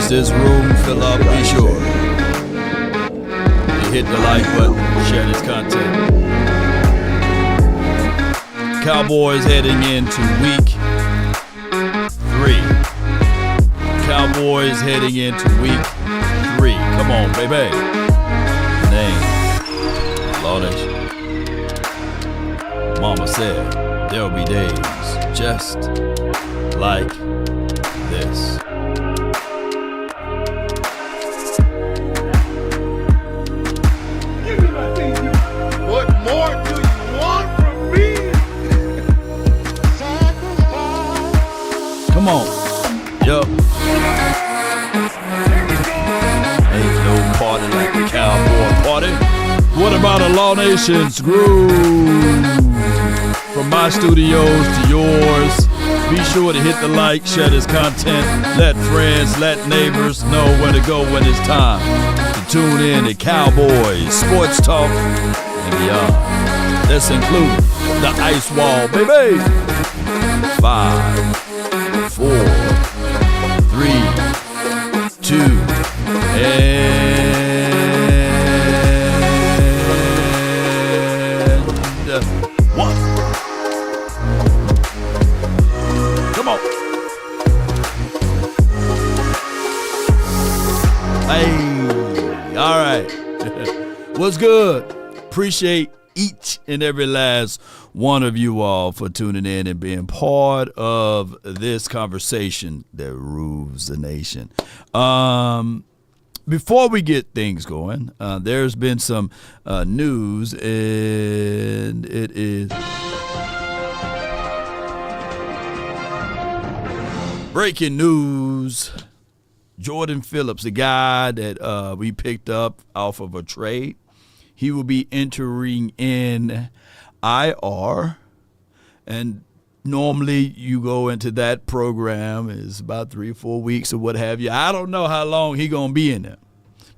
As this room fill up, be sure to hit the like button, share this content. Cowboys heading into week 3. Cowboys heading into week 3. Come on, baby. Name. Law Nation. Mama said there'll be days just like this. What more do you want from me? Come on. Yup. Ain't no party like the Cowboy party. What about a Law Nation's groove? From my studios to yours. Be sure to hit the like, share this content. Let friends, let neighbors know where to go when it's time to tune in to Cowboys, sports talk, and beyond. Let's include the ice wall, baby. 5, 4, 3, 2, and 1. Come on. Hey, all right. What's good? Appreciate each and every last one of you all for tuning in and being part of this conversation that rules the nation. Before we get things going, there's been some news, and it is breaking news. Jordan Phillips, the guy that we picked up off of a trade, he will be entering in IR, and normally you go into that program is about 3-4 weeks or what have you. I don't know how long he gonna be in there,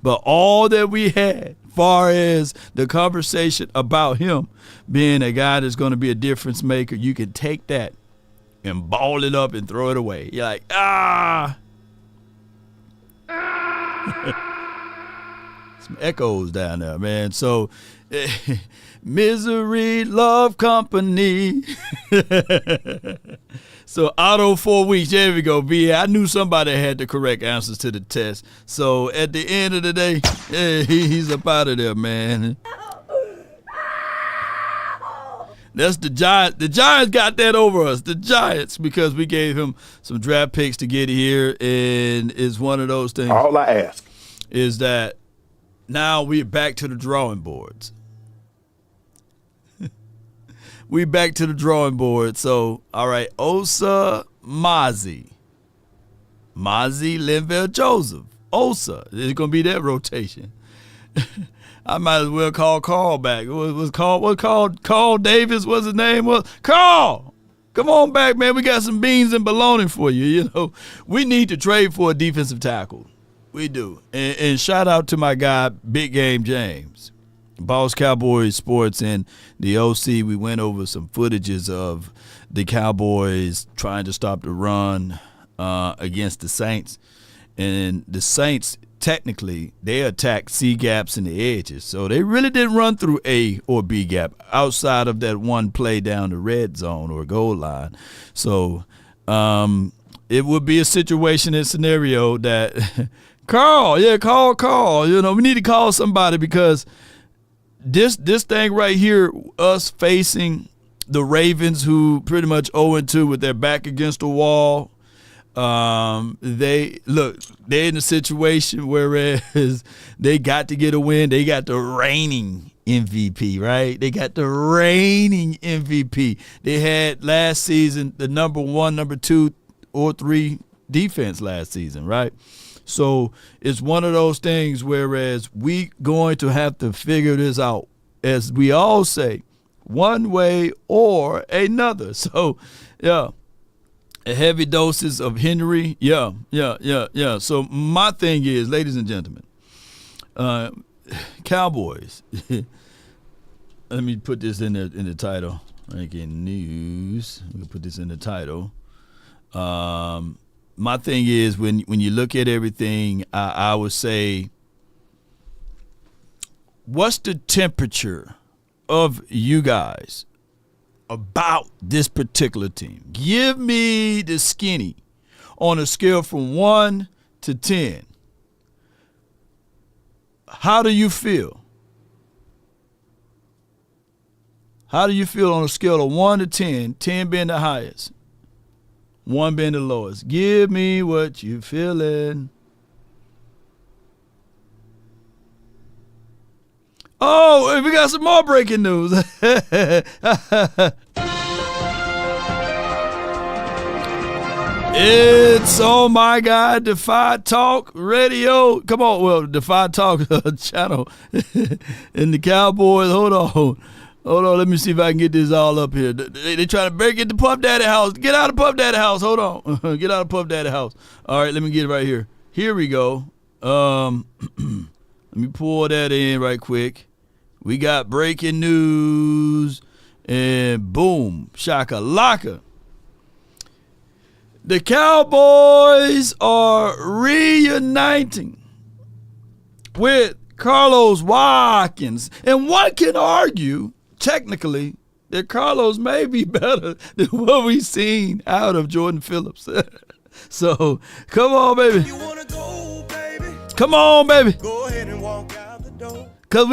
but all that we had, far as the conversation about him being a guy that's gonna be a difference maker, you can take that and ball it up and throw it away. You're like, some echoes down there, man. So, Misery Love Company. So, auto 4 weeks. There we go, B. I knew somebody had the correct answers to the test. So, at the end of the day, he's up out of there, man. That's the Giants. The Giants got that over us. The Giants, because we gave him some draft picks to get here, and it's one of those things. All I ask is that now we're back to the drawing boards. We back to the drawing board. So, all right, Osa Mazi, Linville Joseph, Osa. It's gonna be that rotation. I might as well call Carl back. Carl Davis? What's his name? Carl, come on back, man. We got some beans and bologna for you. You know, we need to trade for a defensive tackle. We do. And shout out to my guy, Big Game James, Boss Cowboys Sports, and the OC. We went over some footages of the Cowboys trying to stop the run against the Saints. And the Saints, technically, they attacked C gaps and the edges. So they really didn't run through A or B gap outside of that one play down the red zone or goal line. So it would be a situation and scenario that Carl. You know, we need to call somebody, because this thing right here, us facing the Ravens, who pretty much 0-2 with their back against the wall. They're in a situation whereas they got to get a win. They got the reigning MVP, right? They got the reigning MVP. They had last season the number 1, number 2, or 3 defense last season, right? So it's one of those things whereas we going to have to figure this out, as we all say, one way or another. So, yeah. Heavy doses of Henry. Yeah. So my thing is, ladies and gentlemen, Cowboys. Let me put this in the title. Ranking news. We'll put this in the title. my thing is when you look at everything, I would say, what's the temperature of you guys about this particular team? Give me the skinny on a scale from 1 to 10. How do you feel? How do you feel on a scale of 1 to 10, 10 being the highest, 1 being the lowest? Give me what you feeling. Oh, we got some more breaking news. It's, oh my God, Defy Talk Radio. Come on, well, Defy Talk channel in the Cowboys. Hold on, let me see if I can get this all up here. They trying to break into Puff Daddy house. Get out of Puff Daddy house. Hold on. Get out of Puff Daddy house. All right, let me get it right here. Here we go. Let me pull that in right quick. We got breaking news, and boom, shakalaka. The Cowboys are reuniting with Carlos Watkins. And one can argue, technically, that Carlos may be better than what we've seen out of Jordan Phillips. So, come on, baby. You wanna go, baby? Come on, baby. Go ahead and walk out the door. Because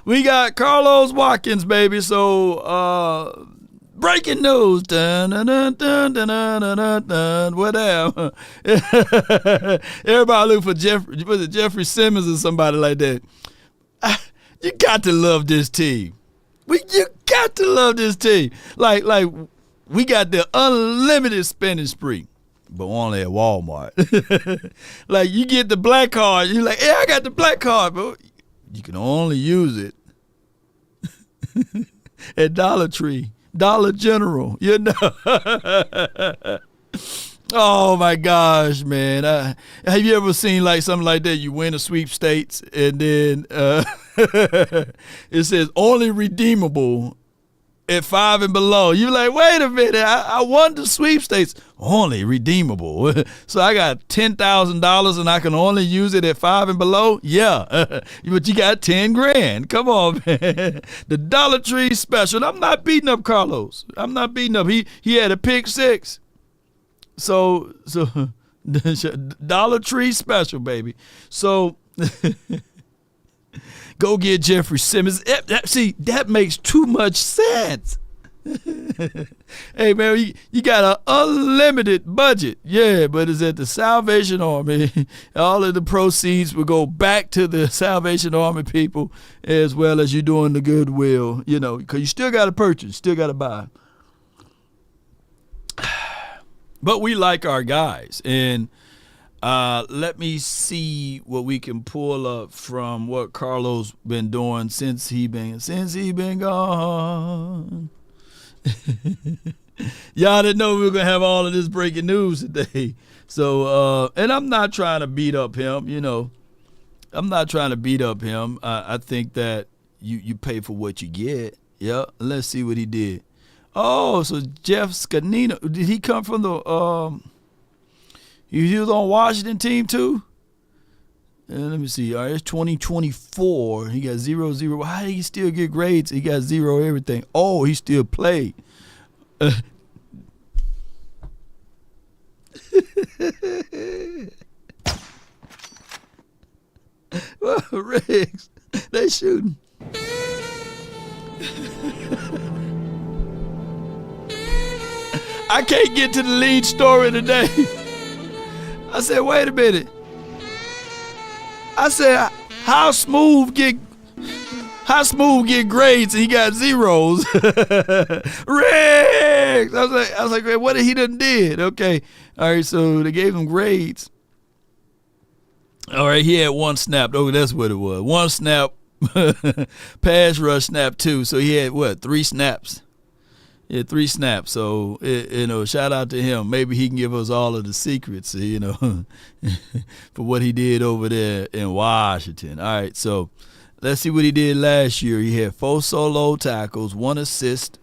we got Carlos Watkins, baby. So, breaking news. Dun, dun, dun, dun, dun, dun, dun, dun, whatever. Everybody look for Jeffrey Simmons or somebody like that. You got to love this team. You got to love this team. Like we got the unlimited spending spree, but only at Walmart. Like you get the black card, you're like, yeah, I got the black card, but you can only use it at Dollar Tree. Dollar General, you know. Oh my gosh, man! Have you ever seen like something like that? You win a sweepstakes, and then it says only redeemable at 5 and below. You're like, wait a minute! I won the sweepstakes, only redeemable. So I got $10,000, and I can only use it at 5 and below. Yeah, but you got $10,000. Come on, man! The Dollar Tree special. I'm not beating up Carlos. I'm not beating up. He had a pick six. So Dollar Tree special, baby. So go get Jeffrey Simmons. See, that makes too much sense. Hey, man, you got an unlimited budget. Yeah, but it's at the Salvation Army. All of the proceeds will go back to the Salvation Army people as well as you doing the goodwill, you know, because you still got to purchase, still got to buy. But we like our guys, and let me see what we can pull up from what Carlos been doing since he been gone. Y'all didn't know we were gonna have all of this breaking news today. So, and I'm not trying to beat up him, you know. I'm not trying to beat up him. I think that you pay for what you get. Yeah. Let's see what he did. Oh, so Jeff Scanino, did he come from the he was on Washington team too? Let me see. All right, it's 2024. He got 0-0. How did he still get grades? He got 0 everything. Oh, he still played. Well, Riggs, they shooting. I can't get to the lead story today. I said, wait a minute. I said, how smooth get grades and he got zeros? Riggs! I was like, what did he done did? Okay. All right, so they gave him grades. All right, he had 1 snap. Oh, that's what it was. 1 snap, pass rush snap 2. So he had, 3 snaps? Yeah, 3 snaps. So, shout out to him. Maybe he can give us all of the secrets, for what he did over there in Washington. All right, so let's see what he did last year. He had 4 solo tackles, 1 assist,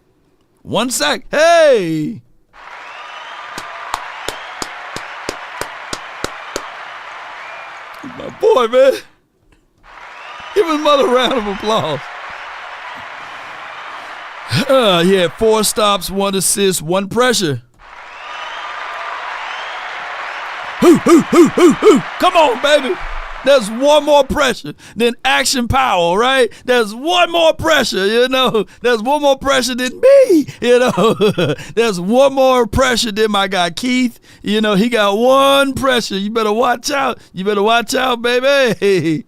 1 sack. Hey! boy, man. Give his mother a round of applause. He had 4 stops, 1 assist, 1 pressure. Come on, baby. There's 1 more pressure than action power, right? There's 1 more pressure, you know. There's 1 more pressure than me, you know. There's 1 more pressure than my guy Keith. You know, he got 1 pressure. You better watch out. You better watch out, baby.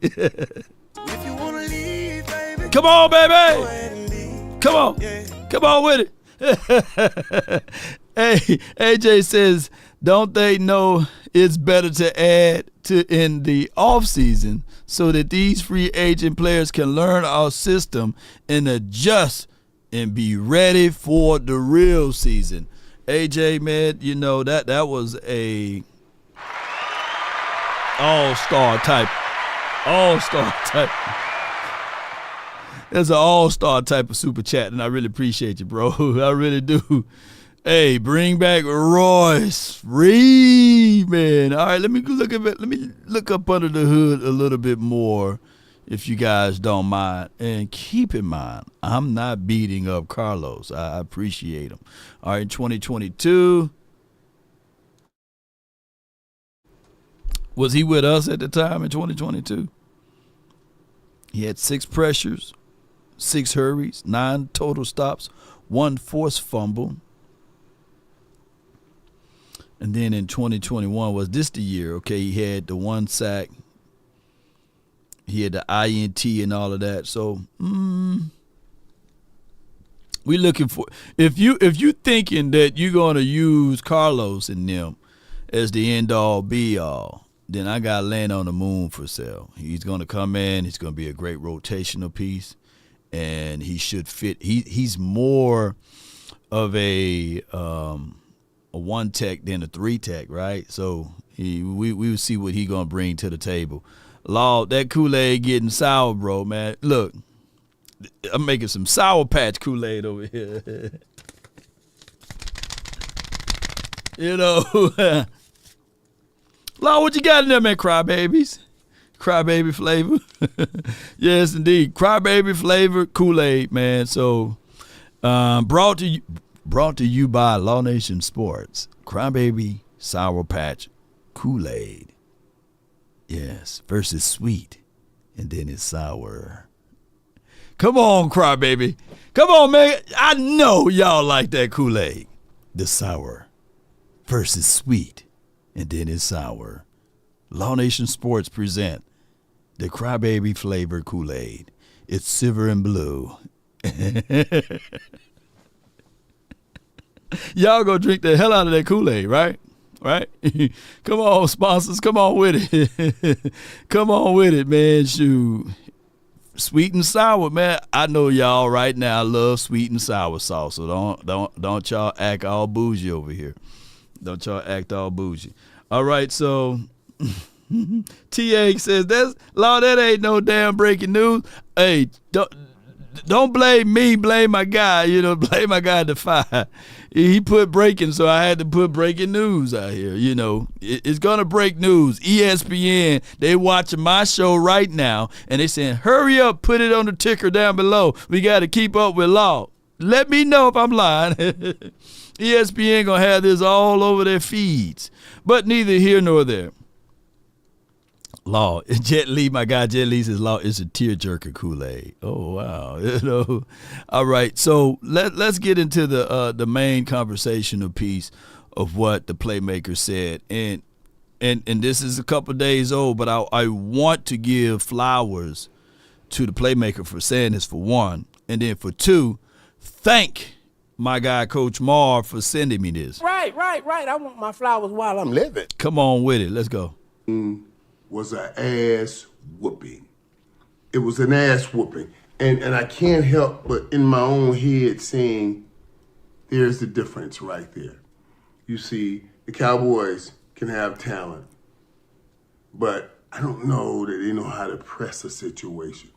If you wanna leave, baby, Come on, go baby. ahead and leave. Come on. Yeah. Come on with it. Hey, AJ says, don't they know it's better to add to in the offseason so that these free agent players can learn our system and adjust and be ready for the real season? AJ, man, you know, that was a all-star type. There's an all-star type of super chat, and I really appreciate you, bro. I really do. Hey, bring back Royce Freeman. All right, let me look up under the hood a little bit more, if you guys don't mind. And keep in mind, I'm not beating up Carlos. I appreciate him. All right, 2022. Was he with us at the time in 2022? He had 6 pressures, 6 hurries, 9 total stops, 1 forced fumble. And then in 2021, was this the year? Okay, he had the 1 sack. He had the INT and all of that. So, we looking for, if you thinking that you're going to use Carlos and them as the end-all, be-all, then I got Land on the Moon for sale. He's going to come in. He's going to be a great rotational piece, and he should fit. He's more of a 1 tech than a 3 tech, right? So we will see what he going to bring to the table. Law, that Kool-Aid getting sour, bro, man. Look, I'm making some Sour Patch Kool-Aid over here. You know. Law, what you got in there, man? Crybabies? Crybaby flavor? Yes, indeed. Crybaby flavor Kool-Aid, man. So, brought to you by Law Nation Sports. Crybaby Sour Patch Kool-Aid. Yes, versus sweet, and then it's sour. Come on, Crybaby. Come on, man. I know y'all like that Kool-Aid. The sour versus sweet, and then it's sour. Law Nation Sports present the Crybaby flavored Kool-Aid. It's silver and blue. Y'all go drink the hell out of that Kool-Aid, right? Right? Come on, sponsors. Come on with it. Come on with it, man. Shoot. Sweet and sour, man. I know y'all right now love sweet and sour sauce, so don't y'all act all bougie over here. Don't y'all act all bougie. All right, so TA says that ain't no damn breaking news. Hey, don't blame me, blame my guy. You know, blame my guy to fire. He put breaking, so I had to put breaking news out here. You know, it's gonna break news. ESPN, they watching my show right now, and they saying, hurry up, put it on the ticker down below. We got to keep up with Law. Let me know if I'm lying. ESPN gonna have this all over their feeds, but neither here nor there. Law, Jet Li, my guy Jet Li says Law is a tearjerker Kool-Aid. Oh wow, you know. All right, so let's get into the main conversational piece of what the playmaker said, and this is a couple days old, but I want to give flowers to the playmaker for saying this, for one, and then for two, thank my guy Coach Marr for sending me this. Right. I want my flowers while I'm living. Come on with it. Let's go. Was an ass whooping. It was an ass whooping. And I can't help but in my own head saying, there's the difference right there. You see, the Cowboys can have talent, but I don't know that they know how to press a situation.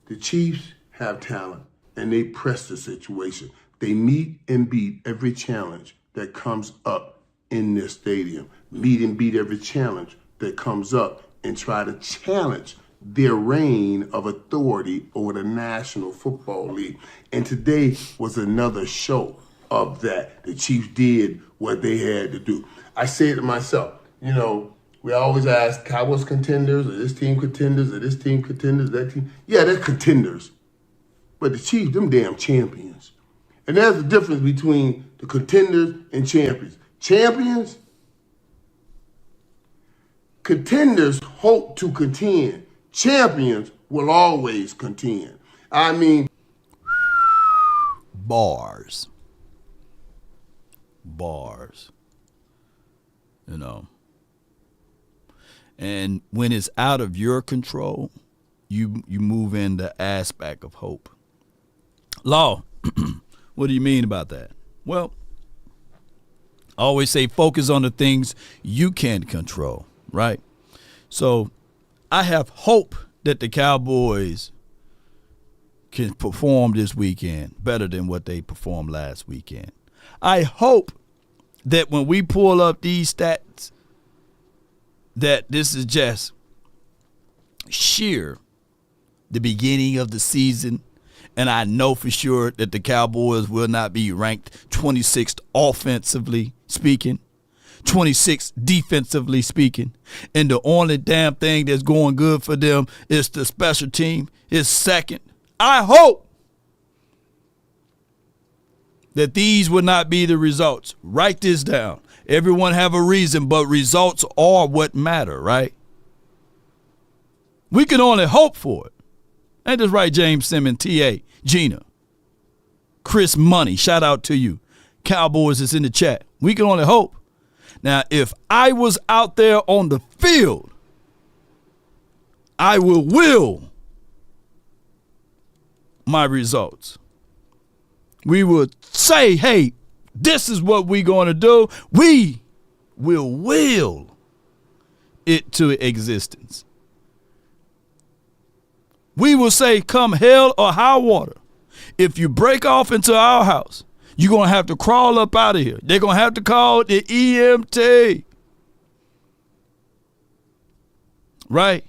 The Chiefs have talent, and they press the situation. They meet and beat every challenge that comes up in this stadium. Meet and beat every challenge that comes up and try to challenge their reign of authority over the National Football League. And today was another show of that. The Chiefs did what they had to do. I say to myself, you know, we always ask, Cowboys contenders, or this team contenders, or this team contenders, that team. Yeah, they're contenders. But the Chiefs, them damn champions. And there's a difference between the contenders and champions. Contenders hope to contend. Champions will always contend. I mean, bars. You know. And when it's out of your control, you move in the aspect of hope. Law, what do you mean about that? Well, I always say focus on the things you can't control, right? So I have hope that the Cowboys can perform this weekend better than what they performed last weekend. I hope that when we pull up these stats, that this is just sheer the beginning of the season, and I know for sure that the Cowboys will not be ranked 26th offensively speaking, 26th defensively speaking, and the only damn thing that's going good for them is the special team is second. I hope that these will not be the results. Write this down. Everyone have a reason, but results are what matter, right? We can only hope for it. Ain't this right, James Simmons, T.A., Gina, Chris Money, shout out to you. Cowboys is in the chat. We can only hope. Now, if I was out there on the field, I will my results. We would say, hey, this is what we're going to do. We will it to existence. We will say, come hell or high water, if you break off into our house, you're going to have to crawl up out of here. They're going to have to call the EMT. Right?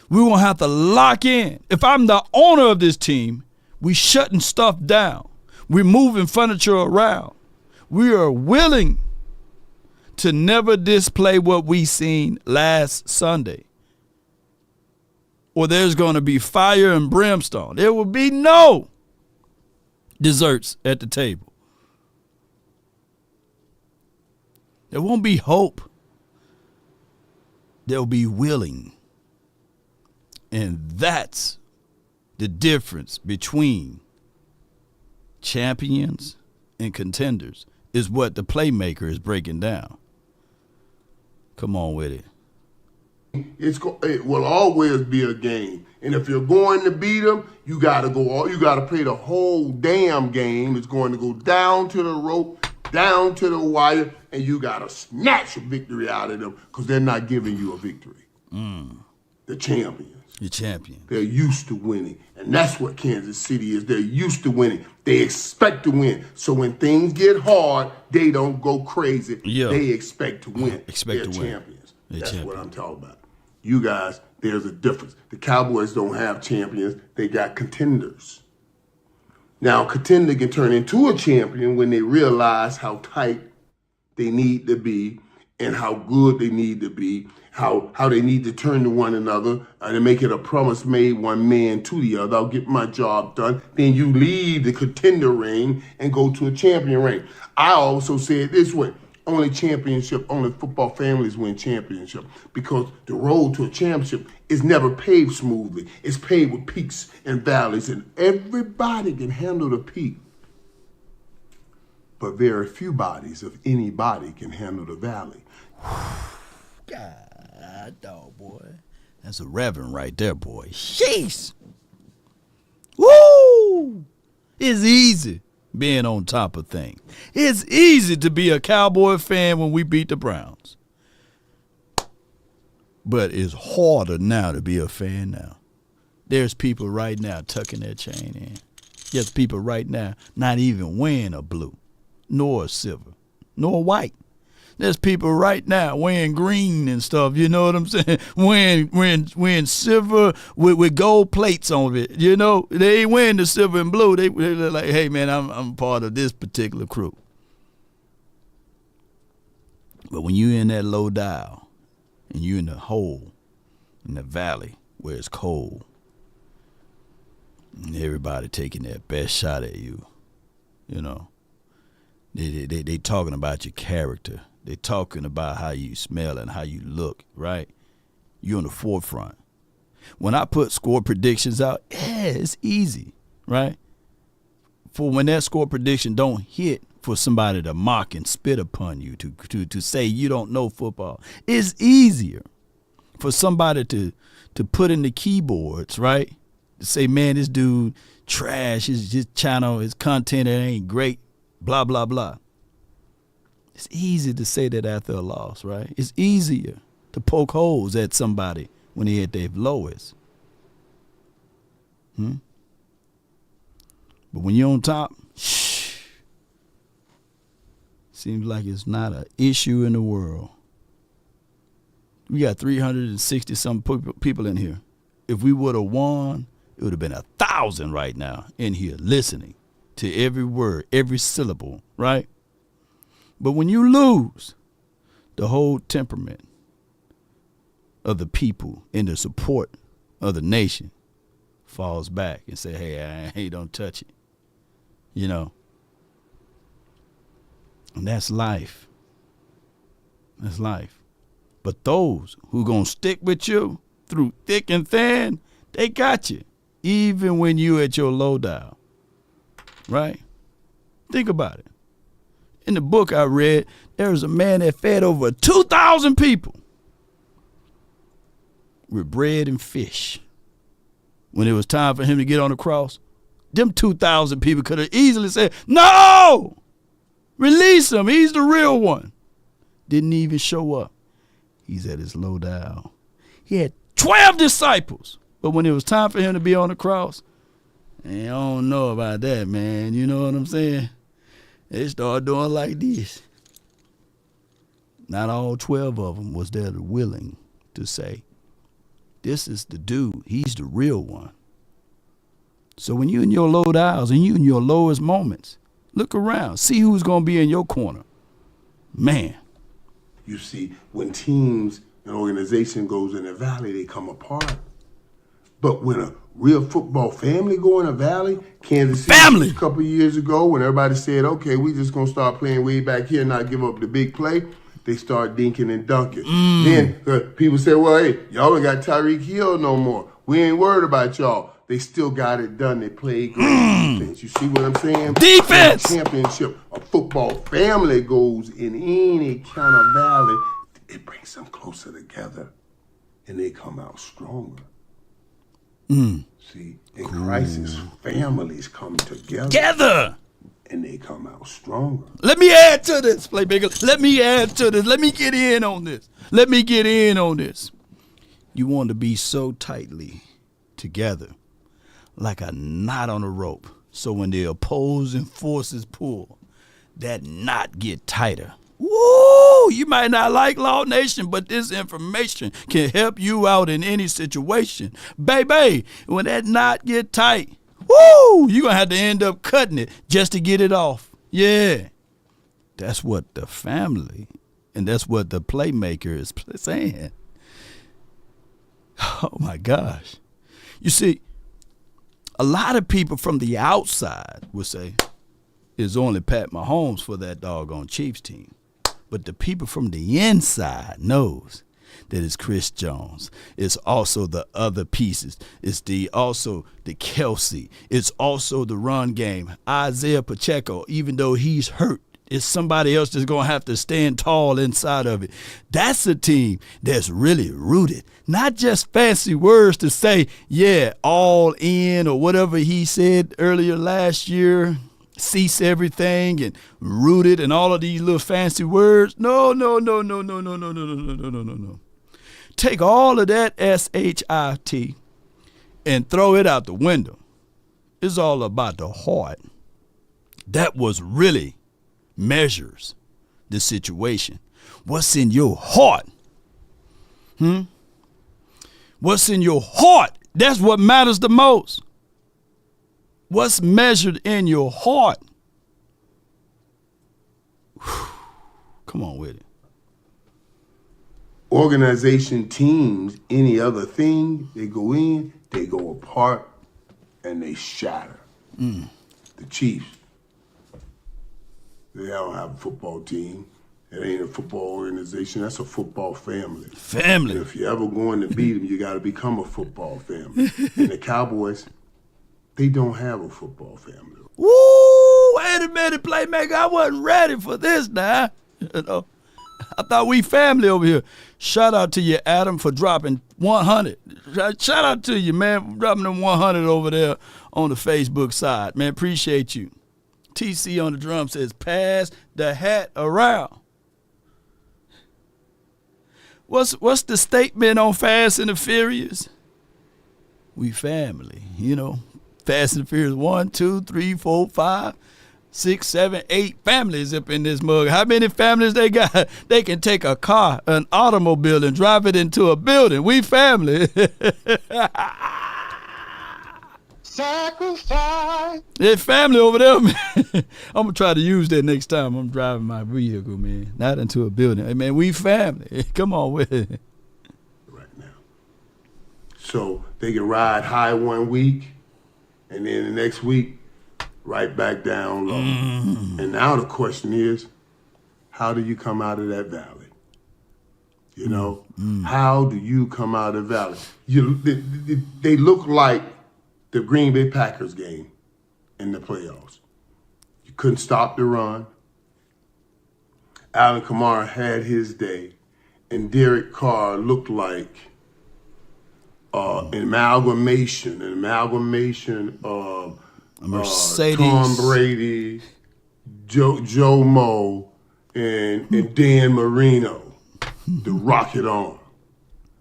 We won't have to lock in. If I'm the owner of this team, we shutting stuff down. We're moving furniture around. We are willing to never display what we seen last Sunday. Or there's going to be fire and brimstone. There will be no desserts at the table. There won't be hope. There'll be willing. And that's the difference between champions and contenders, is what the playmaker is breaking down. Come on with it. It will always be a game. And if you're going to beat them, you got to play the whole damn game. It's going to go down to the rope, down to the wire, and you got to snatch a victory out of them because they're not giving you a victory. The champions. You're champion. They're used to winning. And that's what Kansas City is. They're used to winning. They expect to win. So when things get hard, they don't go crazy. Yeah. They expect to win. Expect They're to win. champions. They're That's champions. what I'm talking about. You guys, there's a difference. The Cowboys don't have champions. They got contenders. Now, a contender can turn into a champion when they realize how tight they need to be and how good they need to be, how they need to turn to one another and make it a promise made one man to the other. I'll get my job done. Then you leave the contender ring and go to a champion ring. I also say it this way. Only football families win championship because the road to a championship is never paved smoothly. It's paved with peaks and valleys, and everybody can handle the peak. But very few bodies of any body can handle the valley. God, dog, boy. That's a reverend right there, boy. Jeez. Woo! It's easy being on top of things. It's easy to be a Cowboy fan when we beat the Browns. But it's harder now to be a fan now. There's people right now tucking their chain in. There's people right now not even wearing a blue, nor a silver, nor a white. There's people right now wearing green and stuff, you know what I'm saying? Wearing silver with gold plates on it, you know? They ain't wearing the silver and blue. They're like, hey, man, I'm part of this particular crew. But when you in that low dial and you in the hole, in the valley where it's cold, and everybody taking their best shot at you, you know, they talking about your character. They talking about how you smell and how you look, right? You're on the forefront. When I put score predictions out, it's easy, right? For when that score prediction don't hit, for somebody to mock and spit upon you, to say you don't know football, it's easier for somebody to put in the keyboards, right? To say, man, this dude trash, his channel, his content, it ain't great, blah, blah, blah. It's easy to say that after a loss, right? It's easier to poke holes at somebody when they at their lowest. But when you're on top, seems like it's not an issue in the world. We got 360-some people in here. If we would have won, it would have been 1,000 right now in here listening to every word, every syllable, right? But when you lose, the whole temperament of the people and the support of the nation falls back and say, hey, don't touch it. You know? And that's life. That's life. But those who gonna stick with you through thick and thin, they got you. Even when you at your low dial. Right? Think about it. In the book I read, there was a man that fed over 2,000 people with bread and fish. When it was time for him to get on the cross, them 2,000 people could have easily said, no! Release him. He's the real one. Didn't even show up. He's at his low dial. He had 12 disciples. But when it was time for him to be on the cross, I don't know about that, man. You know what I'm saying? They started doing like this. Not all 12 of them was there willing to say, this is the dude. He's the real one. So when you in your low dials and you in your lowest moments, look around. See who's going to be in your corner. Man. You see, when teams and organization goes in the valley, they come apart. But when a real football family go in a valley, Kansas City family. A couple of years ago, when everybody said, okay, we just going to start playing way back here and not give up the big play, they start dinking and dunking. Then people say, well, hey, y'all ain't got Tyreek Hill no more. We ain't worried about y'all. They still got it done. They played great defense. You see what I'm saying? Defense! When a championship, a football family goes in any kind of valley, it brings them closer together, and they come out stronger. See, in crisis, families come together. And they come out stronger. Let me add to this, Playmaker. Let me add to this. Let me get in on this. You want to be so tightly together, like a knot on a rope. So when the opposing forces pull, that knot get tighter. Woo! You might not like Law Nation, but this information can help you out in any situation. Baby, when that knot get tight, woo! You're going to have to end up cutting it just to get it off. Yeah. That's what the family, and that's what the playmaker is saying. Oh, my gosh. You see, a lot of people from the outside would say, it's only Pat Mahomes for that doggone Chiefs team. But the people from the inside knows that it's Chris Jones. It's also the other pieces. It's also the Kelsey. It's also the run game. Isaiah Pacheco, even though he's hurt, it's somebody else that's going to have to stand tall inside of it. That's a team that's really rooted. Not just fancy words to say, yeah, all in or whatever he said earlier last year. Cease everything and rooted and all of these little fancy words. No. Take all of that SHIT and throw it out the window. It's all about the heart. That was really measures the situation. What's in your heart? What's in your heart? That's what matters the most. What's measured in your heart? Whew. Come on with it. Organization, teams, any other thing, they go in, they go apart, and they shatter. The Chiefs, they don't have a football team. It ain't a football organization. That's a football family. Family. And if you're ever going to beat them, you got to become a football family. And the Cowboys, they don't have a football family. Woo! Wait a minute, playmaker. I wasn't ready for this now. You know, I thought we family over here. Shout out to you, Adam, for dropping 100. Shout out to you, man, for dropping them 100 over there on the Facebook side. Man, appreciate you. TC on the drum says, pass the hat around. What's the statement on Fast and the Furious? We family, you know. Fast and the Furious 1, 2, 3, 4, 5, 6, 7, 8 families up in this mug. How many families they got? They can take a car, an automobile, and drive it into a building. We family. Sacrifice. There's family over there, man. I'm going to try to use that next time I'm driving my vehicle, man. Not into a building. Hey, man, we family. Come on with it. Right now. So they can ride high one week, and then the next week, right back down low. And now the question is, how do you come out of that valley? You know, how do you come out of the valley? They look like the Green Bay Packers game in the playoffs. You couldn't stop the run. Alvin Kamara had his day, and Derek Carr looked like an amalgamation of Mercedes, Tom Brady, Joe Moe, and Dan Marino, the rocket arm.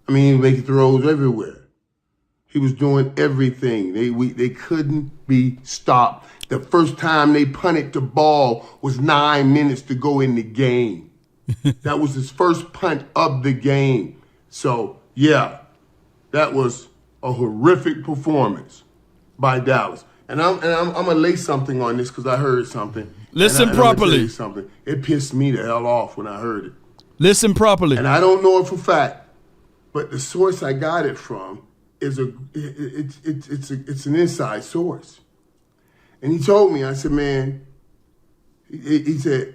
I mean, making throws everywhere. He was doing everything. They couldn't be stopped. The first time they punted the ball was 9 minutes to go in the game. That was his first punt of the game. So, yeah, that was a horrific performance by Dallas. And I'm gonna lay something on this because I heard something. Listen and I'm gonna properly. tell you something. It pissed me the hell off when I heard it. Listen properly. And I don't know it for fact, but the source I got it from is it's an inside source. And he told me, I said, man, he said,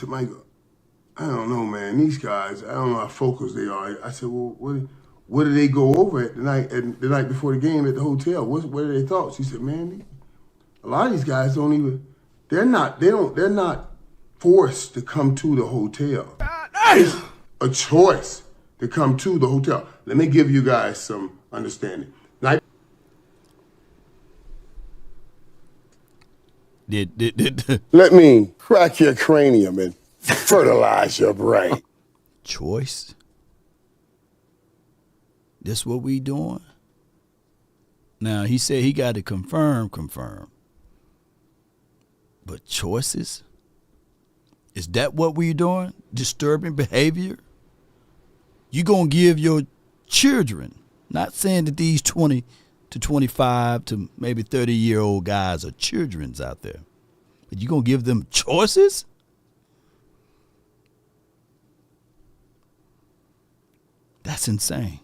Michael, I don't know, man. These guys, I don't know how focused they are. I said, well, what did they go over at the night before the game at the hotel? What are their thoughts? He said, man, a lot of these guys don't even. They're not forced to come to the hotel. It's a choice to come to the hotel. Let me give you guys some understanding. Let me crack your cranium and fertilize your brain. Choice? This what we doing? Now, he said he got to confirm. But choices? Is that what we doing? Disturbing behavior? You going to give your children, not saying that these 20 to 25 to maybe 30-year-old guys are children's out there, but you going to give them choices? That's insane.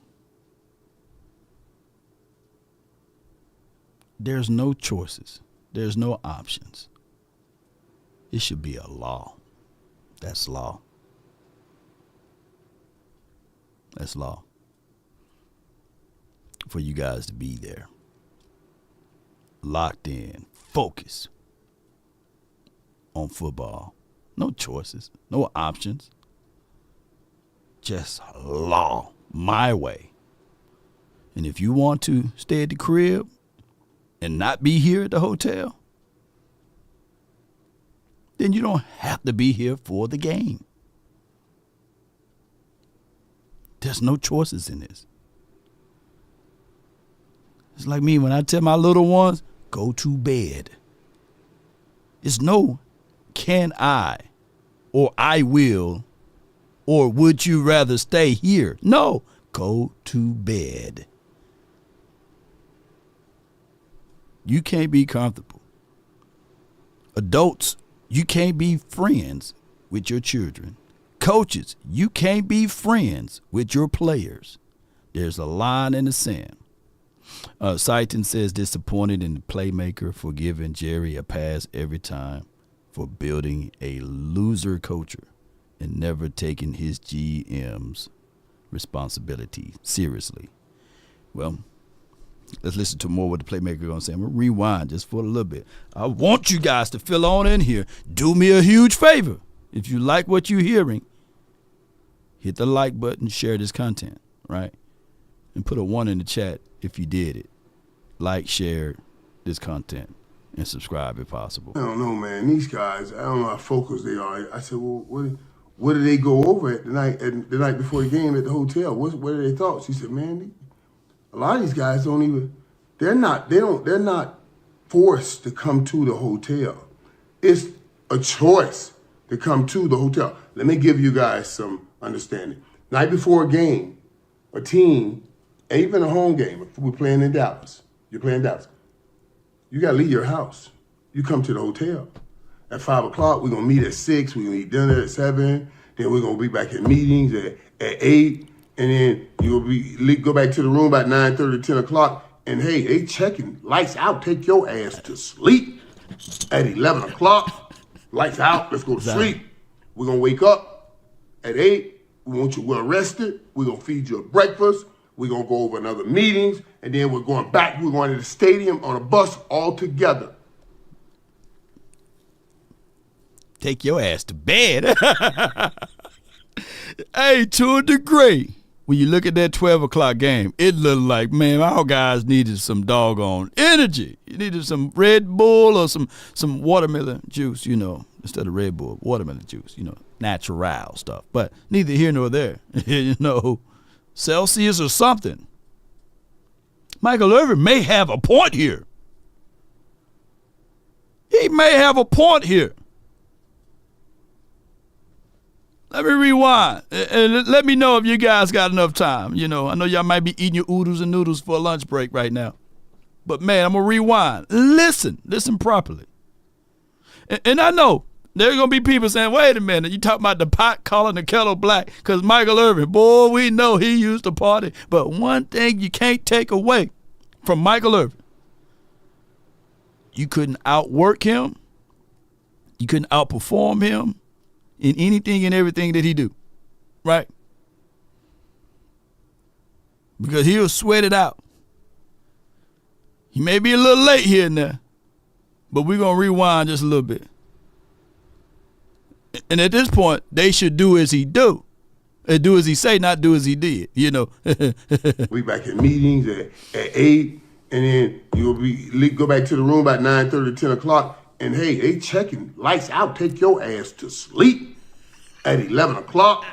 There's no choices. There's no options. It should be a law. That's law. That's law. For you guys to be there. Locked in. Focused on football. No choices. No options. Just law. My way. And if you want to stay at the crib and not be here at the hotel, then you don't have to be here for the game. There's no choices in this. It's like me when I tell my little ones, go to bed. It's no can I or I will Or would you rather stay here? No, go to bed. You can't be comfortable. Adults, you can't be friends with your children. Coaches, you can't be friends with your players. There's a line in the sand. Seiton says disappointed in the playmaker for giving Jerry a pass every time, for building a loser culture and never taking his GM's responsibility seriously. Well, let's listen to more what the playmaker is going to say. I'm going to rewind just for a little bit. I want you guys to fill on in here. Do me a huge favor. If you like what you're hearing, hit the like button, share this content, right? And put a 1 in the chat if you did it. Like, share this content, and subscribe if possible. I don't know, man. These guys, I don't know how focused they are. I said, well, what did they go over at the night before the game at the hotel? What are their thoughts? He said, man, a lot of these guys don't even, they're not forced to come to the hotel. It's a choice to come to the hotel. Let me give you guys some understanding. Night before a game, a team, even a home game, if we're playing in Dallas, you're playing Dallas, you got to leave your house. You come to the hotel. At 5 o'clock, we're going to meet at 6, we're going to eat dinner at 7, then we're going to be back at meetings at 8, and then go back to the room about 9:30, 10 o'clock, and hey, they checking, lights out, take your ass to sleep. At 11 o'clock, lights out, let's go to sleep. We're going to wake up at 8, we want you well rested, we're going to feed you a breakfast, we're going to go over another meetings, and then we're going to the stadium on a bus all together. Take your ass to bed. Hey, to a degree, when you look at that 12 o'clock game, it looked like, man, our guys needed some doggone energy. You needed some Red Bull or some watermelon juice, instead of Red Bull, watermelon juice, natural stuff. But neither here nor there, Celsius or something. Michael Irvin may have a point here. He may have a point here. Let me rewind and let me know if you guys got enough time. I know y'all might be eating your oodles and noodles for a lunch break right now. But, man, I'm going to rewind. Listen properly. And I know there's going to be people saying, wait a minute, you talking about the pot calling the kettle black because Michael Irvin, boy, we know he used to party. But one thing you can't take away from Michael Irvin, you couldn't outwork him. You couldn't outperform him in anything and everything that he do, right? Because he'll sweat it out. He may be a little late here and there, but we're going to rewind just a little bit. And at this point, they should do as he do. And do as he say, not do as he did, We back at meetings at 8, and then go back to the room about 9:30, 10 o'clock, and hey, they checking, lights out, take your ass to sleep. At 11 o'clock,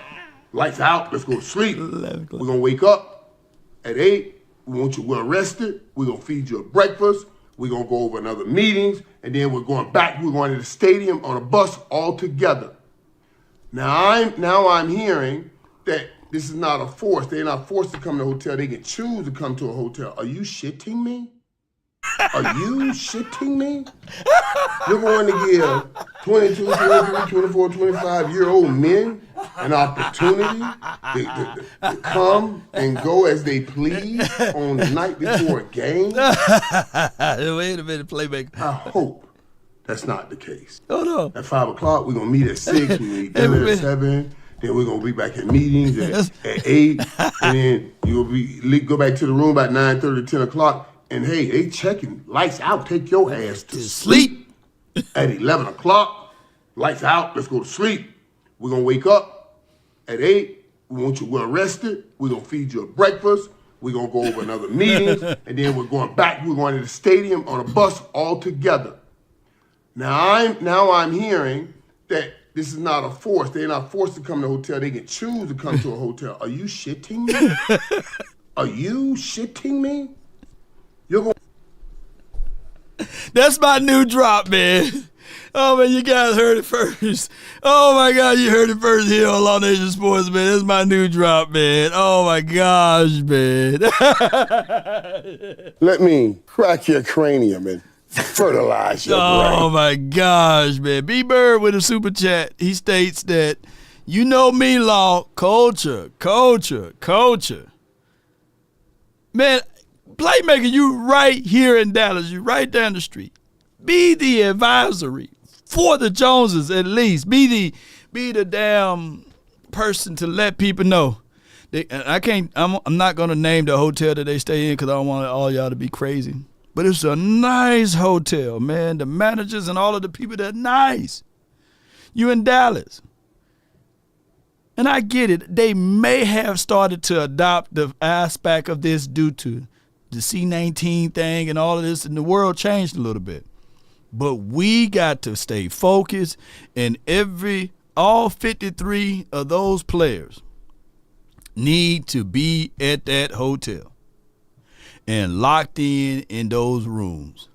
lights out, let's go to sleep. We're going to wake up at 8, we want you well rested, we're going to feed you a breakfast, we're going to go over another meetings, and then we're going to the stadium on a bus all together. Now I'm hearing that this is not a force. They're not forced to come to a hotel. They can choose to come to a hotel. Are you shitting me? Are you shitting me? You're going to give 22, 23, 24, 25-year-old men an opportunity to come and go as they please on the night before a game? Wait a minute, playmaker. I hope that's not the case. Oh, no. At 5 o'clock, we're going to meet at 6, we're going to eat dinner at 7, then we're going to be back at meetings at 8, and then go back to the room about 9:30, 10 o'clock, and hey, they checking, lights out, take your ass to sleep. At 11 o'clock, lights out, let's go to sleep. We're going to wake up at 8, we want you well rested, we're going to feed you a breakfast, we're going to go over another meetings, and then we're going to the stadium on a bus all together. Now I'm hearing that this is not a force. They're not forced to come to a hotel. They can choose to come to a hotel. Are you shitting me? Are you shitting me? You're going. That's my new drop, man. Oh, man, you guys heard it first. Oh, my God, you heard it first here on Law Nation Sports, man. This is my new drop, man. Oh, my gosh, man. Let me crack your cranium and fertilize your brain. Oh, my gosh, man. B-Bird with a super chat. He states that, you know me, Law, culture. Man, Playmaker, you right here in Dallas. You right down the street. Be the advisory for the Joneses at least. Be the damn person to let people know. I'm not gonna name the hotel that they stay in because I don't want all y'all to be crazy. But it's a nice hotel, man. The managers and all of the people, they're nice. You in Dallas. And I get it. They may have started to adopt the aspect of this due to the C-19 thing and all of this, and the world changed a little bit. But we got to stay focused, and all 53 of those players need to be at that hotel and locked in those rooms.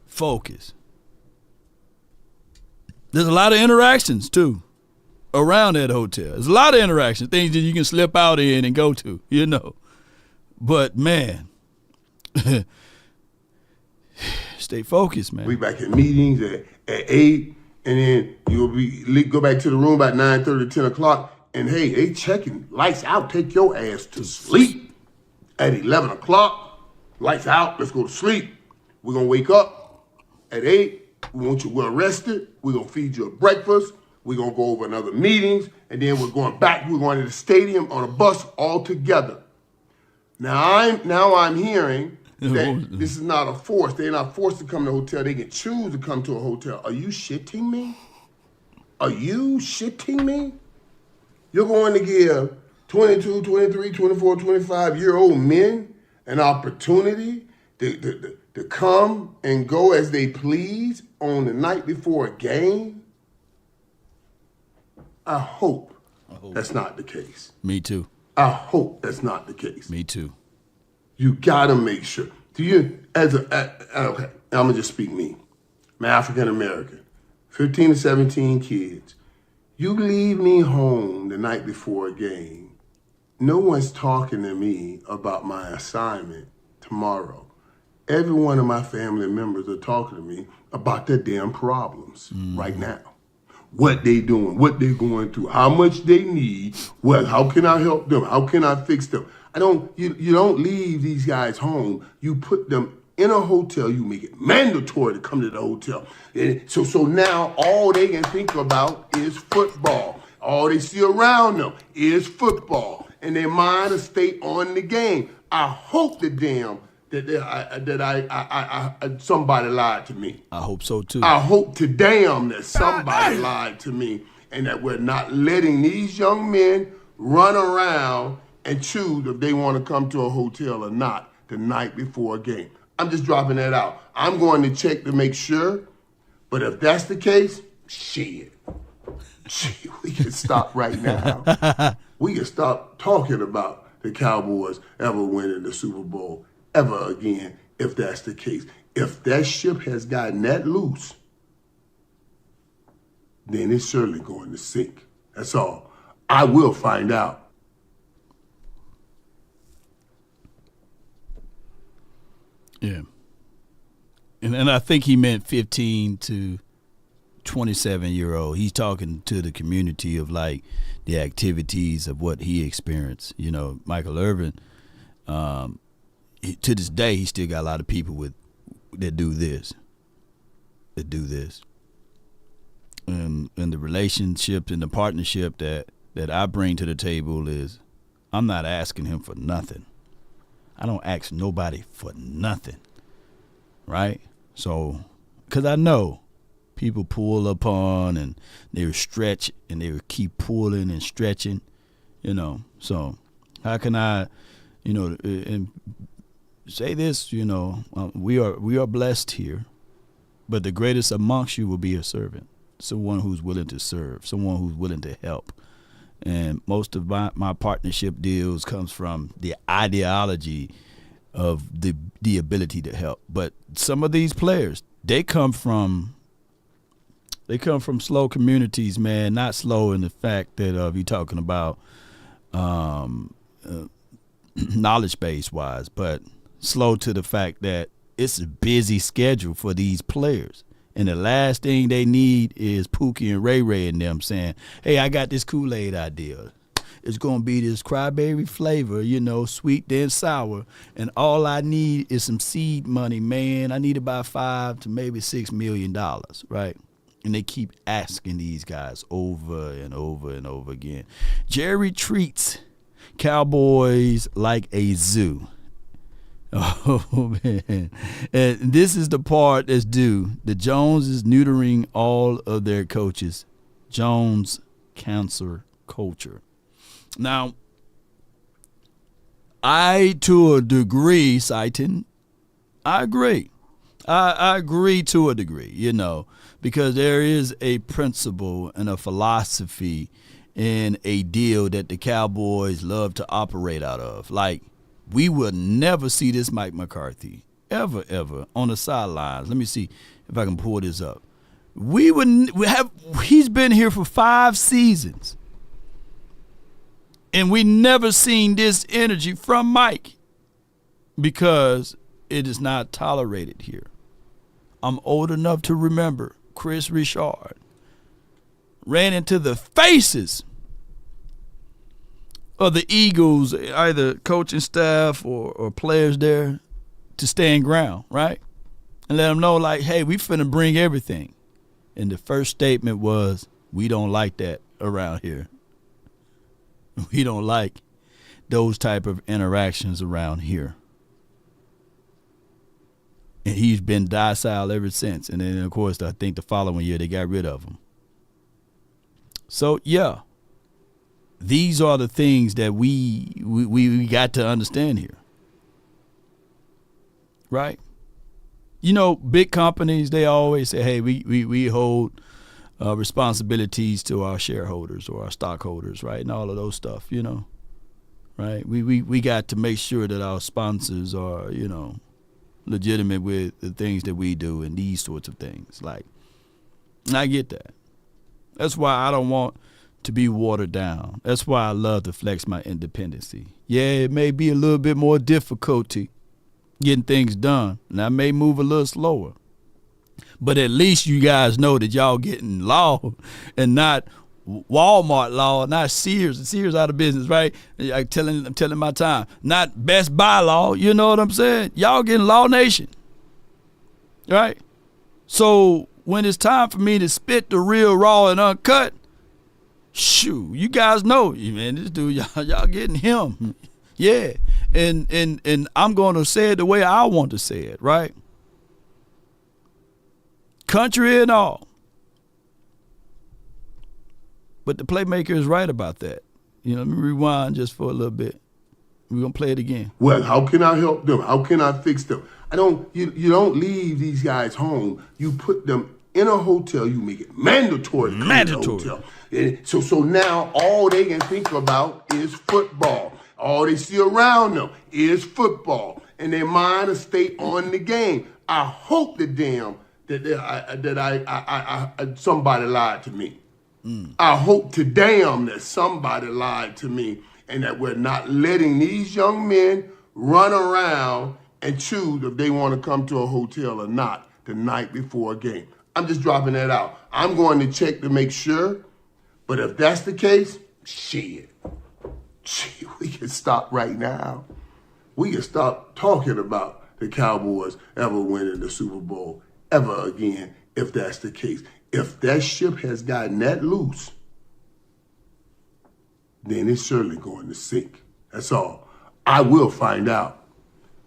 Focus. There's a lot of interactions, too, around that hotel. There's a lot of interactions, things that you can slip out in and go to, you know. But, man, stay focused, man. We back at meetings at 8, and then go back to the room about 9:30, 10 o'clock, and, hey, they checking. Lights out. Take your ass to sleep. At 11 o'clock, lights out. Let's go to sleep. We're going to wake up at 8. We want you well rested. We're going to feed you a breakfast. We're going to go over another meetings, and then we're going back. We're going to the stadium on a bus all together. Now I'm hearing that this is not a force. They're not forced to come to a hotel. They can choose to come to a hotel. Are you shitting me? You're going to give 22, 23, 24, 25-year-old men an opportunity to come and go as they please on the night before a game? I hope that's not the case. Me too. I hope that's not the case. Me too. You gotta make sure. Okay, I'm gonna just speak me. I'm African American, 15 to 17 kids. You leave me home the night before a game. No one's talking to me about my assignment tomorrow. Every one of my family members are talking to me about their damn problems right now. What they doing, what they going through, how much they need, how can I help them, how can I fix them? You don't leave these guys home. You put them in a hotel, you make it mandatory to come to the hotel. And so now all they can think about is football. All they see around them is football. And their mind will stay on the game. I hope the damn that somebody lied to me. I hope so too. I hope to damn that somebody lied to me and that we're not letting these young men run around and choose if they want to come to a hotel or not the night before a game. I'm just dropping that out. I'm going to check to make sure, but if that's the case, shit, we can stop right now. We can stop talking about the Cowboys ever winning the Super Bowl ever again, if that's the case. If that ship has gotten that loose, then it's certainly going to sink. That's all. I will find out. Yeah. And I think he meant 15 to 27-year-old. He's talking to the community of, like, the activities of what he experienced. You know, Michael Irvin, to this day, he still got a lot of people that do this. And the relationship and the partnership that I bring to the table is I'm not asking him for nothing. I don't ask nobody for nothing, right? So, because I know people pull upon and they will stretch and they will keep pulling and stretching, you know. So how can I, you know, and say this, you know, we are blessed here, but the greatest amongst you will be a servant, someone who's willing to serve, someone who's willing to help. And most of my partnership deals comes from the ideology of the ability to help. But some of these players, they come from They come from slow communities, man. Not slow in the fact that if you're talking about knowledge base wise, but slow to the fact that it's a busy schedule for these players. And the last thing they need is Pookie and Ray Ray and them saying, hey, I got this Kool-Aid idea. It's going to be this cryberry flavor, sweet then sour. And all I need is some seed money, man. I need about $5 to maybe $6 million, right? And they keep asking these guys over and over and over again. Jerry treats Cowboys like a zoo. Oh, man. And this is the part that's due. The Jones is neutering all of their coaches. Jones cancer culture. Now, to a degree, Saitin, I agree. I agree to a degree, because there is a principle and a philosophy in a deal that the Cowboys love to operate out of. Like, we will never see this Mike McCarthy ever on the sidelines. Let me see if I can pull this up. He's been here for 5 seasons. And we never seen this energy from Mike because it is not tolerated here. I'm old enough to remember Chris Richard ran into the faces of the Eagles, either coaching staff or players there, to stand ground, right? And let them know, like, hey, we finna bring everything. And the first statement was, we don't like that around here. We don't like those type of interactions around here. And he's been docile ever since. And then, of course, I think the following year they got rid of him. So, yeah, these are the things that we got to understand here. Right? Big companies, they always say, hey, we hold responsibilities to our shareholders or our stockholders, right? And all of those stuff, right? We got to make sure that our sponsors are, legitimate with the things that we do and these sorts of things. Like, I get that. That's why I don't want to be watered down. That's why I love to flex my independency. Yeah, it may be a little bit more difficulty getting things done, and I may move a little slower. But at least you guys know that y'all getting law and not Walmart law, not Sears. Sears out of business, right? I'm telling my time. Not Best Buy law, you know what I'm saying? Y'all getting Law Nation, right? So when it's time for me to spit the real raw and uncut, shoot, you guys know, man, this dude, y'all getting him. Yeah. And I'm going to say it the way I want to say it, right? Country and all. But the playmaker is right about that. Let me rewind just for a little bit. We're going to play it again. Well, how can I help them? How can I fix them? You don't leave these guys home. You put them in a hotel. You make it mandatory. Mandatory. So now all they can think about is football. All they see around them is football. And their mind will stay on the game. I hope the damn that somebody lied to me. I hope to damn that somebody lied to me and that we're not letting these young men run around and choose if they want to come to a hotel or not the night before a game. I'm just dropping that out. I'm going to check to make sure, but if that's the case, shit, we can stop right now. We can stop talking about the Cowboys ever winning the Super Bowl ever again if that's the case. If that ship has gotten that loose, then it's certainly going to sink. That's all. I will find out.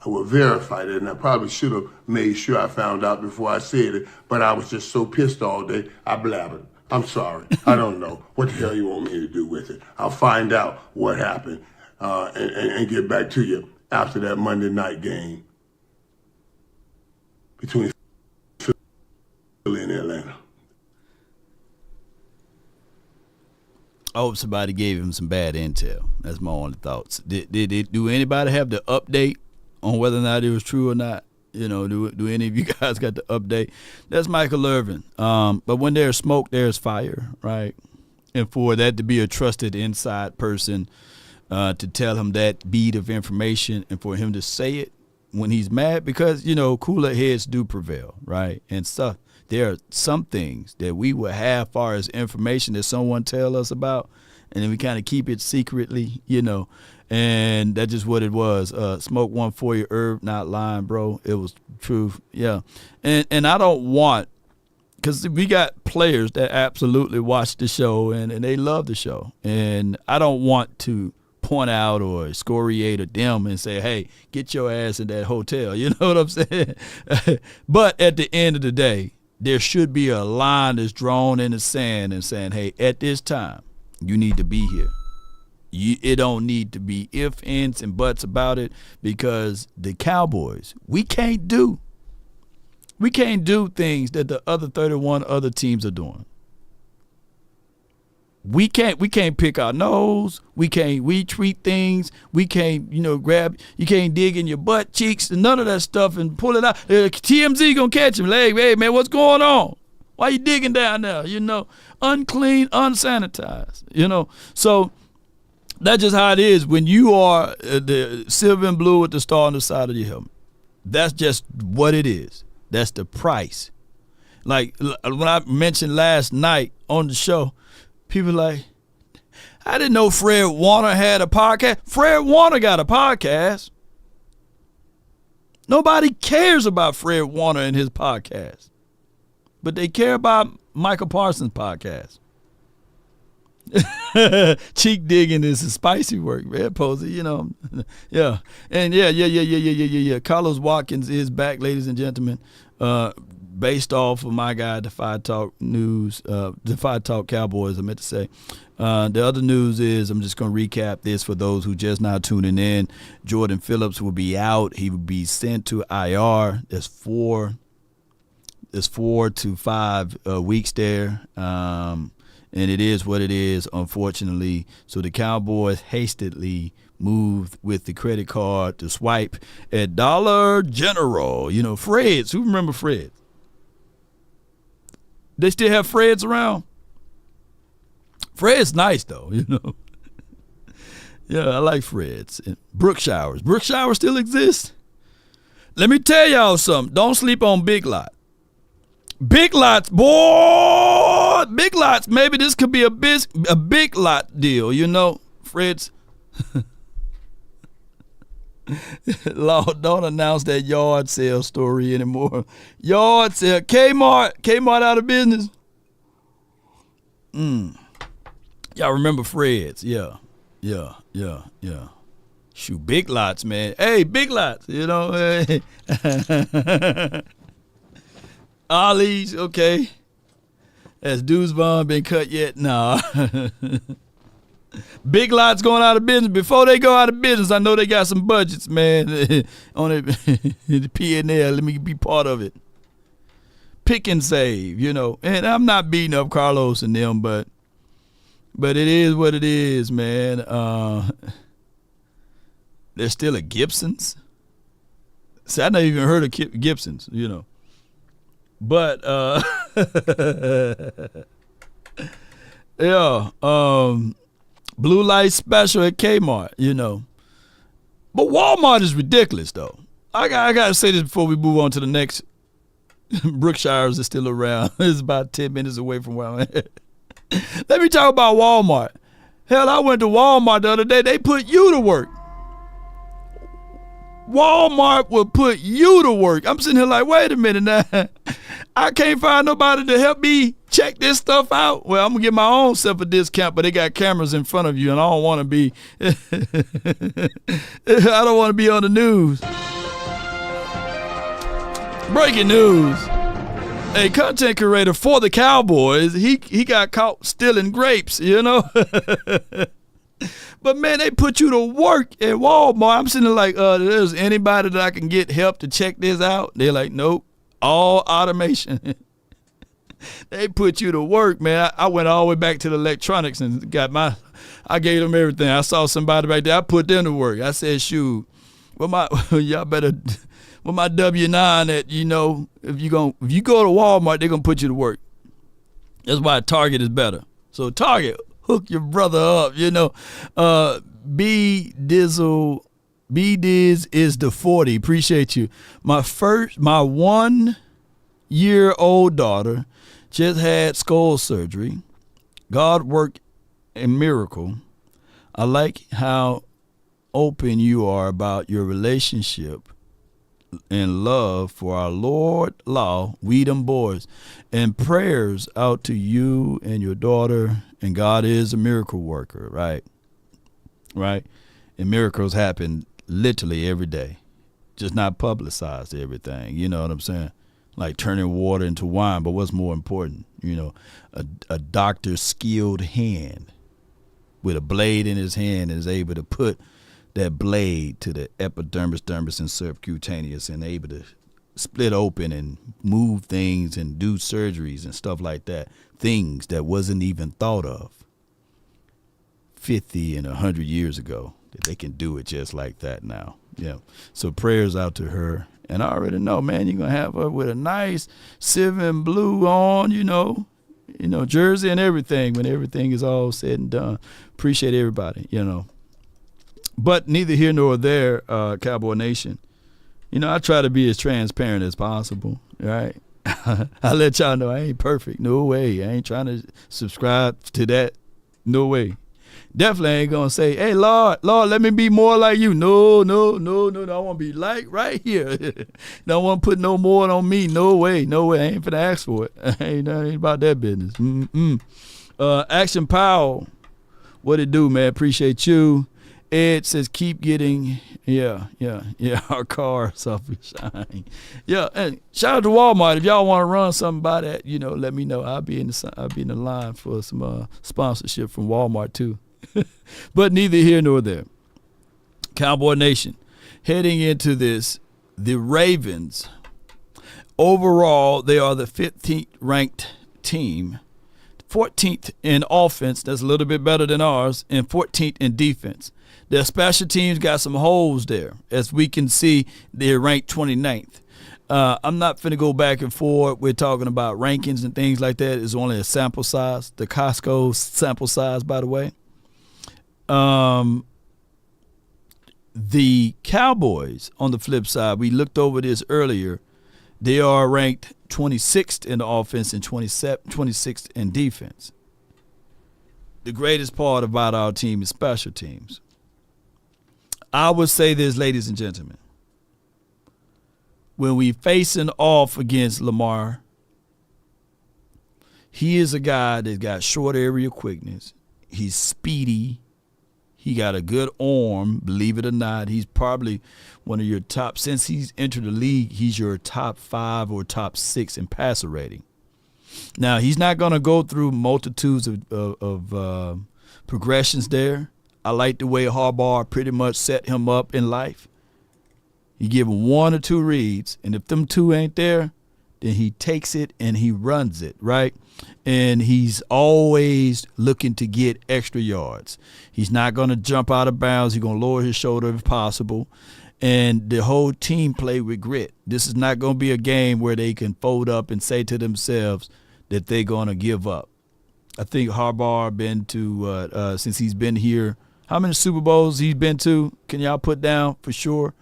I will verify that, and I probably should have made sure I found out before I said it, but I was just so pissed all day, I blabbered. I'm sorry. I don't know. What the hell you want me to do with it? I'll find out what happened and get back to you after that Monday night game between Philly and Atlanta. I hope somebody gave him some bad intel. That's my only thoughts. Do anybody have the update on whether or not it was true or not? Do any of you guys got the update? That's Michael Irvin. But when there's smoke, there's fire, right? And for that to be a trusted inside person to tell him that beat of information and for him to say it when he's mad, because, cooler heads do prevail, right? And stuff. There are some things that we will have far as information that someone tell us about, and then we kind of keep it secretly, and that's just what it was. Smoke one for you, Irv, not lying, bro. It was truth, yeah. And I don't want, because we got players that absolutely watch the show, and they love the show, and I don't want to point out or excoriate them and say, hey, get your ass in that hotel. You know what I'm saying? But at the end of the day, there should be a line that's drawn in the sand and saying, hey, at this time, you need to be here. It don't need to be ifs, ands, and buts about it, because the Cowboys, we can't do things that the other 31 other teams are doing. We can't pick our nose. We can't retweet things. We can't, grab. You can't dig in your butt cheeks and none of that stuff and pull it out. TMZ gonna catch him. Like, hey man, what's going on? Why you digging down there? Unclean, unsanitized. So that's just how it is when you are the silver and blue with the star on the side of your helmet. That's just what it is. That's the price. Like when I mentioned last night on the show, people like, I didn't know Fred Warner had a podcast. Fred Warner got a podcast. Nobody cares about Fred Warner and his podcast, but they care about Michael Parsons' podcast. Cheek digging is a spicy work, man. Posey, yeah. And yeah. Carlos Watkins is back, ladies and gentlemen. Based off of my guy, Defy Talk News, Defy Talk Cowboys, I meant to say. The other news is, I'm just going to recap this for those who just now tuning in. Jordan Phillips will be out. He will be sent to IR. There's 4 to 5 weeks there. And it is what it is, unfortunately. So the Cowboys hastily moved with the credit card to swipe at Dollar General. Fred's. Who remember Fred's? They still have Fred's around? Fred's nice, though, Yeah, I like Fred's. And Brook Showers. Brook Showers still exists? Let me tell y'all something. Don't sleep on Big Lot. Big Lots, boy! Big Lots. Maybe this could be a Big Lot deal, Fred's. Lord, don't announce that yard sale story anymore. Yard sale. Kmart out of business. Y'all remember Fred's? Yeah. Shoot, Big Lots, man. Hey, Big Lots, hey. Ollie's, okay. Has Deuce Vaughn been cut yet? Nah. Big Lots going out of business. Before they go out of business, I know they got some budgets, man. On the P&L, let me be part of it. Pick and save, And I'm not beating up Carlos and them, but it is what it is, man. There's still a Gibson's. See, I never even heard of Gibson's, But yeah, blue light special at Kmart, But Walmart is ridiculous, though. I gotta say this before we move on to the next. Brookshires is still around. It's about 10 minutes away from where I'm at. Let me talk about Walmart. Hell, I went to Walmart the other day. They put you to work. Walmart will put you to work. I'm sitting here like, wait a minute now. I can't find nobody to help me check this stuff out. Well, I'm going to give my own self a discount, but they got cameras in front of you, and I don't want to be I don't want to be on the news. Breaking news. A content creator for the Cowboys, he got caught stealing grapes, But, man, they put you to work at Walmart. I'm sitting there like, there's anybody that I can get help to check this out? They're like, nope, all automation. They put you to work, man. I went all the way back to the electronics and I gave them everything. I saw somebody back there. I put them to work. I said, shoot, well, y'all better, with my W-9 that, you know, if you go to Walmart, they're going to put you to work. That's why Target is better. So Target, hook your brother up, you know. B-Diz is the 40. Appreciate you. My 1-year-old daughter just had skull surgery. God worked a miracle. I like how open you are about your relationship and love for our Lord Law, we them boys. And prayers out to you and your daughter. And God is a miracle worker, right? Right? And miracles happen literally every day. Just not publicized everything. You know what I'm saying? Like turning water into wine. But what's more important? You know, a doctor's skilled hand with a blade in his hand is able to put that blade to the epidermis, dermis, and subcutaneous, and able to split open and move things and do surgeries and stuff like that. Things that wasn't even thought of 50 and 100 years ago, that they can do it just like that now. Yeah. So prayers out to her. And I already know, man, you're going to have her with a nice silver and blue on, you know, jersey and everything when everything is all said and done. Appreciate everybody, you know. But neither here nor there, Cowboy Nation. You know, I try to be as transparent as possible, right? I let y'all know I ain't perfect. No way. I ain't trying to subscribe to that. No way. Definitely ain't going to say, hey, Lord, let me be more like you. No. I want to be like right here. Don't want to put no more on me. No way. I ain't finna ask for it. ain't about that business. Action Powell. What it do, man? Appreciate you. Ed says, keep getting, our cars off the shine. Yeah, and shout out to Walmart. If y'all want to run something by that, you know, let me know. I'll be in the line for some sponsorship from Walmart too. But neither here nor there. Cowboy Nation, heading into this, the Ravens, overall, they are the 15th ranked team, 14th in offense, that's a little bit better than ours, and 14th in defense. Their special teams got some holes there. As we can see, they're ranked 29th. I'm not finna go back and forth. We're talking about rankings and things like that. It's only a sample size, the Costco sample size, by the way. The Cowboys, on the flip side, we looked over this earlier. They are ranked 26th in the offense and 26th in defense. The greatest part about our team is special teams. I would say this, ladies and gentlemen. When we facing off against Lamar, he is a guy that's got short area quickness. He's speedy. He got a good arm, believe it or not. He's probably one of your top, since he's entered the league, he's your top 5 or top 6 in passer rating. Now, he's not going to go through multitudes of progressions there. I like the way Harbaugh pretty much set him up in life. You give him 1 or 2 reads, and if them 2 ain't there, then he takes it and he runs it, right? And he's always looking to get extra yards. He's not going to jump out of bounds. He's going to lower his shoulder if possible. And the whole team play with grit. This is not going to be a game where they can fold up and say to themselves that they're going to give up. I think Harbaugh been to, since he's been here, how many Super Bowls he's been to? Can y'all put down for sure?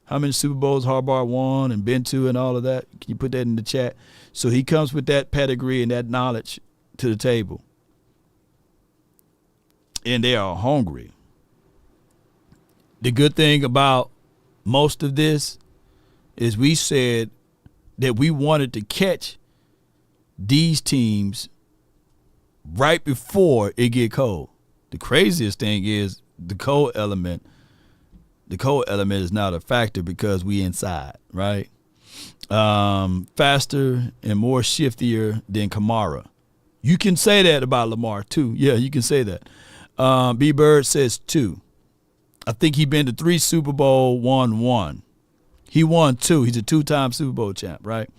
How many Super Bowls Harbaugh won and been to and all of that? Can you put that in the chat? So he comes with that pedigree and that knowledge to the table. And they are hungry. The good thing about most of this is we said that we wanted to catch these teams right before it get cold. The craziest thing is the cold element. The cold element is not a factor because we inside, right? Faster and more shiftier than Kamara. You can say that about Lamar too. Yeah, you can say that. B. Bird says 2. I think he been to 3 Super Bowl, won 1. He won 2. He's a 2-time Super Bowl champ, right?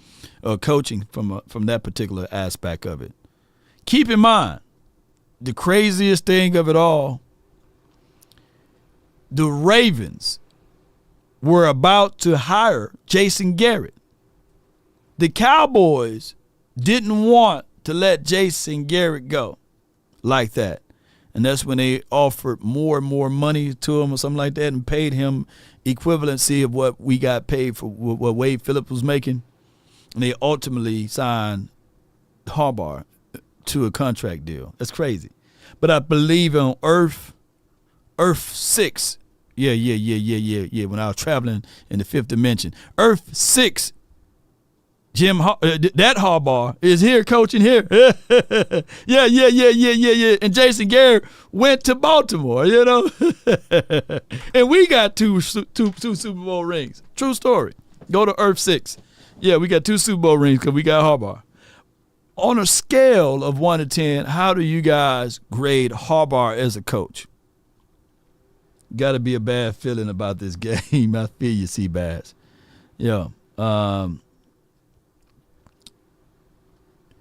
Coaching from that particular aspect of it. Keep in mind, the craziest thing of it all, the Ravens were about to hire Jason Garrett. The Cowboys didn't want to let Jason Garrett go like that. And that's when they offered more and more money to him or something like that and paid him equivalency of what we got paid for what Wade Phillips was making. And they ultimately signed Harbaugh to a contract deal. That's crazy. But I believe on Earth 6, yeah, when I was traveling in the fifth dimension, Earth 6, that Harbaugh is here coaching here. yeah. And Jason Garrett went to Baltimore, you know. And we got two Super Bowl rings. True story. Go to Earth 6. Yeah, we got 2 Super Bowl rings because we got Harbaugh. On a scale of 1 to 10, how do you guys grade Harbaugh as a coach? Got to be a bad feeling about this game. I feel you, Seabass. Yeah.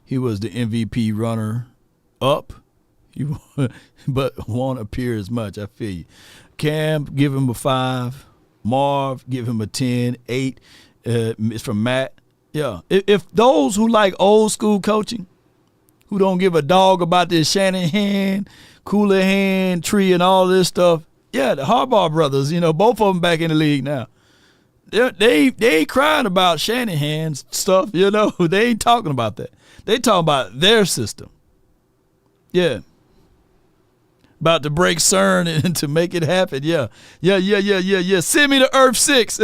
He was the MVP runner up, but won't appear as much. I feel you. Cam, give him a 5. Marv, give him a 10. 8 is from Matt. Yeah. If those who like old school coaching, who don't give a dog about this Shanahan, Houlihan tree and all this stuff, yeah, the Harbaugh brothers, you know, both of them back in the league now. They ain't crying about Shanahan's stuff, you know. They ain't talking about that. They talking about their system. Yeah. About to break CERN and to make it happen. Yeah. Send me to Earth 6.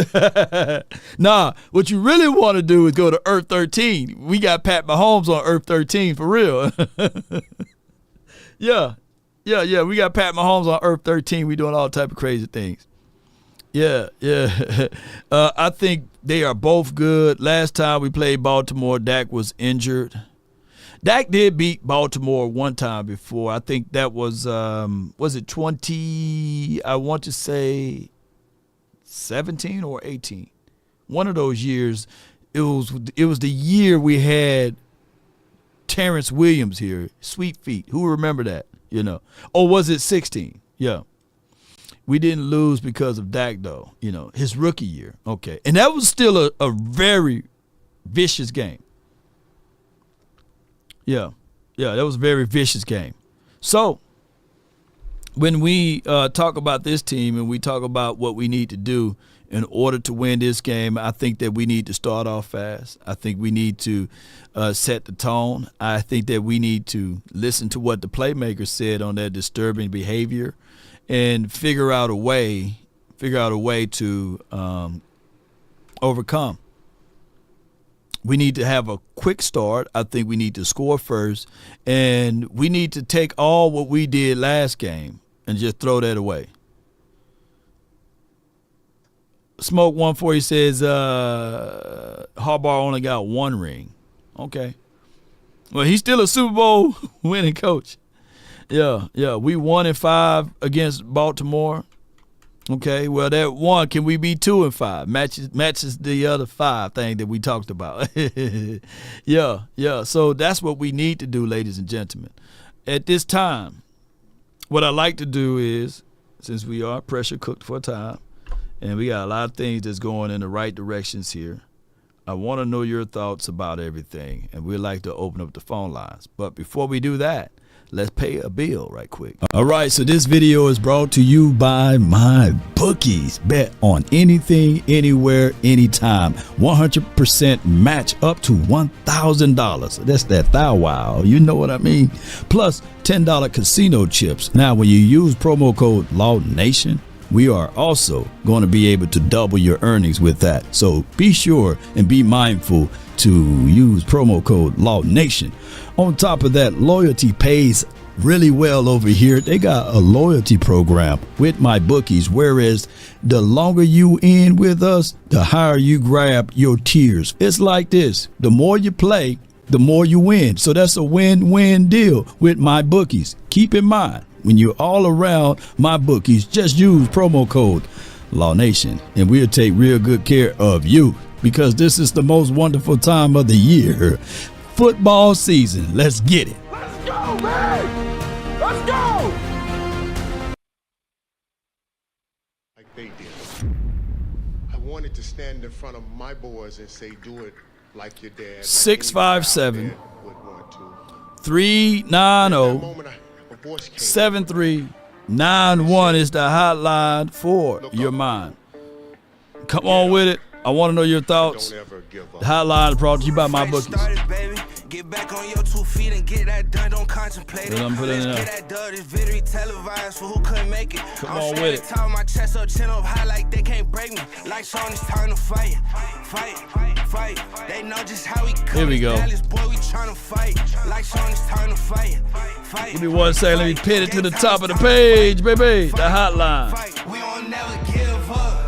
Nah, what you really want to do is go to Earth 13. We got Pat Mahomes on Earth 13 for real. Yeah. We got Pat Mahomes on Earth 13. We doing all type of crazy things. Yeah. I think they are both good. Last time we played Baltimore, Dak was injured. Dak did beat Baltimore one time before. I think that was it 20, I want to say 17 or 18. One of those years, it was the year we had Terrence Williams here, Sweet Feet. Who remember that, you know? Or was it 16? Yeah. We didn't lose because of Dak, though, you know, his rookie year. Okay. And that was still a very vicious game. Yeah, that was a very vicious game. So when we talk about this team and we talk about what we need to do in order to win this game, I think that we need to start off fast. I think we need to set the tone. I think that we need to listen to what the playmakers said on that disturbing behavior and figure out a way to overcome. We need to have a quick start. I think we need to score first. And we need to take all what we did last game and just throw that away. Smoke 140 says Harbaugh only got 1 ring. Okay. Well, he's still a Super Bowl winning coach. Yeah. We 1-5 against Baltimore. Okay, well, that 1, can we be 2-5? Matches the other 5 thing that we talked about. Yeah. So that's what we need to do, ladies and gentlemen. At this time, what I like to do is, since we are pressure cooked for time, and we got a lot of things that's going in the right directions here, I want to know your thoughts about everything, and we'd like to open up the phone lines. But before we do that, let's pay a bill right quick. All right, so this video is brought to you by MyBookies. Bet on anything, anywhere, anytime. 100% match up to $1,000. That's that thou wow. You know what I mean? Plus $10 casino chips. Now, when you use promo code LawNation, we are also going to be able to double your earnings with that. So be sure and be mindful to use promo code LawNation. On top of that, loyalty pays really well over here. They got a loyalty program with MyBookies, whereas the longer you in with us, the higher you grab your tiers. It's like this. The more you play, the more you win. So that's a win-win deal with MyBookies. Keep in mind, when you're all around MyBookies, just use promo code LawNation, and we'll take real good care of you, because this is the most wonderful time of the year. Football season. Let's get it. Let's go, man! Let's go! Like they did. I get to stand in front of my boys and say, do it like your dad. 657 would want to. 390 7391 is the hotline for your mind. Come on with it. I want to know your thoughts. Don't ever give up. The hotline is brought to you by MyBookie. Get back on your 2 feet and get that done. Don't contemplate it. I'm putting it Let's up. get that done. This video televised for who couldn't make it. Come I'm on straight with at it. the top of my chest up, chin up high like they can't break me. Like Sean, it's time to fight. Fight. They know just how we come. Here we go. Dallas, boy, we tryna fight. Like Sean, it's time to fight. Give me 1 second. Let me pin it to the top of the page, baby. The hotline. We don't never give up.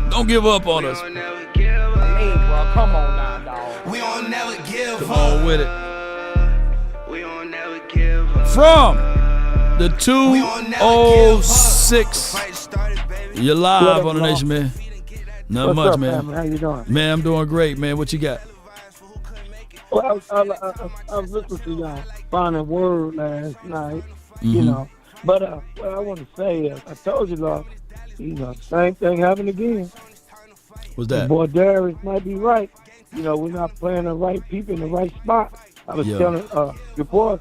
Don't give up on us. We don't never give up. Hey, bro, come on now, dog. We don't never give Come up. on with it. We don't never give up. From the 206. You're live on the nation, man. Not What's much, up, man. family? How you doing? Man, I'm doing great, man. What you got? Well, I was listening to y'all finding word last night, you know. But what I want to say is, I told you, Lord, same thing happened again. What's The that? boy Darius might be right. We're not playing the right people in the right spot. I was telling your boy,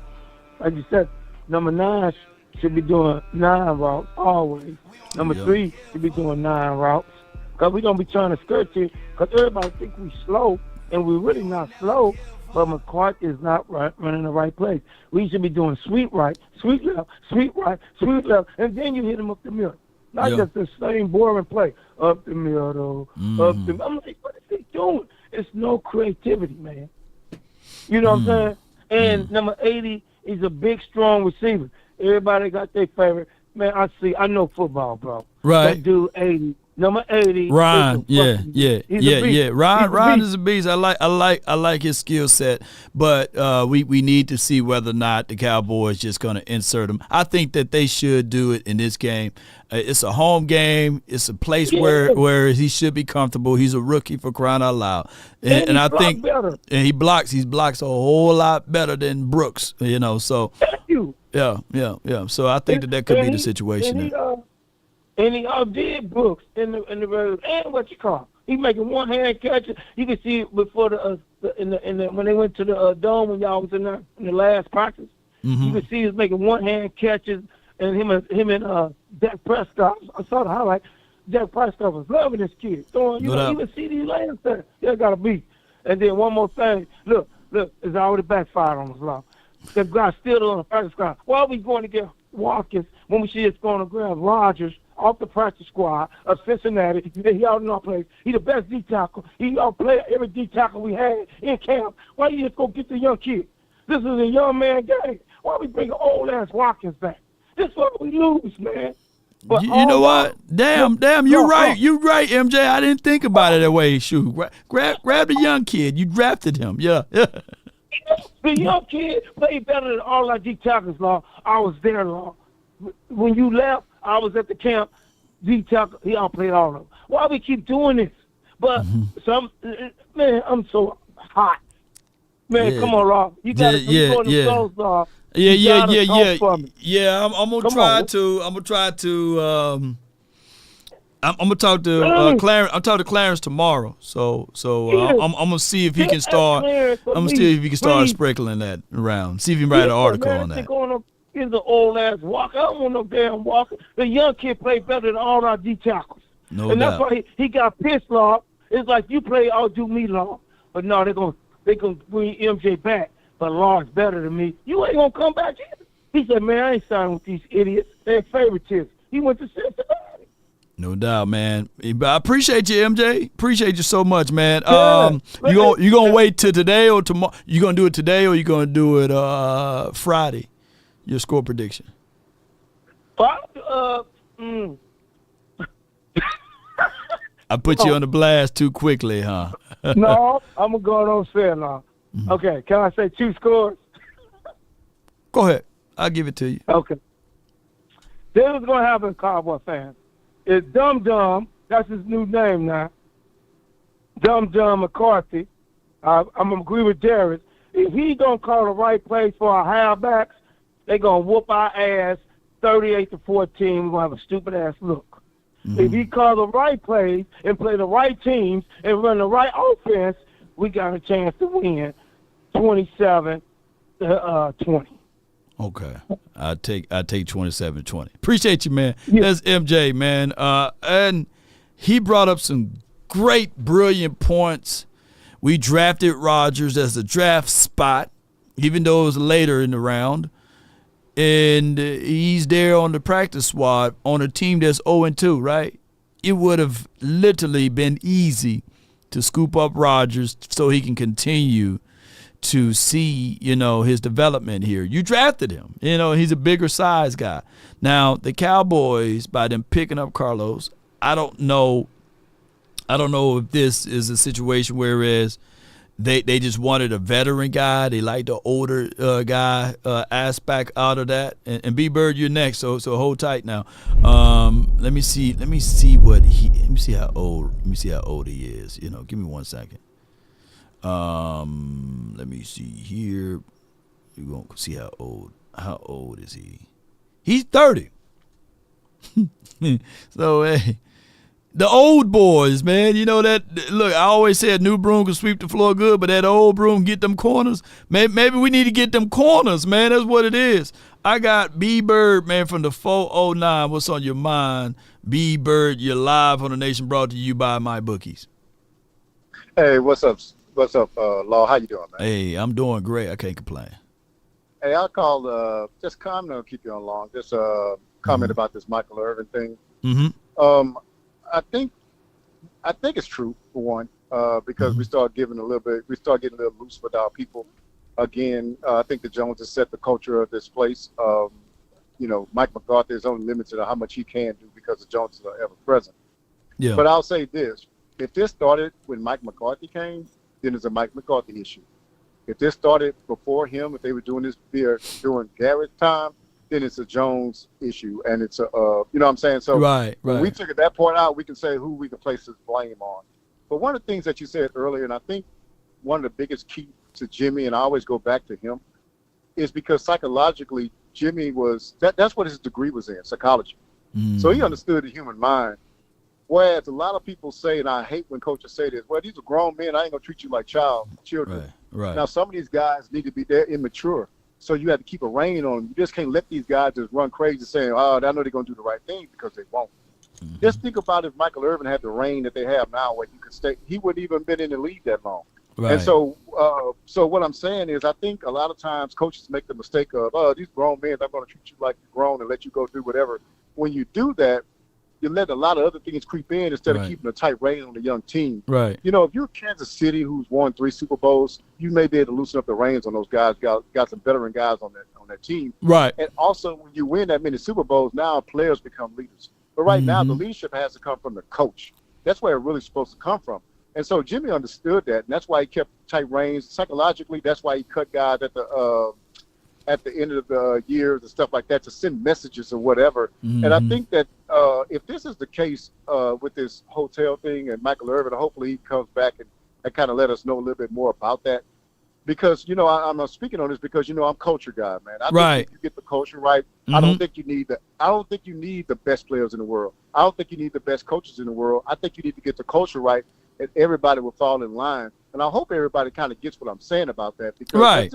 like you said, number 9 should be doing 9 routes always. Number 3 should be doing 9 routes. Because we don't be trying to skirt you. Because everybody think we slow, and we're really not slow. But McCarthy is not running the right place. We should be doing sweet right, sweet left, sweet right, sweet left, and then you hit him up the middle. Not just the same boring play. Up the middle, up the middle. I'm like, what is he doing? It's no creativity, man. You know what I'm saying? And number 80, he's a big, strong receiver. Everybody got their favorite. Man, I know football, bro. Right. That dude, 80. Number 80. Ryan, yeah. Ryan is is a beast. I like his skill set, but we need to see whether or not the Cowboys just going to insert him. I think that they should do it in this game. It's a home game. It's a place where he should be comfortable. He's a rookie, for crying out loud, and I think better. And he blocks a whole lot better than Brooks. So Thank you. yeah. So I think that could be the situation. And he outdid Brooks in the regular, and what you call. He making one hand catches. You can see it before when they went to the dome when y'all was in the last practice. You can see he was making one hand catches, and him and Dak Prescott. I saw the highlight. Dak Prescott was loving this kid. Throwing, even CeeDee Lamb's there. You got to beat. And then one more thing. Look, it's already backfired on us, Law. The guy still on the practice squad. Why are we going to get Watkins when we should just going to grab Rodgers off the practice squad of Cincinnati? He out in our place. He the best D tackle. He outplayed every D tackle we had in camp. Why you just go get the young kid? This is a young man game. Why we bring old ass Watkins back? This is what we lose, man. But you know what? Damn, you're right. You're right, MJ. I didn't think about it that way. Shoot, grab the young kid. You drafted him. Yeah. The young kid played better than all our D tackles, Law. I was there, Law. When you left, I was at the camp. D tackle, he outplayed all of them. Why we keep doing this? But man, I'm so hot. Man, come on, Law. You got to go to the Souls, Law. Yeah. I'm gonna try to. I'm gonna talk to Clarence. I'll talk to Clarence tomorrow. So I'm gonna see if he can start. I'm gonna see if he can start sprinkling that around. See if he can write an article on that. He's an old ass walker. I don't want no damn walker. The young kid played better than all our D tackles. No and doubt. that's why he got pissed, Law. It's like you play outdo me, Law. But no, they're gonna bring MJ back. But Law's better than me. You ain't gonna come back either. He said, man, I ain't signing with these idiots. They're favoritism. He went to Cincinnati. No doubt, man. I appreciate you, MJ. Appreciate you so much, man. Yeah. You gonna wait till today or tomorrow? You gonna do it today or you gonna do it Friday? Your score prediction. Well, I put you on the blast too quickly, huh? No, I'm gonna go on fair now. Okay, can I say 2 scores? Go ahead. I'll give it to you. Okay. This is gonna happen, Cowboy fans. It's Dum, that's his new name now. Dum McCarthy. I'm gonna agree with Darius. If he don't call the right place for our halfbacks, they gonna whoop our ass 38-14. We're gonna have a stupid ass look. If he call the right plays and play the right teams and run the right offense, we got a chance to win 27-20. Okay. I take 27-20. Appreciate you, man. Yeah. That's MJ, man. And he brought up some great, brilliant points. We drafted Rodgers as a draft spot, even though it was later in the round. And he's there on the practice squad on a team that's 0-2, right? It would have literally been easy to scoop up Rodgers so he can continue to see, his development here. You drafted him. He's a bigger size guy. Now, the Cowboys, by them picking up Carlos, I don't know if this is a situation whereas they just wanted a veteran guy. They like the older guy aspect out of that. And B-Bird, you're next, so hold tight now. Let me see how old he is. Give me 1 second. Let me see here. You're going to see how old is he? He's 30. So, hey, the old boys, man, look, I always said new broom can sweep the floor good, but that old broom get them corners. Maybe we need to get them corners, man. That's what it is. I got B-Bird, man, from the 409. What's on your mind? B-Bird, you're live on the Nation, brought to you by MyBookies. Hey, what's up? What's up, Law? How you doing, man? Hey, I'm doing great. I can't complain. Hey, I called, I'm not going to keep you on long. Just comment about this Michael Irvin thing. Mm-hmm. I think it's true, for one, because we start getting a little loose with our people. Again, I think the Joneses set the culture of this place. Mike McCarthy is only limited to how much he can do because the Joneses are ever present. Yeah. But I'll say this. If this started when Mike McCarthy came, then it's a Mike McCarthy issue. If this started before him, if they were doing this during Garrett's time, then it's a Jones issue, and it's you know what I'm saying? So when we took that point out, we can say who we can place this blame on. But one of the things that you said earlier, and I think one of the biggest key to Jimmy, and I always go back to him, is because psychologically, Jimmy that's what his degree was in, psychology. So he understood the human mind. Whereas a lot of people say, and I hate when coaches say this, well, these are grown men, I ain't gonna treat you like children. Right. Now some of these guys need to be immature. So you have to keep a rein on them. You just can't let these guys just run crazy saying, I know they're going to do the right thing, because they won't. Mm-hmm. Just think about if Michael Irvin had the reign that they have now where you could stay, he wouldn't even been in the league that long. Right. And so what I'm saying is I think a lot of times coaches make the mistake of, these grown men, I'm going to treat you like you're grown and let you go do whatever. When you do that, you let a lot of other things creep in instead of keeping a tight rein on the young team. Right. If you're Kansas City, who's won 3 Super Bowls, you may be able to loosen up the reins on those guys. Got some veteran guys on that team. Right. And also, when you win that many Super Bowls, now players become leaders. But right now, the leadership has to come from the coach. That's where it really supposed to come from. And so Jimmy understood that, and that's why he kept tight reins. Psychologically, that's why he cut guys at the end of the years and stuff like that to send messages or whatever. Mm-hmm. And I think that if this is the case with this hotel thing and Michael Irvin, hopefully he comes back and kind of let us know a little bit more about that. Because, I'm speaking on this because, I'm culture guy, man. I think if you get the culture right, I don't think you need the best players in the world. I don't think you need the best coaches in the world. I think you need to get the culture right, and everybody will fall in line. And I hope everybody kind of gets what I'm saying about that, because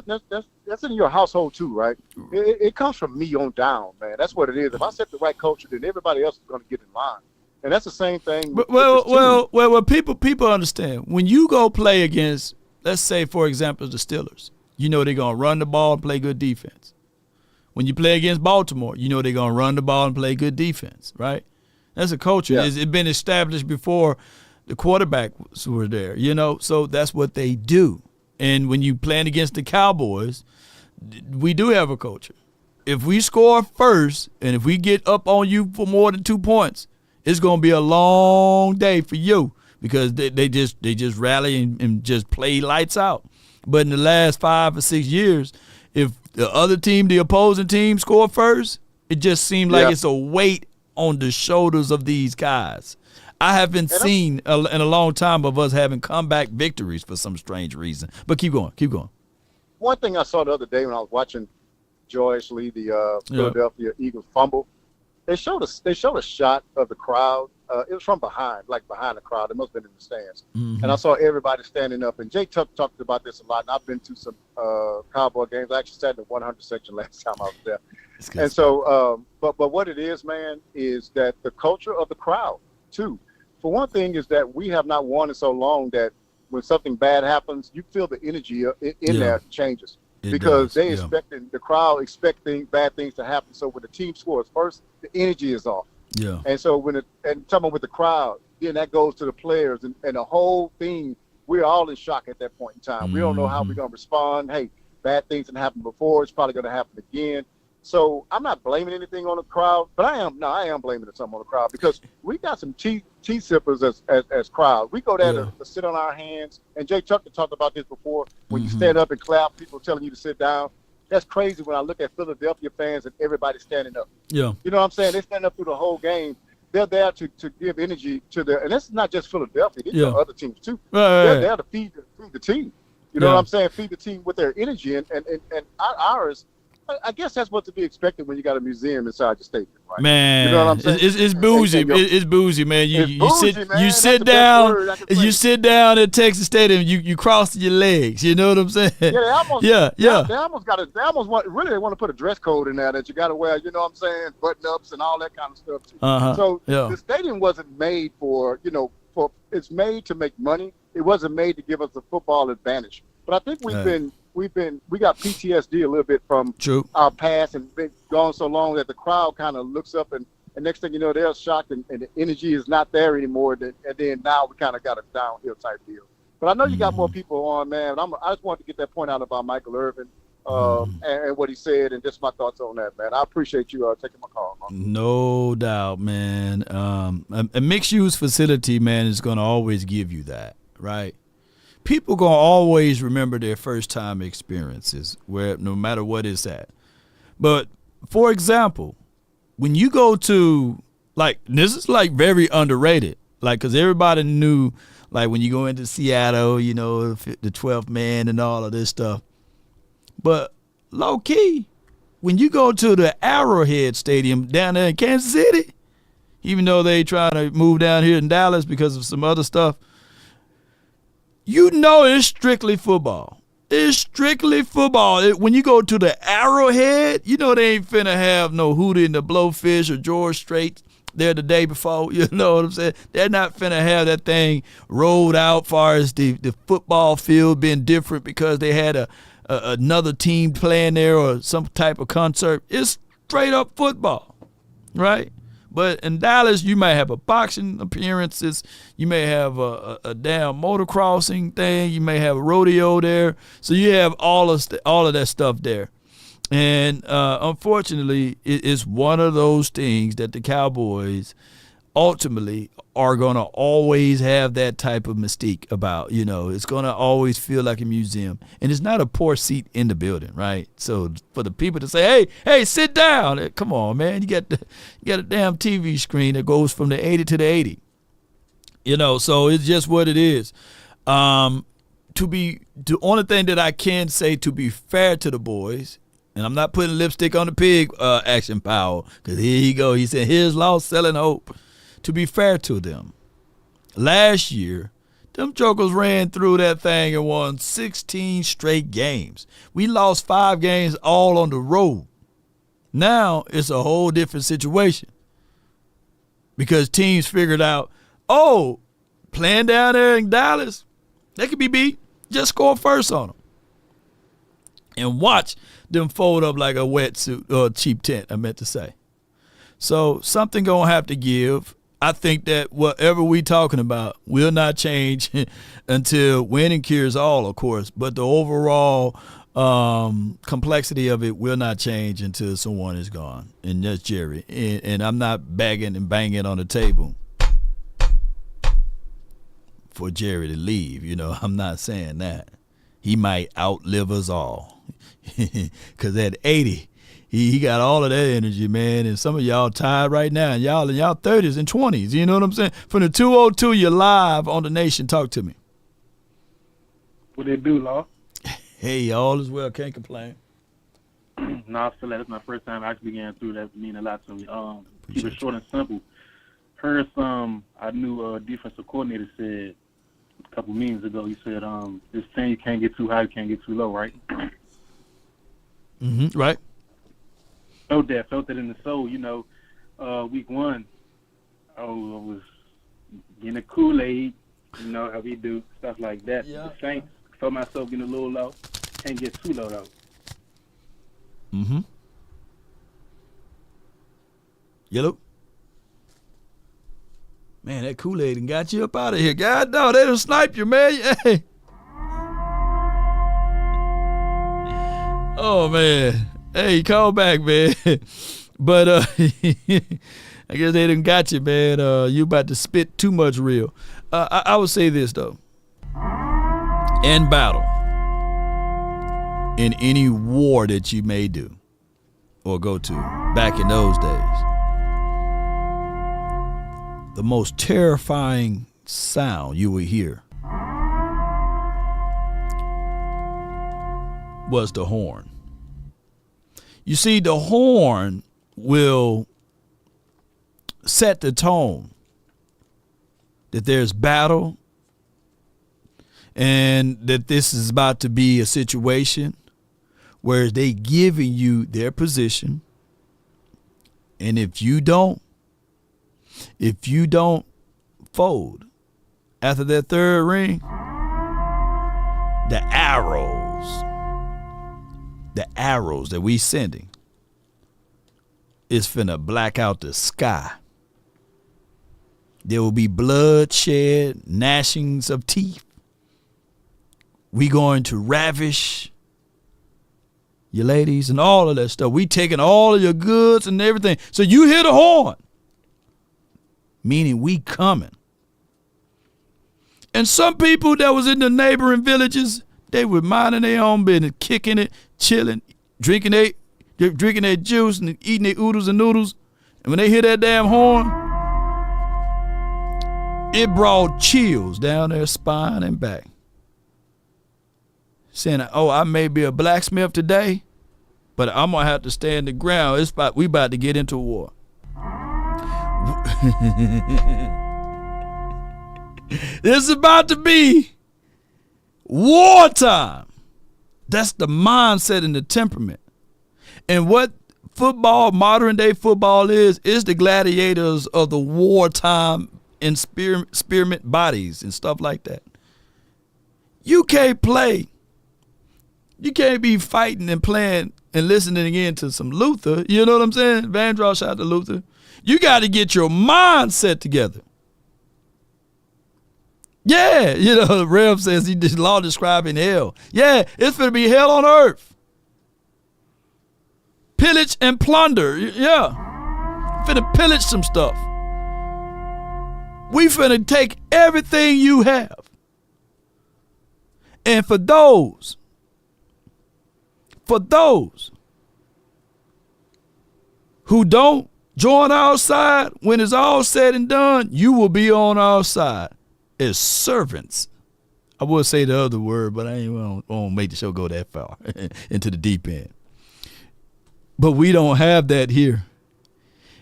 that's in your household too, right? It comes from me on down, man. That's what it is. If I set the right culture, then everybody else is going to get in line. And that's the same thing. Well, people understand. When you go play against, let's say, for example, the Steelers, they're going to run the ball and play good defense. When you play against Baltimore, they're going to run the ball and play good defense, right? That's a culture. Yeah. It's been established before the quarterbacks were there, so that's what they do. And when you playing against the Cowboys, we do have a culture. If we score first and if we get up on you for more than 2 points, it's going to be a long day for you, because they just rally and just play lights out. But in the last 5 or 6 years, if the opposing team score first, it just seemed like it's a weight on the shoulders of these guys. I haven't seen in a long time of us having comeback victories for some strange reason. But keep going. One thing I saw the other day when I was watching Joyce Lee, the Philadelphia Eagles fumble, They showed a shot of the crowd. It was from behind the crowd. It must have been in the stands. Mm-hmm. And I saw everybody standing up. And Jay Tuck talked about this a lot. And I've been to some Cowboy games. I actually sat in the 100 section last time I was there. And so, but what it is, man, is that the culture of the crowd, too. For one thing, is that we have not won in so long that when something bad happens, you feel the energy in there changes. Because the crowd expecting bad things to happen. So when the team scores first, the energy is off. Yeah. And so talking about with the crowd, then that goes to the players and the whole thing. We're all in shock at that point in time. We don't know how we're gonna respond. Hey, bad things that happened before. It's probably gonna happen again. So I'm not blaming anything on the crowd, but I am blaming something on the crowd because we got some tea sippers as crowd. We go there to sit on our hands. And Jay Tucker talked about this before. When you stand up and clap, people telling you to sit down. That's crazy when I look at Philadelphia fans and everybody standing up. Yeah. You know what I'm saying? They stand up through the whole game. They're there to give energy to and this is not just Philadelphia. These are other teams too. They're there to feed the team. You know what I'm saying? Feed the team with their energy and ours. I guess that's what to be expected when you got a museum inside your stadium, right? Man, you know what I'm saying? It's bougie. It's bougie, man. You sit down at Texas Stadium. You cross your legs. You know what I'm saying? Yeah, they almost. They almost want to put a dress code in there that you got to wear. You know what I'm saying? Button ups and all that kind of stuff too. So the stadium wasn't made for it's made to make money. It wasn't made to give us a football advantage. But I think we got PTSD a little bit from our past and been gone so long that the crowd kind of looks up and next thing you know they're shocked and the energy is not there anymore. And then now we kind of got a downhill type deal. But I know you got more people on, man. I just wanted to get that point out about Michael Irvin and what he said and just my thoughts on that, man. I appreciate you taking my call, man. No doubt, man. A mixed-use facility, man, is going to always give you that, right? People gonna always remember their first time experiences, where no matter what it's at. But for example, when you go to this is very underrated, because everybody knew when you go into Seattle, the 12th man and all of this stuff. But low key, when you go to the Arrowhead Stadium down there in Kansas City, even though they trying to move down here in Dallas because of some other stuff. It's strictly football. It's strictly football. When you go to the Arrowhead, they ain't finna have no Hootie and the Blowfish or George Strait there the day before. You know what I'm saying? They're not finna have that thing rolled out far as the football field being different because they had another team playing there or some type of concert. It's straight up football, right? But in Dallas, you may have a boxing appearances. You may have a damn motocrossing thing. You may have a rodeo there. So you have all of that stuff there. And unfortunately, it's one of those things that the Cowboys ultimately are going to always have that type of mystique about. It's going to always feel like a museum. And it's not a poor seat in the building, right? So for the people to say, hey, sit down. Come on, man. You got a damn TV screen that goes from the 80 to the 80. So it's just what it is. The only thing that I can say to be fair to the boys, and I'm not putting lipstick on the pig action power, because here you go. He said, here's lost selling hope. To be fair to them, last year, them jokers ran through that thing and won 16 straight games. We lost 5 games all on the road. Now it's a whole different situation because teams figured out, playing down there in Dallas, they could be beat. Just score first on them. And watch them fold up like a wetsuit or a cheap tent, I meant to say. So something going to have to give. I think that whatever we talking about will not change until winning cures all, of course. But the overall complexity of it will not change until someone is gone. And that's Jerry. And I'm not bagging and banging on the table for Jerry to leave. I'm not saying that. He might outlive us all. Because at 80, he got all of that energy, man. And some of y'all tired right now. And y'all in y'all 30s and 20s. You know what I'm saying? From the 202, you're live on The Nation. Talk to me. What they do, Law? Hey, all is well. Can't complain. No, I feel like it's my first time actually getting through. That mean a lot to me. Keep it short and simple. Heard our new defensive coordinator said a couple meetings ago. He said, "This team you can't get too high, you can't get too low, right?" Right. Felt that in the soul. Week 1, I was getting a Kool-Aid. You know how we do stuff like that. Yeah. The Saints, felt myself getting a little low. Can't get too low though. Yellow. Man, that Kool-Aid done got you up out of here. God, no, they done sniped you, man. Hey. Oh, man. Hey, call back, man. But I guess they done got you, man. You about to spit too much real. I would say this, though. In battle, in any war that you may do or go to back in those days, the most terrifying sound you would hear was the horn. You see, the horn will set the tone that there's battle and that this is about to be a situation where they giving you their position, and if you don't fold after that third ring, the arrows that we sending is finna black out the sky. There will be bloodshed, gnashings of teeth. We going to ravish your ladies and all of that stuff. We taking all of your goods and everything. So you hear the horn, meaning we coming. And some people that was in the neighboring villages, they were minding their own business, kicking it, chilling, drinking their juice and eating their oodles and noodles. And when they hear that damn horn, it brought chills down their spine and back. Saying, oh, I may be a blacksmith today, but I'm going to have to stand the ground. We about to get into war. This is about to be wartime. That's the mindset and the temperament. And what football, modern day football is the gladiators of the wartime and spearmint bodies and stuff like that. You can't play. You can't be fighting and playing and listening again to some Luther. You know what I'm saying? Vandross, shout out to Luther. You got to get your mindset together. Yeah, the Rev says he did law describing hell. Yeah, it's going to be hell on earth. Pillage and plunder. Yeah. Finna pillage some stuff. We finna take everything you have. And for those who don't join our side, when it's all said and done, you will be on our side as servants. I would say the other word, but I won't make the show go that far into the deep end. But we don't have that here.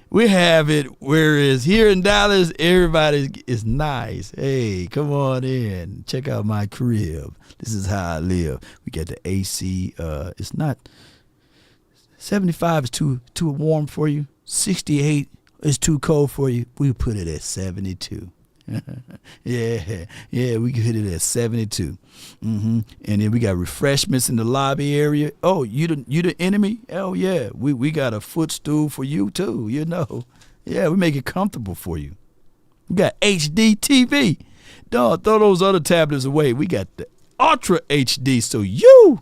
We have it, whereas here in Dallas, everybody is nice. Hey, come on in. Check out my crib. This is how I live. We got the AC. It's not 75 is too warm for you. 68 is too cold for you. We put it at 72. yeah, we can hit it at 72. And then we got refreshments in the lobby area. Oh, you the enemy? Oh yeah, we got a footstool for you too. Yeah, we make it comfortable for you. We got HD TV. Don't throw those other tablets away. We got the Ultra HD, so you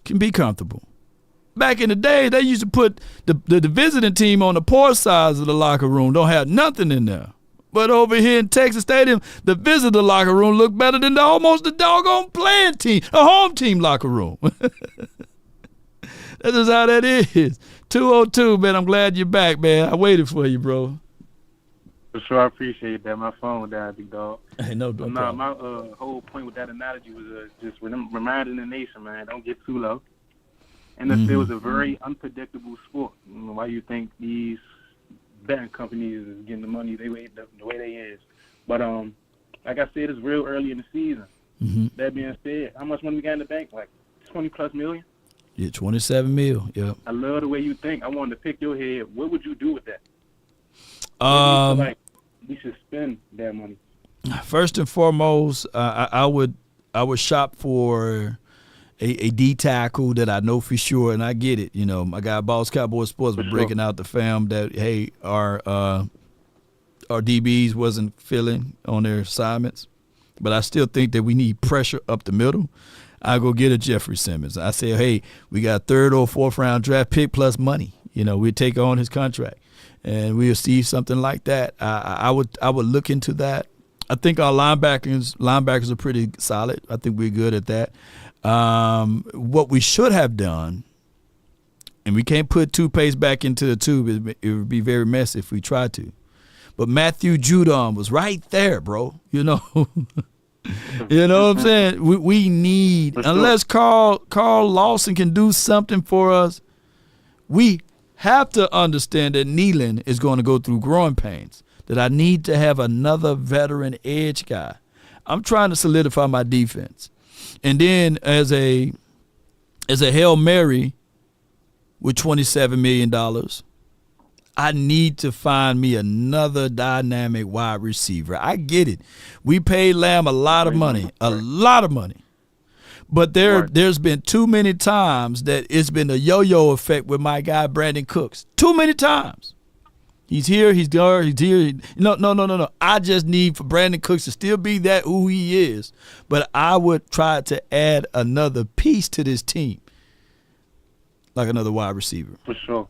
can be comfortable. Back in the day, they used to put the visiting team on the poor sides of the locker room. Don't have nothing in there. But over here in Texas Stadium, the visitor locker room look better than almost the doggone playing team, a home team locker room. That's just how that is. 202, man. I'm glad you're back, man. I waited for you, bro. For sure, I appreciate that. My phone died, big dog. Hey, no problem. My whole point with that analogy was just reminding the nation, man, don't get too low. NFL is a very unpredictable sport. When why you think these betting companies is getting the money the way they is. But like I said, it's real early in the season. Mm-hmm. That being said, how much money we got in the bank? Like 20+ million? Yeah, 27 mil. Yeah. I love the way you think. I wanted to pick your head. What would you do with that? Like we should spend that money. First and foremost, I would shop for a D tackle that I know for sure, and I get it. You know, my guy Boss Cowboys Sports was breaking out the film that, hey, our DBs wasn't filling on their assignments, but I still think that we need pressure up the middle. I go get a Jeffrey Simmons. I say, hey, we got 3rd or 4th round draft pick plus money. You know, we take on his contract, and we'll see something like that. I would look into that. I think our linebackers are pretty solid. I think we're good at that. What we should have done, and we can't put toothpaste back into the tube. It would be very messy if we tried to. But Matthew Judon was right there, bro. You know, you know what I'm saying? We need, unless Carl Lawson can do something for us, we have to understand that Nealon is going to go through growing pains. That I need to have another veteran edge guy. I'm trying to solidify my defense. And then as a Hail Mary with $27 million, I need to find me another dynamic wide receiver. I get it. We paid Lamb a lot of money. But there's been too many times that it's been a yo-yo effect with my guy Brandon Cooks. Too many times. He's here, he's there, he's here. No. I just need for Brandon Cooks to still be that who he is. But I would try to add another piece to this team, like another wide receiver. For sure.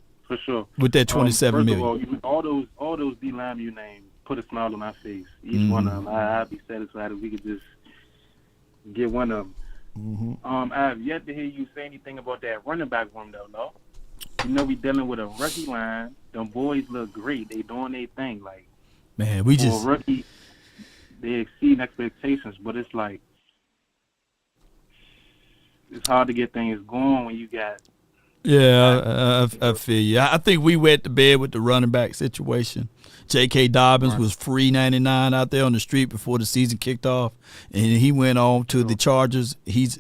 With that $27 million. First of all those D line you named put a smile on my face. Each one of them, I'd be satisfied if we could just get one of them. Mm-hmm. I have yet to hear you say anything about that running back room, though, no? You know we dealing with a rookie line. Them boys look great. They doing their thing. Like, man, for a rookie, they exceed expectations, but it's like it's hard to get things going when you got. Yeah, I feel you. I think we went to bed with the running back situation. J.K. Dobbins was free 99 out there on the street before the season kicked off, and he went on to the Chargers. He's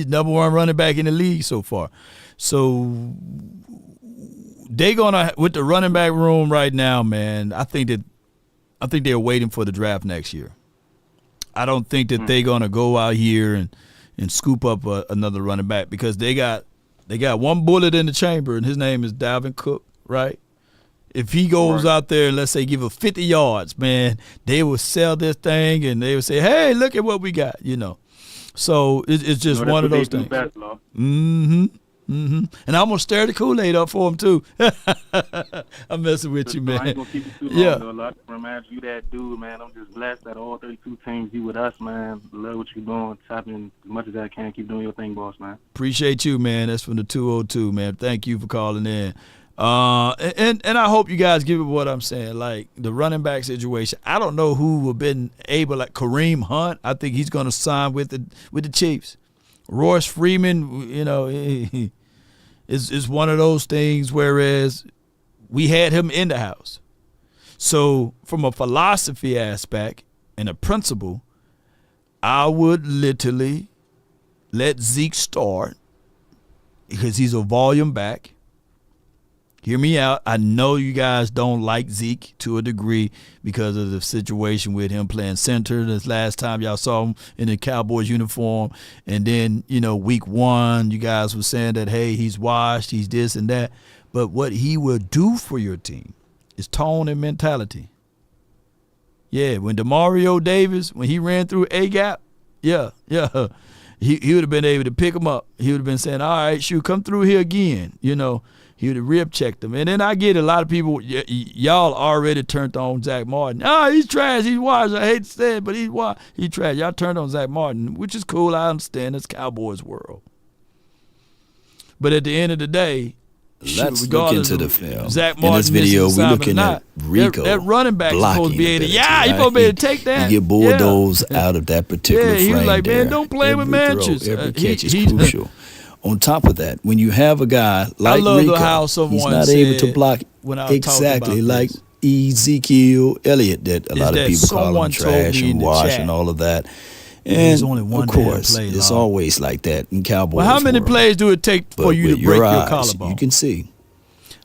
number one running back in the league so far. So they gonna with the running back room right now, man. I think they're waiting for the draft next year. I don't think that they're gonna go out here and scoop up another running back because they got one bullet in the chamber, and his name is Dalvin Cook, right? If he goes out there and let's say give him 50 yards, man, they will sell this thing and they will say, "Hey, look at what we got," you know. So it's just one of those things. And I'm gonna stir the Kool-Aid up for him too. I'm messing with you, man. I ain't gonna keep it too long, though. I remind you that dude, man. I'm just blessed that all 32 teams you with us, man. Love what you're doing. Tapping as much as I can. Keep doing your thing, boss, man. Appreciate you, man. That's from the 202, man. Thank you for calling in. And I hope you guys give it what I'm saying. Like the running back situation, I don't know who have been able, like Kareem Hunt. I think he's gonna sign with the Chiefs. Royce Freeman, you know, is one of those things. Whereas we had him in the house. So from a philosophy aspect and a principle, I would literally let Zeke start because he's a volume back. Hear me out. I know you guys don't like Zeke to a degree because of the situation with him playing center. This last time y'all saw him in the Cowboys uniform. And then, you know, week 1, you guys were saying that, hey, he's washed, he's this and that. But what he will do for your team is tone and mentality. Yeah, when DeMario Davis, when he ran through A-gap, he would have been able to pick him up. He would have been saying, all right, shoot, come through here again, you know. He would have rib checked him. And then I get a lot of people, y'all already turned on Zach Martin. He's trash. He's washed. I hate to say it, but he's washed. He's trash. Y'all turned on Zach Martin, which is cool. I understand. It's Cowboys world. But at the end of the day, let's look into the film. Zach Martin in this video, we're looking at Rico that running back supposed to be able to, he's supposed to be able to take that. You get bulldozed out of that particular frame. He was like, man, don't play with Manchester. Every catch is crucial. On top of that, when you have a guy like I love Rico, how someone he's not able to said block when I was exactly talking about like this, Ezekiel Elliott that a lot that of people call him someone told trash me in and the wash chat, and all of that. there's And only one of damn course, play, it's Lord. always like that in Cowboys. Well, how many world. plays do it take for But you to with break your eyes, collarbone? you can see.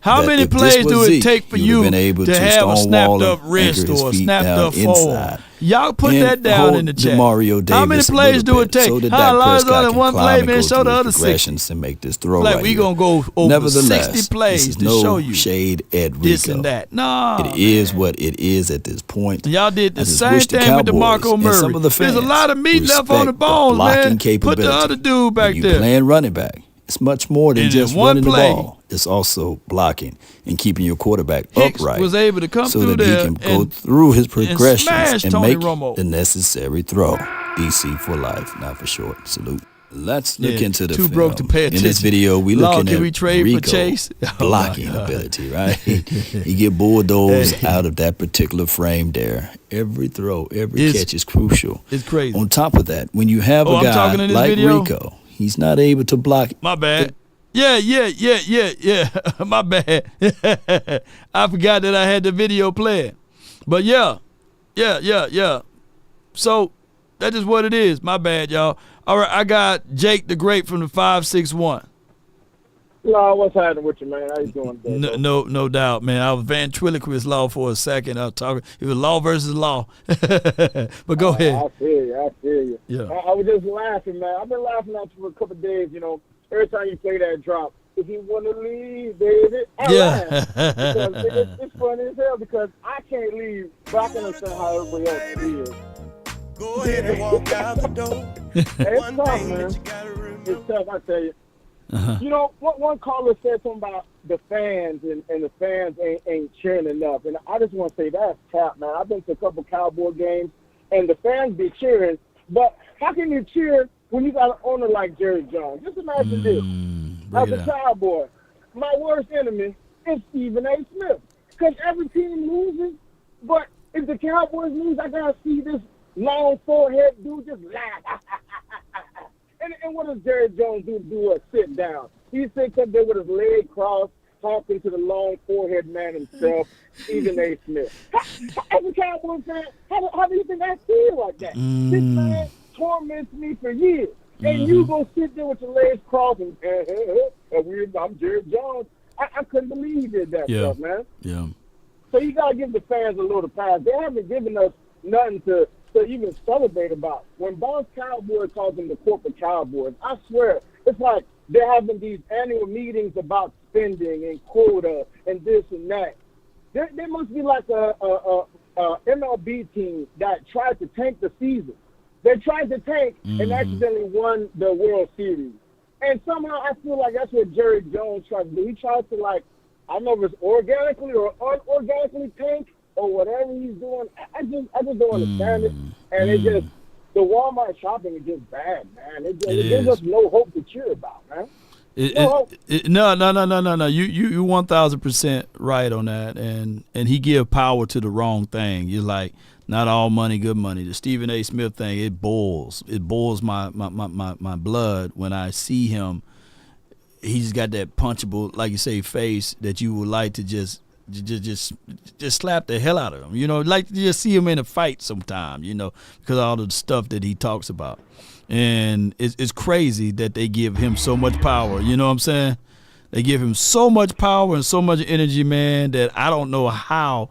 How that many if this plays was do it Zeke, take for he would you have been able to to have a stonewall snapped him, up wrist anchor his or a feet snapped down up forearm? inside, Y'all put and that down in the hold chat. Demario How many Davis a plays little do it bit take? so that How Dak long is Prescott only can one climb play, and man? go Show through the his other 60. progressions and make this throw Like right we here. gonna go over Nevertheless, 60 plays this is to no show you shade at Rico. this and that. Nah, It is what it is at this point. Y'all did the I just same wish the thing with Cowboys DeMarco and Murray. some of the There's a fans lot of meat left on the respect bones, blocking man. Put capability. the other dude back when you there. playing running back, it's much more than And just in one running play, the ball. It's also blocking and keeping your quarterback Hicks upright was able to come so through that he there can go and- through his smash progressions and Tony make Romo. the necessary throw. DC for life, not for short. Salute. Let's look Yeah, into the too film. broke to pay In this attention. video, we Law, looking can at we trade for Rico Chase? Oh, my blocking God. ability, right? He get bulldozed out of that particular frame there. Every throw, every catch is crucial. It's crazy. On top of that, when you have Oh, a I'm guy talking in this like video? Rico, he's not able to block. My bad. Yeah. My bad. I forgot that I had the video playing. But yeah. So that is what it is. My bad, y'all. All right, I got Jake the Great from the 561. Law, what's happening with you, man? How you doing today? No doubt, man. I was ventriloquist Law for a second. I was talking. It was law versus law. But go ahead. I feel you. Yeah. I was just laughing, man. I've been laughing at you for a couple of days, you know. Every time you play that drop, if you want to leave, baby, I laugh. Because it's funny as hell because I can't leave, but I can understand how everybody else feels. Go ahead and walk out the door. It's tough, man. It's tough, I tell you. You know, one caller said something about the fans and the fans ain't cheering enough. And I just want to say that's cap, man. I've been to a couple Cowboy games, and the fans be cheering. But how can you cheer when you got an owner like Jerry Jones? Just imagine this. As a Cowboy, my worst enemy is Stephen A. Smith. Because every team loses, but if the Cowboys lose, I got to see this long forehead dude just laugh. And what does Jerry Jones do? Sit down. He sits up there with his leg crossed, talking to the long forehead man himself, Stephen A. Smith. As a Cowboys fan, how do you think I feel like that? This man torments me for years. And you go sit there with your legs crossed and I'm Jerry Jones. I couldn't believe he did that stuff, man. Yeah. So you got to give the fans a little pass. They haven't given us nothing to even celebrate about. When Boss Cowboy calls them the corporate Cowboys, I swear, it's like they're having these annual meetings about spending and quota and this and that. There must be like a MLB team that tried to tank the season. They tried to tank and accidentally won the World Series. And somehow I feel like that's what Jerry Jones tried to do. He tried to, like, I don't know if it's organically or unorganically tank or whatever he's doing. I just don't understand it. And it just, the Walmart shopping is just bad, man. It gives us no hope to cheer about, man. No. You 1,000% right on that, and he give power to the wrong thing. You're like, not all money, good money. The Stephen A. Smith thing, it boils my blood when I see him. He's got that punchable, like you say, face that you would like to just slap the hell out of him. You know, like to just see him in a fight sometime. You know, because of all the stuff that he talks about. And it's crazy that they give him so much power. You know what I'm saying? They give him so much power and so much energy, man, that I don't know how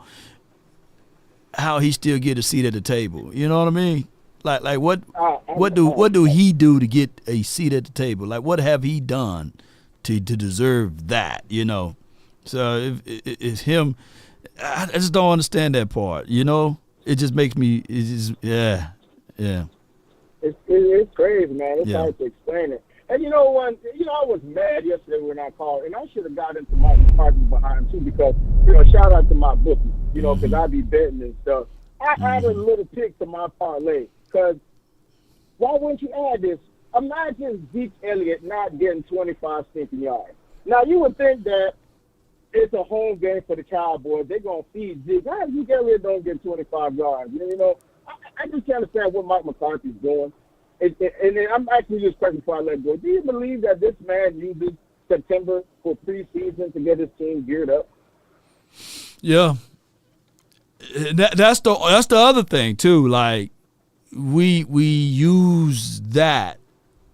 he still get a seat at the table. You know what I mean? Like what do he do to get a seat at the table? Like what have he done to deserve that? You know? So if it's him, I just don't understand that part. You know? It just makes me. Yeah. It's crazy, man. It's hard to explain it. And I was mad yesterday when I called, and I should have got into my McCarthy behind too, because shout out to MyBookie, because I be betting and stuff. I added a little pick to my parlay, because why wouldn't you add this? Imagine Zeke Elliott not getting 25 stinking yards. Now you would think that it's a home game for the Cowboys. They're gonna feed Zeke. How Zeke Elliott don't get 25 yards? I just can't understand what Mike McCarthy's doing. And I'm asking you this question before I let go. Do you believe that this man uses September for preseason to get his team geared up? Yeah. That's the other thing too. Like we use that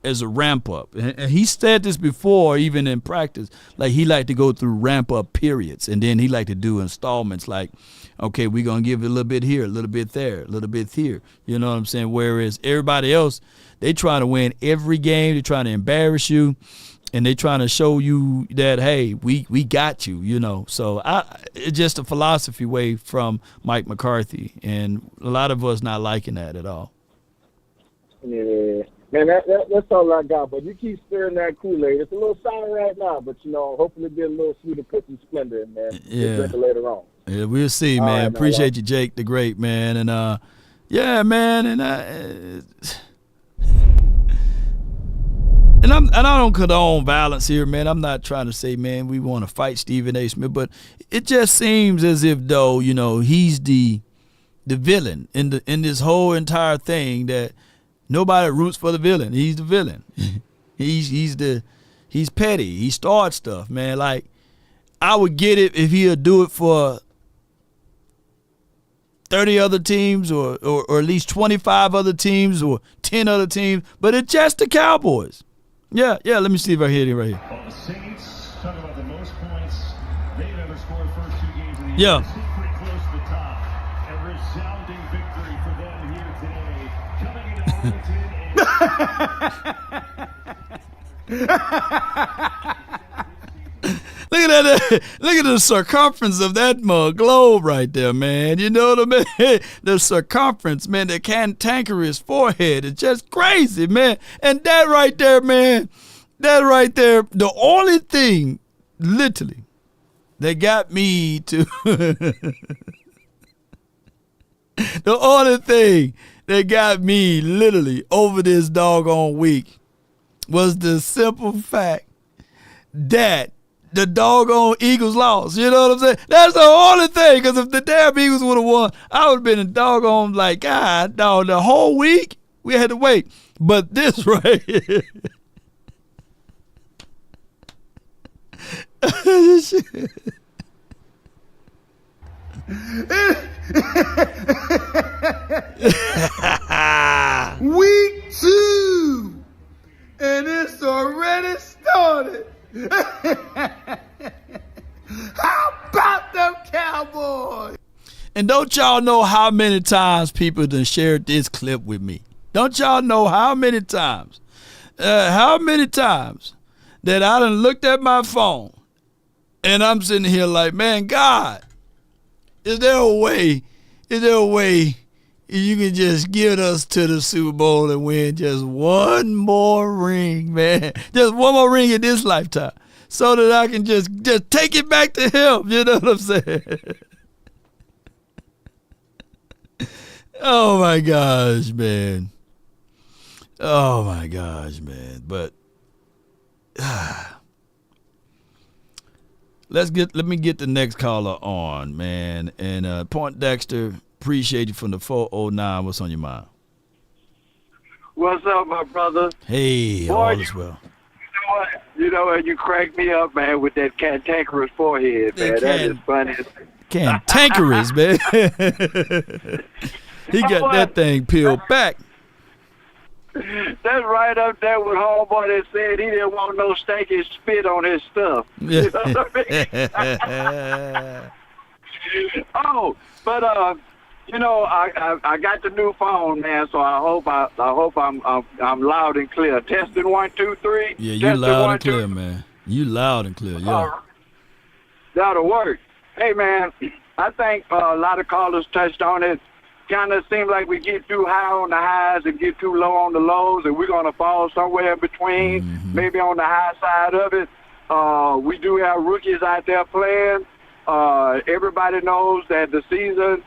as a ramp up, and he said this before, even in practice. Like he liked to go through ramp up periods, and then he liked to do installments. Like, okay, we're gonna give it a little bit here, a little bit there, a little bit here. You know what I'm saying? Whereas everybody else, they trying to win every game. They're trying to embarrass you. And they trying to show you that, hey, we got you, you know. So it's just a philosophy way from Mike McCarthy, and a lot of us not liking that at all. Yeah, man, that's all I got. But you keep stirring that Kool-Aid. It's a little sour right now, but you know, hopefully it'll be a little sweeter, put some splendor in there. Yeah. Drink it later on. Yeah, we'll see, man. Right, appreciate you, Jake the Great, man, and yeah, man, And I don't condone violence here, man. I'm not trying to say, man, we want to fight Stephen A. Smith, but it just seems as if, though, you know, he's the villain in this whole entire thing. That nobody roots for the villain. He's the villain. he's petty. He starts stuff, man. Like, I would get it if he'll do it for 30 other teams or at least 25 other teams or 10 other teams, but it's just the Cowboys. Yeah, let me see if I hit it right here. Well, the Saints, talk about the most points they've ever scored first 2 games of the year. Yeah. Pretty close to the top. A resounding victory for them here today. Coming into Arlington. Look at that. Look at the circumference of that globe right there, man. You know what I mean? The circumference, man, the cantankerous forehead is just crazy, man. And that right there, man, the only thing, literally, that got me to the only thing that got me literally over this doggone week was the simple fact that the doggone Eagles lost. You know what I'm saying? That's the only thing. Because if the damn Eagles would have won, I would have been a doggone like, God, dog, the whole week we had to wait. But this right here. Week 2, and it's already started. How about them Cowboys? And don't y'all know how many times people done shared this clip with me? Don't y'all know how many times? That I done looked at my phone and I'm sitting here like, man, God, is there a way you can just get us to the Super Bowl and win just one more ring, man? Just one more ring in this lifetime so that I can just take it back to him. You know what I'm saying? Oh, my gosh, man. Oh, my gosh, man. But let me get the next caller on, man. And Point Dexter, appreciate you from the 409. What's on your mind? What's up, my brother? Hey, boy, all is well. You know what? You crack me up, man, with that cantankerous forehead, man. That is funny. Cantankerous, man. He got that thing peeled back. That's right up there with homeboy that said he didn't want no stinky spit on his stuff. You know what I mean? Oh, but you know, I got the new phone, man. So I hope I'm loud and clear. Testing 1, 2, 3. Yeah, you Testing loud 1, and clear, 2. man. You loud and clear, yeah. That'll work. Hey, man, I think a lot of callers touched on it. Kind of seems like we get too high on the highs and get too low on the lows, and we're going to fall somewhere in between, maybe on the high side of it. We do have rookies out there playing. Everybody knows that the season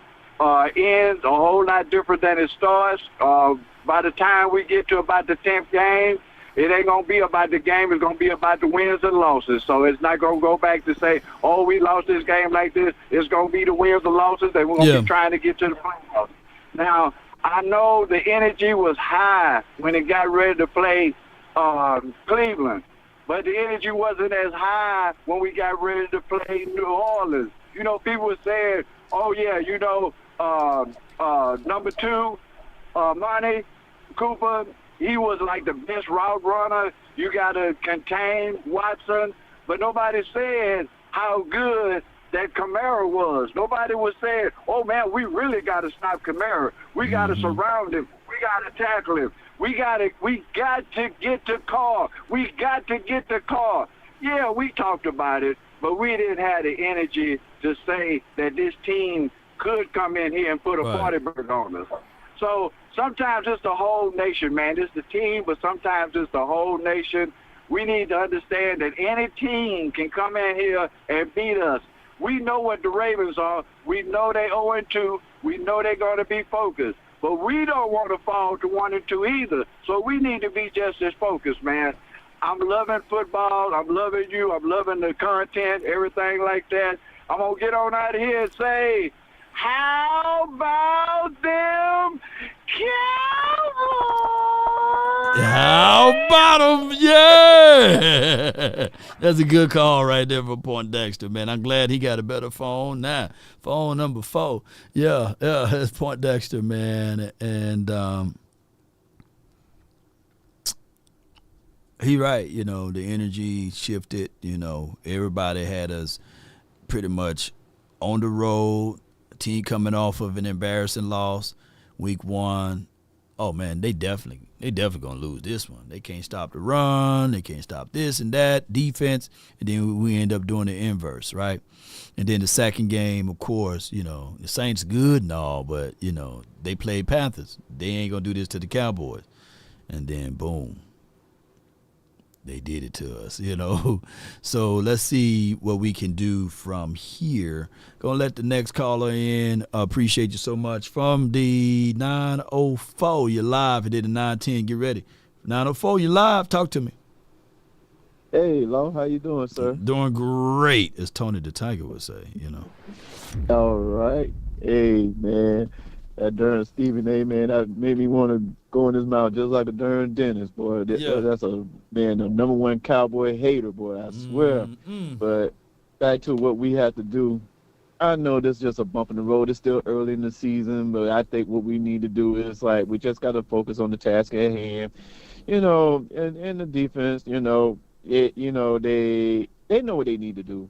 ends a whole lot different than it starts. By the time we get to about the 10th game, it ain't going to be about the game. It's going to be about the wins and losses. So it's not going to go back to say, oh, we lost this game like this. It's going to be the wins and losses, and we're going to be trying to get to the playoffs. Now, I know the energy was high when it got ready to play Cleveland, but the energy wasn't as high when we got ready to play New Orleans. You know, people were saying, oh, yeah, you know, number 2, Monty Cooper, he was like the best route runner. You got to contain Watson. But nobody said how good that Kamara was. Nobody was saying, oh, man, we really got to stop Kamara. We got to surround him. We got to tackle him. We got to get to Carr. We got to get to Carr. Yeah, we talked about it, but we didn't have the energy to say that this team could come in here and put a party bird on us. So sometimes it's the whole nation, man. It's the team, but sometimes it's the whole nation. We need to understand that any team can come in here and beat us. We know what the Ravens are. We know they 0-2. We know they're going to be focused. But we don't want to fall to 1-2 either. So we need to be just as focused, man. I'm loving football. I'm loving you. I'm loving the content, everything like that. I'm going to get on out of here and say, how about them Cowboys? How about them? Yeah. That's a good call right there for Point Dexter, man. I'm glad he got a better phone now. Phone number 4. Yeah, it's Point Dexter, man. And he right, you know, the energy shifted, you know. Everybody had us pretty much on the road. Team coming off of an embarrassing loss week 1. Oh man, they definitely gonna lose this one. They can't stop the run, they can't stop this and that defense, and then we end up doing the inverse, right? And then the second game, of course, you know, the Saints good and all, but you know, they played Panthers. They ain't gonna do this to the Cowboys. And then boom. They did it to us, you know. So let's see what we can do from here. Gonna let the next caller in. Appreciate you so much. From the 904, you're live. And then the 910, get ready. 904, you're live. Talk to me. Hey, Lo, how you doing, sir? Doing great, as Tony the Tiger would say, you know. All right. Hey, man. That darn Stephen A, man, that made me want to go in his mouth just like a darn dentist, boy. That's a, man, the number 1 Cowboy hater, boy, I swear. But back to what we have to do. I know this is just a bump in the road. It's still early in the season, but I think what we need to do is, like, we just got to focus on the task at hand. You know, and the defense, you know, they know what they need to do.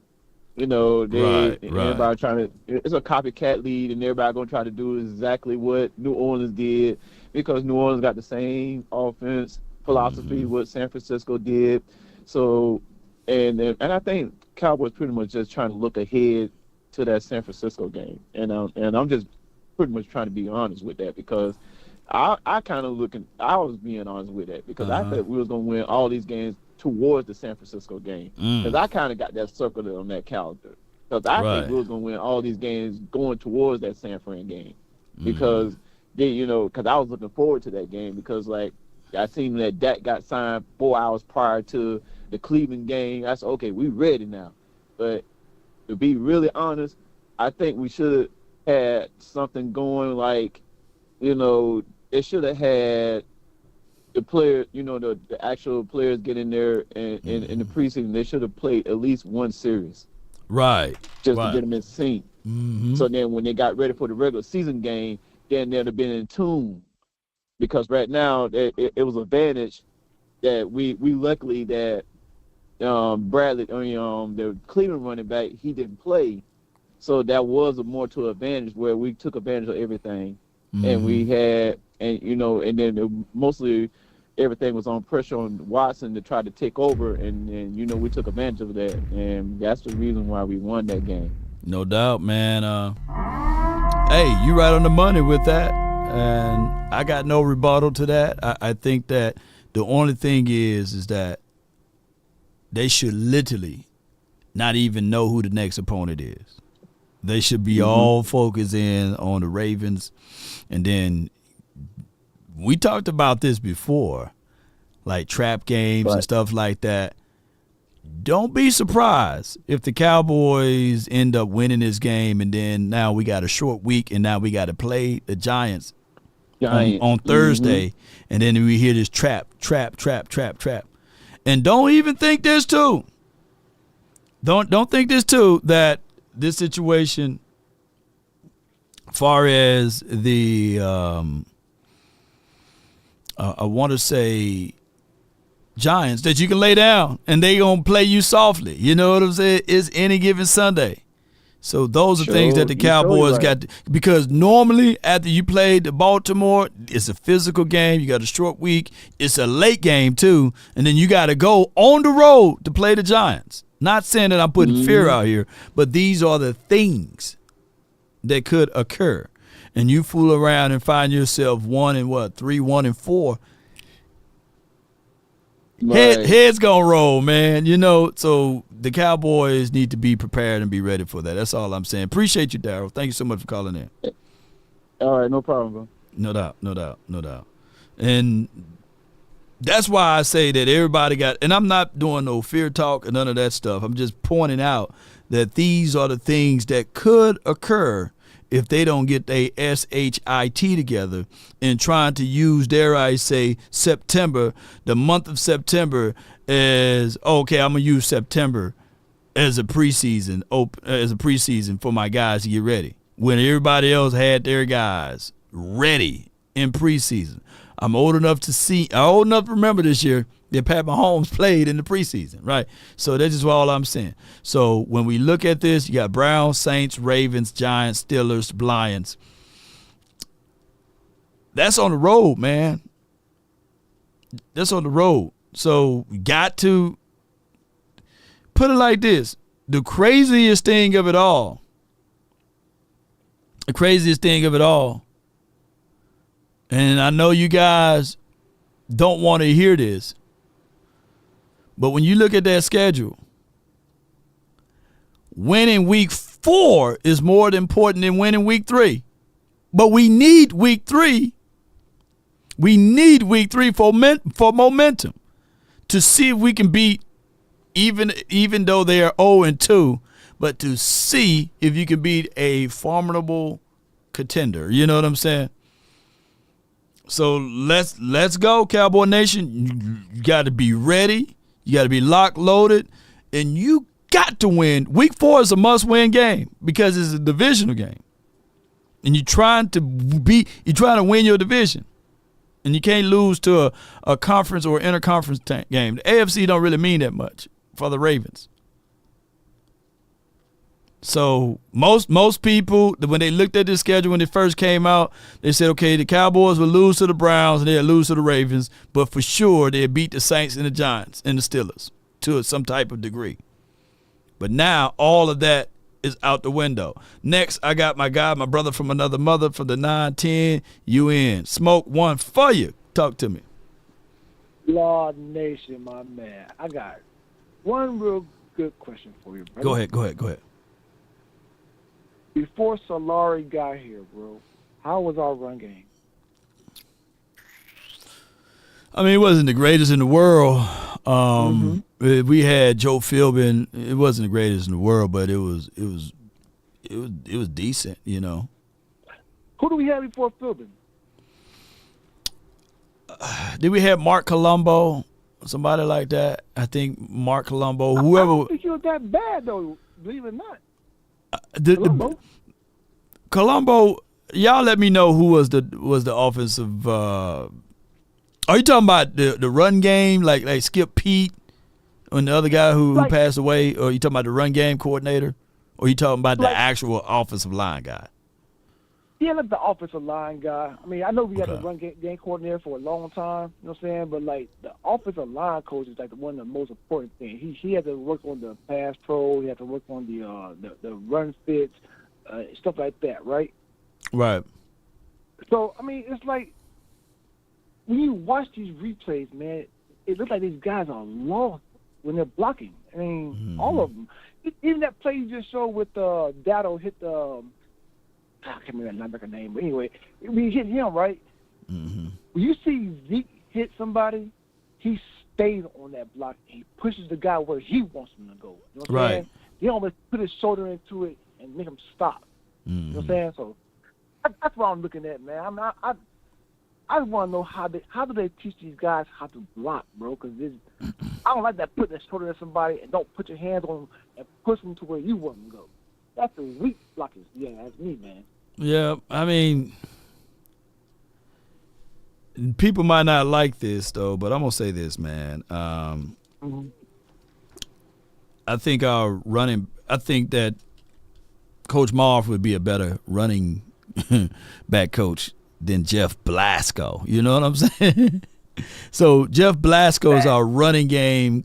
You know, everybody trying to. It's a copycat lead, and everybody gonna try to do exactly what New Orleans did, because New Orleans got the same offense philosophy what San Francisco did. So, and I think Cowboys pretty much just trying to look ahead to that San Francisco game, and I'm just pretty much trying to be honest with that, because I was being honest with that, because I thought we was gonna win all these games towards the San Francisco game, because I kind of got that circled on that calendar, because I think we was gonna win all these games going towards that San Fran game, because because I was looking forward to that game, because like I seen that Dak got signed 4 hours prior to the Cleveland game. I said, okay, we ready now. But to be really honest, I think we should have had something going, like, you know, it should have had the player, you know, the actual players get in there and in the preseason, they should have played at least one series. Right. Just to get them in sync. So then when they got ready for the regular season game, then they'd have been in tune. Because right now, it was an advantage that we luckily that Bradley, the Cleveland running back, he didn't play. So that was more to an advantage, where we took advantage of everything. And we had, and then mostly everything was on pressure on Watson to try to take over, and we took advantage of that, and that's the reason why we won that game. No doubt, man. Hey, you right on the money with that, and I got no rebuttal to that. I think that the only thing is that they should literally not even know who the next opponent is. They should be all focused in on the Ravens. And then we talked about this before, like trap games and stuff like that. Don't be surprised if the Cowboys end up winning this game, and then now we got a short week, and now we got to play the Giants on Thursday, and then we hear this trap. And don't even think this too. Don't think this too, that this situation, far as the I want to say Giants, that you can lay down and they gonna play you softly. You know what I'm saying? It's any given Sunday. So those are things that the Cowboys got because normally after you played the Baltimore, it's a physical game. You got a short week. It's a late game too, and then you got to go on the road to play the Giants. Not saying that I'm putting fear out here, but these are the things that could occur, and you fool around and find yourself 3-1-4. Head's gonna roll, man. You know, so the Cowboys need to be prepared and be ready for that. That's all I'm saying. Appreciate you, Darryl. Thank you so much for calling in. All right, no problem, bro. No doubt. And that's why I say that everybody got, and I'm not doing no fear talk and none of that stuff. I'm just pointing out that these are the things that could occur if they don't get their SHIT together and trying to use, dare I say, September, the month of September, as, okay, I'm going to use September as a preseason for my guys to get ready. When everybody else had their guys ready in preseason. I'm old enough to remember this year that Pat Mahomes played in the preseason, right? So that's just all I'm saying. So when we look at this, you got Browns, Saints, Ravens, Giants, Steelers, Lions. That's on the road, man. That's on the road. So we got to put it like this. The craziest thing of it all, and I know you guys don't want to hear this, but when you look at that schedule, winning week 4 is more important than winning week 3. But we need week 3. We need week 3 for momentum to see if we can beat, even though they are 0-2, but to see if you can beat a formidable contender. You know what I'm saying? So let's go, Cowboy Nation. You got to be ready. You got to be locked, loaded, and you got to win. Week 4 is a must-win game because it's a divisional game, and you're trying to win your division, and you can't lose to a conference or interconference game. The AFC don't really mean that much for the Ravens. So most people, when they looked at this schedule when it first came out, they said, okay, the Cowboys will lose to the Browns and they'll lose to the Ravens, but for sure they'll beat the Saints and the Giants and the Steelers to some type of degree. But now all of that is out the window. Next, I got my guy, my brother from another mother from the 910 UN. Smoke one for you. Talk to me. Lord Nation, my man. I got one real good question for you, brother. Go ahead. Before Solari got here, bro, how was our run game? I mean, it wasn't the greatest in the world. We had Joe Philbin. It wasn't the greatest in the world, but it was decent, you know. Who do we have before Philbin? Did we have Mark Colombo? Somebody like that? I think Mark Colombo. Whoever. I don't think he was that bad, though. Believe it or not. Colombo, y'all let me know who was the offensive. Are you talking about the run game, like Skip Pete and the other guy who passed away, or are you talking about the run game coordinator, or are you talking about the actual offensive line guy? Yeah, like the offensive line guy. I mean, I know we had the run game coordinator for a long time, you know what I'm saying? But, like, the offensive line coach is, like, one of the most important things. He had to work on the pass pro. He had to work on the run fits, stuff like that, right? Right. So, I mean, it's like when you watch these replays, man, it looks like these guys are lost when they're blocking. I mean, all of them. Even that play you just showed with Dado hit the I can't remember that name, but anyway, we hit him, right? When you see Zeke hit somebody, he stays on that block and he pushes the guy where he wants him to go. You know what I'm saying? He almost put his shoulder into it and make him stop. You know what I'm saying? So that's what I'm looking at, man. I just want to know how do they teach these guys how to block, bro? Because I don't like that putting a shoulder at somebody and don't put your hands on them and push them to where you want them to go. That's the weak blockers. Yeah, that's me, man. Yeah, I mean, people might not like this though, but I'm gonna say this, man. I think that Coach Marv would be a better running back coach than Jeff Blasco. You know what I'm saying? So Jeff Blasco is our running game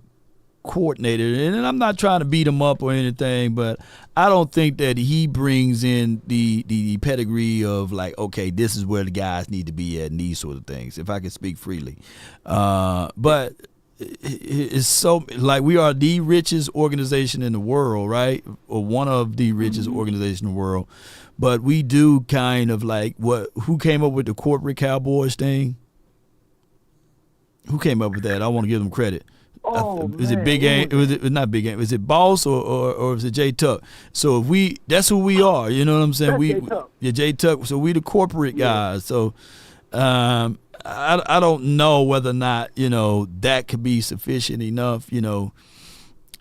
coordinator, and I'm not trying to beat him up or anything, but I don't think that he brings in the pedigree of like, okay, this is where the guys need to be at and these sort of things, if I can speak freely. But it's so, like, we are the richest organization in the world, right? Or one of the richest organizations in the world. But we do kind of like who came up with the corporate Cowboys thing? Who came up with that? I want to give them credit. Is it Big Game? Was it not Big Game? Is it Boss or is it Jay Tuck? So if that's who we are. You know what I'm saying? Jay Tuck. So we the corporate guys. So I don't know whether or not, that could be sufficient enough,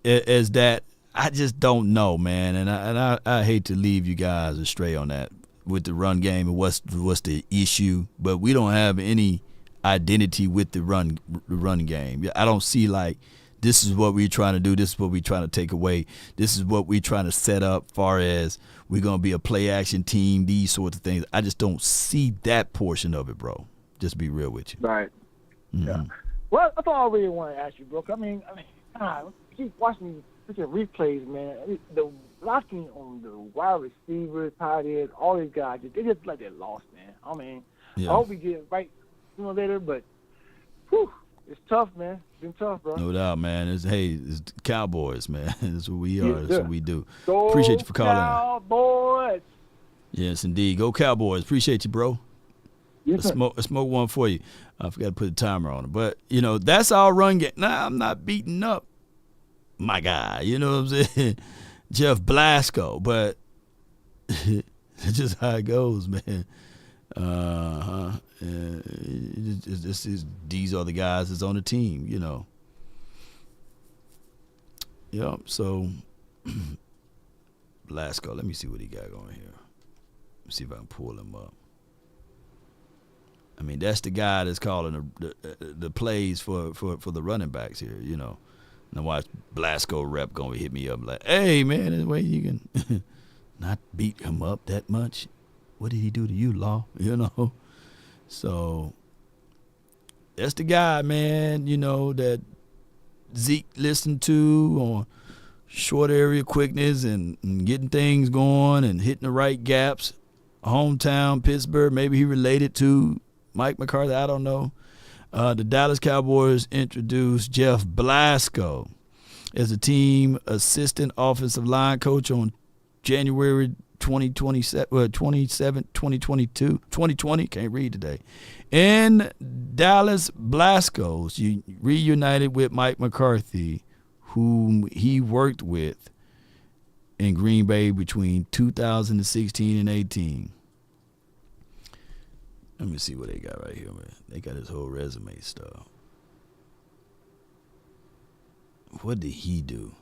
as that. I just don't know, man, and I hate to leave you guys astray on that with the run game and what's the issue, but we don't have any identity with the run game. I don't see like this is what we're trying to do, this is what we're trying to take away, this is what we're trying to set up far as we're going to be a play action team, these sorts of things. I just don't see that portion of it, bro. Just be real with you. Right. Mm-hmm. Yeah. Well, that's all I really want to ask you, bro. I mean, keep watching these replays, man. The blocking on the wide receivers, tight ends, all these guys, they just like they're lost, man. I mean, I hope we get it right sooner or later, but it's tough, man. It's been tough, bro. No doubt, man. It's Cowboys, man. That's what we are. That's what we do. Go Appreciate you for calling. Cowboys. Yes, indeed. Go Cowboys. Appreciate you, bro. Yes, Let's smoke one for you. I forgot to put a timer on it. But, that's our run game. Nah, I'm not beating up my guy. You know what I'm saying? Jeff Blasco. But it's just how it goes, man. These are the guys that's on the team, Yep, so Blasco, let me see what he got going here. Let's see if I can pull him up. I mean, that's the guy that's calling the plays for the running backs here, Now watch Blasco rep going to hit me up like, hey, man, there's a way you can not beat him up that much. What did he do to you, Law? So that's the guy, man, that Zeke listened to on short area quickness and getting things going and hitting the right gaps. Hometown, Pittsburgh, maybe he related to Mike McCarthy, I don't know. The Dallas Cowboys introduced Jeff Blasco as a team assistant offensive line coach on January 2020, can't read today. In Dallas, Blasco reunited with Mike McCarthy, whom he worked with in Green Bay between 2016 and 18. Let me see what they got right here, man. They got his whole resume stuff. What did he do?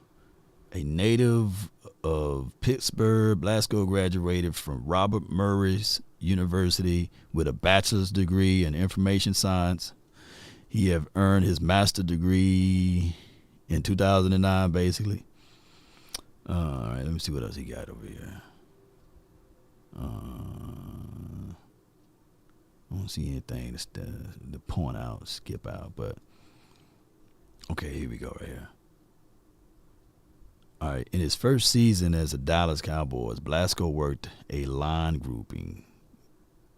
A native of Pittsburgh, Blasco graduated from Robert Morris University with a bachelor's degree in information science. He have earned his master's degree in 2009, basically. All right, let me see what else he got over here. I don't see anything to point out, skip out, but okay, here we go right here. All right, in his first season as a Dallas Cowboys, Blasco worked a line grouping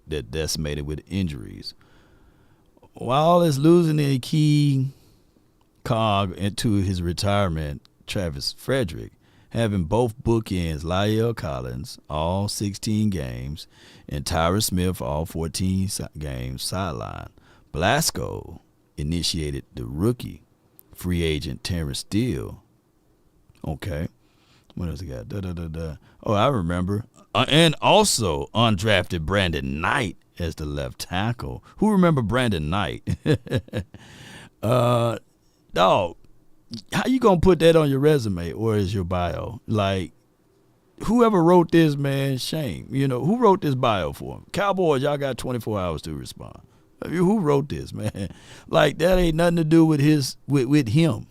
that decimated with injuries. While it's losing a key cog into his retirement, Travis Frederick, having both bookends, La'el Collins, all 16 games, and Tyra Smith, all 14 games, sideline, Blasco initiated the rookie free agent Terrence Steele. Okay. What else he got? Oh, I remember. And also undrafted Brandon Knight as the left tackle. Who remember Brandon Knight? Dog, how you gonna put that on your resume or as your bio? Like, whoever wrote this, man, shame. You know, who wrote this bio for him? Cowboys, y'all got 24 hours to respond. I mean, who wrote this, man? Like, that ain't nothing to do with with him.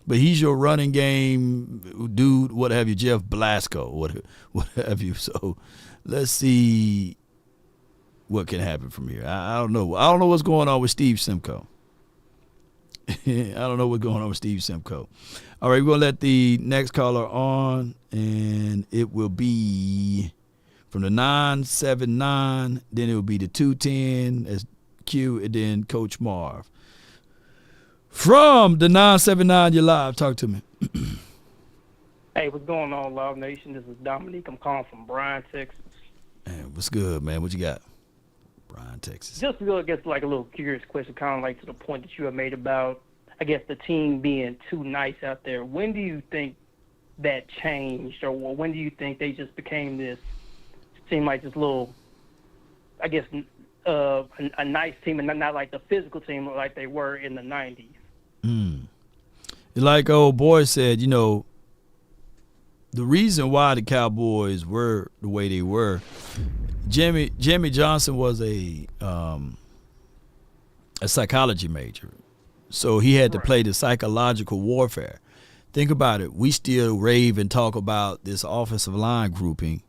But he's your running game dude, what have you, Jeff Blasco, what have you. So let's see what can happen from here. I don't know. I don't know what's going on with Steve Simcoe. I don't know what's going on with Steve Simcoe. All right, we're going to let the next caller on, and it will be from the 979, then it will be the 210 as Q, and then Coach Marv. From the 979, you're live. Talk to me. Hey, what's going on, Love Nation? This is Dominique. I'm calling from Bryan, Texas. Man, what's good, man? What you got? Bryan, Texas. Just I guess like a little curious question, kind of like to the point that you have made about, I guess, the team being too nice out there. When do you think that changed, or when do you think they just became this, seemed like this little, I guess, a nice team and not like the physical team like they were in the 90s? Like old boy said, you know, the reason why the Cowboys were the way they were, Jimmy Johnson was a psychology major, so he had to play the psychological warfare. Think about it. We still rave and talk about this offensive line grouping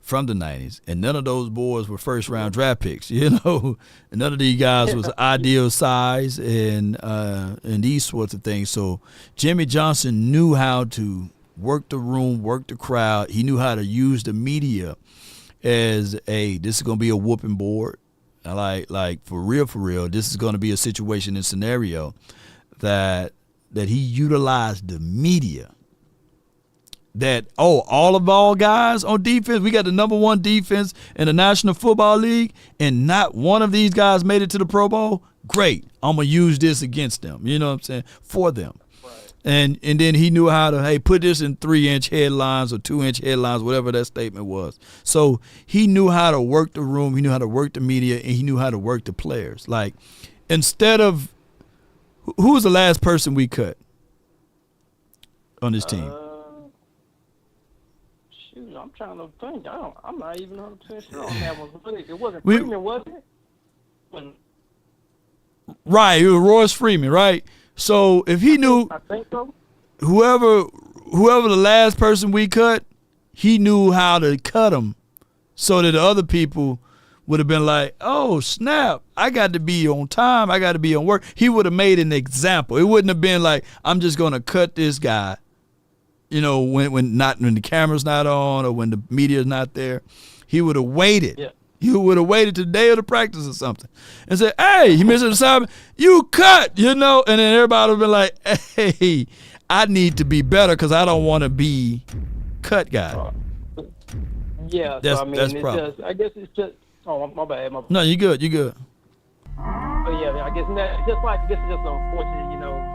from the 90s, and none of those boys were first-round draft picks, you know. And none of these guys was ideal size and these sorts of things. So Jimmy Johnson knew how to work the room, work the crowd. He knew how to use the media as this is going to be a whooping board. Like for real, this is going to be a situation and scenario that he utilized the media. That, all guys on defense, we got the number one defense in the National Football League, and not one of these guys made it to the Pro Bowl. Great. I'm going to use this against them. You know what I'm saying? For them. Right. And then he knew how to, put this in 3-inch headlines or 2-inch headlines, whatever that statement was. So he knew how to work the room, he knew how to work the media, and he knew how to work the players. Like, instead of, who was the last person we on this team? Shoot, I'm trying to think. I'm not even 100% sure on that one. It wasn't Freeman, was it? Right, it was Royce Freeman, right? So if he knew, I think so. Whoever the last person we cut, he knew how to cut him, so that the other people would have been like, "Oh snap! I got to be on time. I got to be on work." He would have made an example. It wouldn't have been like, "I'm just gonna cut this guy." You know, when the camera's not on or when the media's not there, he would have waited. Yeah. He would have waited to the day of the practice or something and said, "Hey, he missed an assignment. You cut," you know, and then everybody would have been like, "Hey, I need to be better because I don't want to be cut guy." Yeah, that's, so I mean, that's I guess it's just. Oh, my bad. No, you good. You good. But yeah, I guess this is just unfortunate, you know.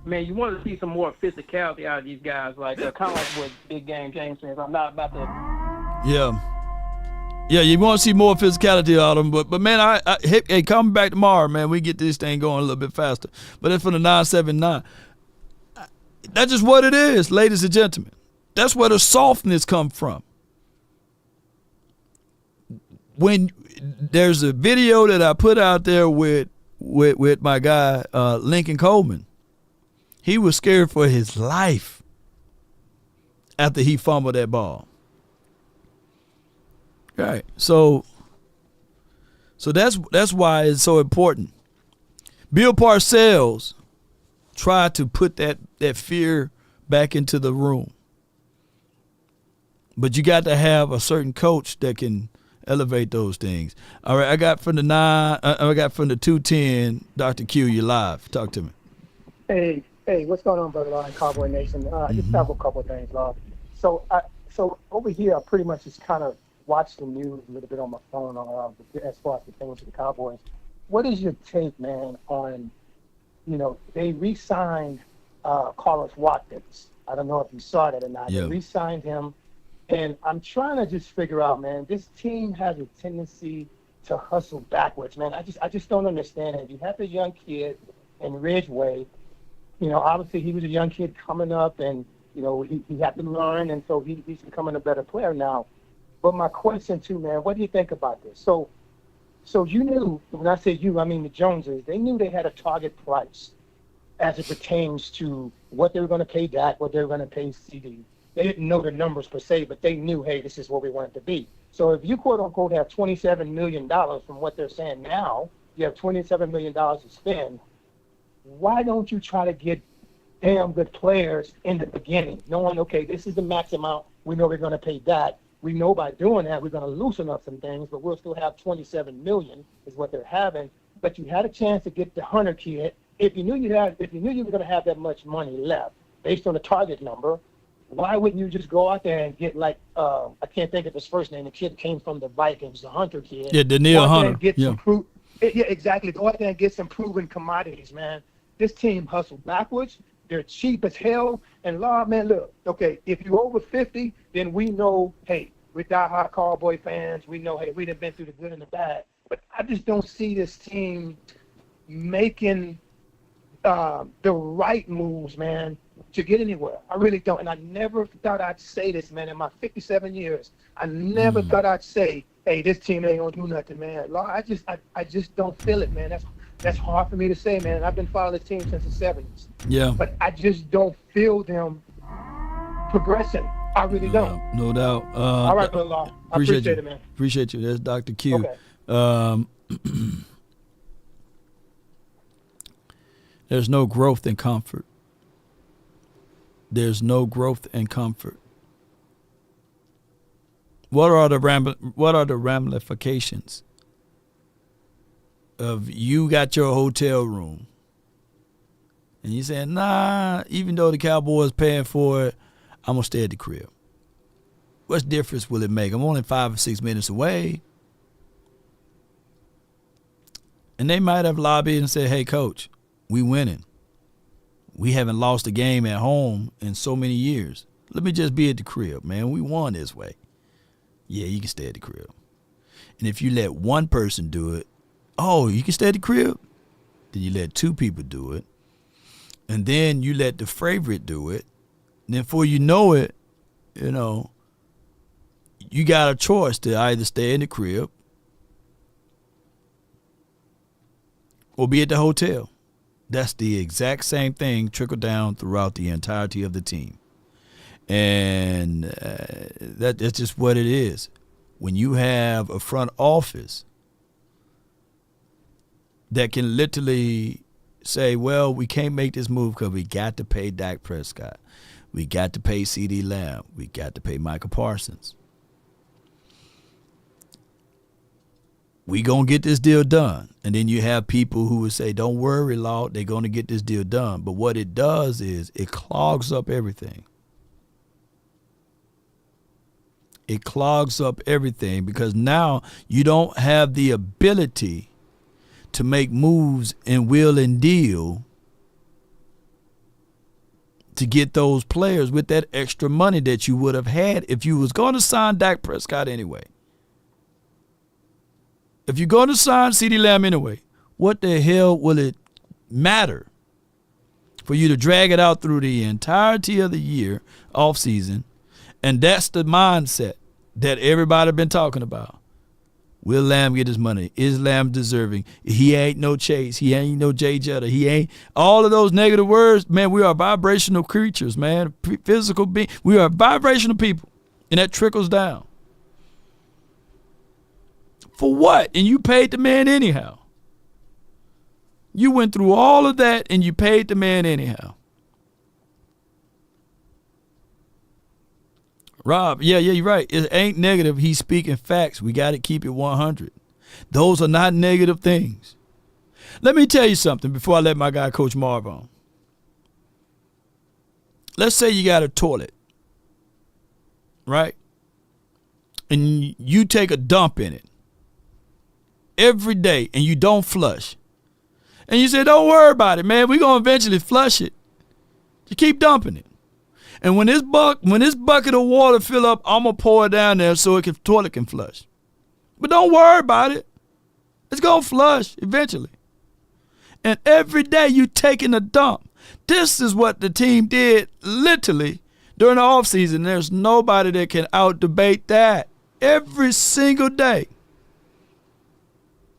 Man, you want to see some more physicality out of these guys, like kind of like what Big Game James says. I'm not about to. Yeah, you want to see more physicality out of them, but man, hey, come back tomorrow, man. We get this thing going a little bit faster. But it's for the 979. That's just what it is, ladies and gentlemen. That's where the softness comes from. When there's a video that I put out there with my guy Lincoln Coleman. He was scared for his life after he fumbled that ball. Right. So that's why it's so important. Bill Parcells tried to put that fear back into the room. But you got to have a certain coach that can elevate those things. All right, I got from the 210, Dr. Q, you live. Talk to me. Hey, what's going on, brother? Cowboy Nation. Just have a couple of things, Love. So over here, I pretty much just kind of watch the news a little bit on my phone as far as the things with the Cowboys. What is your take, man, on, you know, they re-signed Carlos Watkins. I don't know if you saw that or not. Yeah. They re-signed him, And I'm trying to just figure out, man, this team has a tendency to hustle backwards, man. I just don't understand it. You have a young kid in Ridgeway. You know, obviously he was a young kid coming up, and, you know, he had to learn, and so he's becoming a better player now. But my question, too, man, what do you think about this? So you knew, when I say you, I mean the Joneses, they knew they had a target price as it pertains to what they were going to pay Dak, what they were going to pay CeeDee. They didn't know the numbers per se, but they knew, hey, this is what we want it to be. So if you, quote unquote, have $27 million from what they're saying now, you have $27 million to spend, why don't you try to get damn good players in the beginning, knowing, okay, this is the max amount we know we're going to pay Dak. We know by doing that we're going to loosen up some things, but we'll still have $27 million is what they're having. But you had a chance to get the Hunter kid. If you knew you were going to have that much money left based on the target number, why wouldn't you just go out there and get, like, I can't think of his first name. The kid came from the Vikings, the Hunter kid. Yeah, Danielle Hunter. Yeah, exactly. Go out there and get some proven commodities, man. This team hustled backwards. They're cheap as hell. And, Lord, man, look, okay, if you're over 50, then we know, hey, we're diehard Cowboy fans. We know, hey, we've been through the good and the bad. But I just don't see this team making the right moves, man, to get anywhere. I really don't. And I never thought I'd say this, man. In my 57 years, I never thought I'd say, hey, this team ain't going to do nothing, man. Lord, I just don't feel it, man. That's hard for me to say, man. I've been following this team since the 70s. Yeah. But I just don't feel them progressing. I really don't. No doubt. All right, Brother Law. I appreciate it, man. Appreciate you. That's Dr. Q. Okay. There's no growth in comfort. There's no growth in comfort. What are the ramifications of you got your hotel room and you saying, nah, even though the Cowboys paying for it, I'm going to stay at the crib? What difference will it make? I'm only 5 or 6 minutes away. And they might have lobbied and said, hey, coach, we winning. We haven't lost a game at home in so many years. Let me just be at the crib, man. We won this way. Yeah, you can stay at the crib. And if you let one person do it, oh, you can stay at the crib? Then you let 2 people do it. And then you let the favorite do it. And then before you know it, you know, you got a choice to either stay in the crib or be at the hotel. That's the exact same thing trickle down throughout the entirety of the team. And that's just what it is. When you have a front office that can literally say, well, we can't make this move because we got to pay Dak Prescott. We got to pay CeeDee Lamb. We got to pay Michael Parsons. We going to get this deal done. And then you have people who would say, don't worry, Law, they're going to get this deal done. But what it does is it clogs up everything. It clogs up everything because now you don't have the ability to make moves and will and deal to get those players with that extra money that you would have had if you was going to sign Dak Prescott anyway. If you're going to sign CeeDee Lamb anyway, what the hell will it matter for you to drag it out through the entirety of the year, off season? And that's the mindset that everybody been talking about. Will Lamb get his money? Is Lamb deserving? He ain't no Chase. He ain't no Jay Jetta. He ain't all of those negative words. Man, we are vibrational creatures, man. Physical being. We are vibrational people. And that trickles down. For what? And you paid the man anyhow. You went through all of that and you paid the man anyhow. Rob, yeah, you're right. It ain't negative. He's speaking facts. We got to keep it 100. Those are not negative things. Let me tell you something before I let my guy Coach Marv on. Let's say you got a toilet, right? And you take a dump in it every day and you don't flush. And you say, don't worry about it, man. We're going to eventually flush it. You keep dumping it. And when this bucket of water fill up, I'm going to pour it down there so toilet can flush. But don't worry about it. It's going to flush eventually. And every day you taking a dump. This is what the team did literally during the offseason. There's nobody that can out-debate that. Every single day.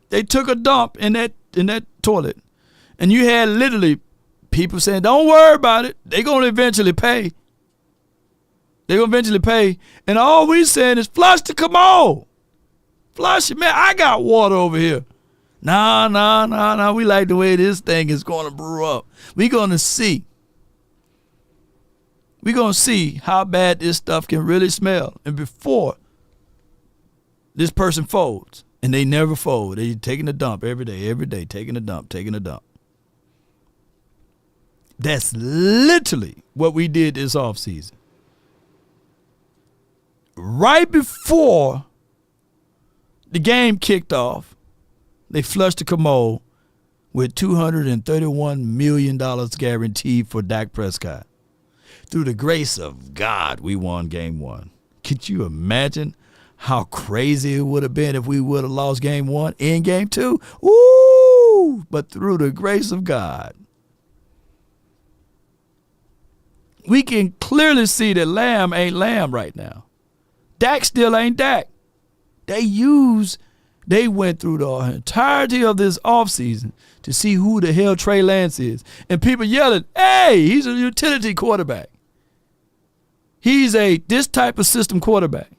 They took a dump in that toilet. And you had literally people saying, don't worry about it. They're going to eventually pay. They're going to eventually pay. And all we saying is flush the commode. Flush it, man. I got water over here. Nah. We like the way this thing is going to brew up. We're going to see. We're going to see how bad this stuff can really smell. And before this person folds, and they never fold. They taking a dump every day, taking a dump. That's literally what we did this offseason. Right before the game kicked off, they flushed the commode with $231 million guaranteed for Dak Prescott. Through the grace of God, we won game 1. Could you imagine how crazy it would have been if we would have lost game 1 in game 2? Ooh! But through the grace of God, we can clearly see that Lamb ain't Lamb right now. Dak still ain't Dak. They went through the entirety of this offseason to see who the hell Trey Lance is. And people yelling, hey, he's a utility quarterback. He's this type of system quarterback.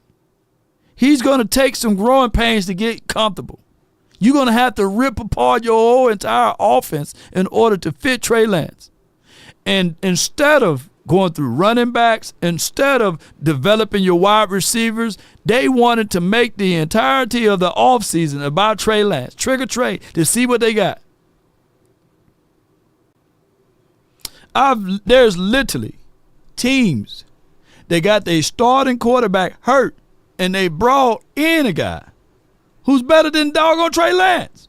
He's going to take some growing pains to get comfortable. You're going to have to rip apart your whole entire offense in order to fit Trey Lance. And instead of going through running backs, instead of developing your wide receivers, they wanted to make the entirety of the offseason about Trey Lance. Trigger Trey to see what they got. There's literally teams that got their starting quarterback hurt, and they brought in a guy who's better than doggone Trey Lance.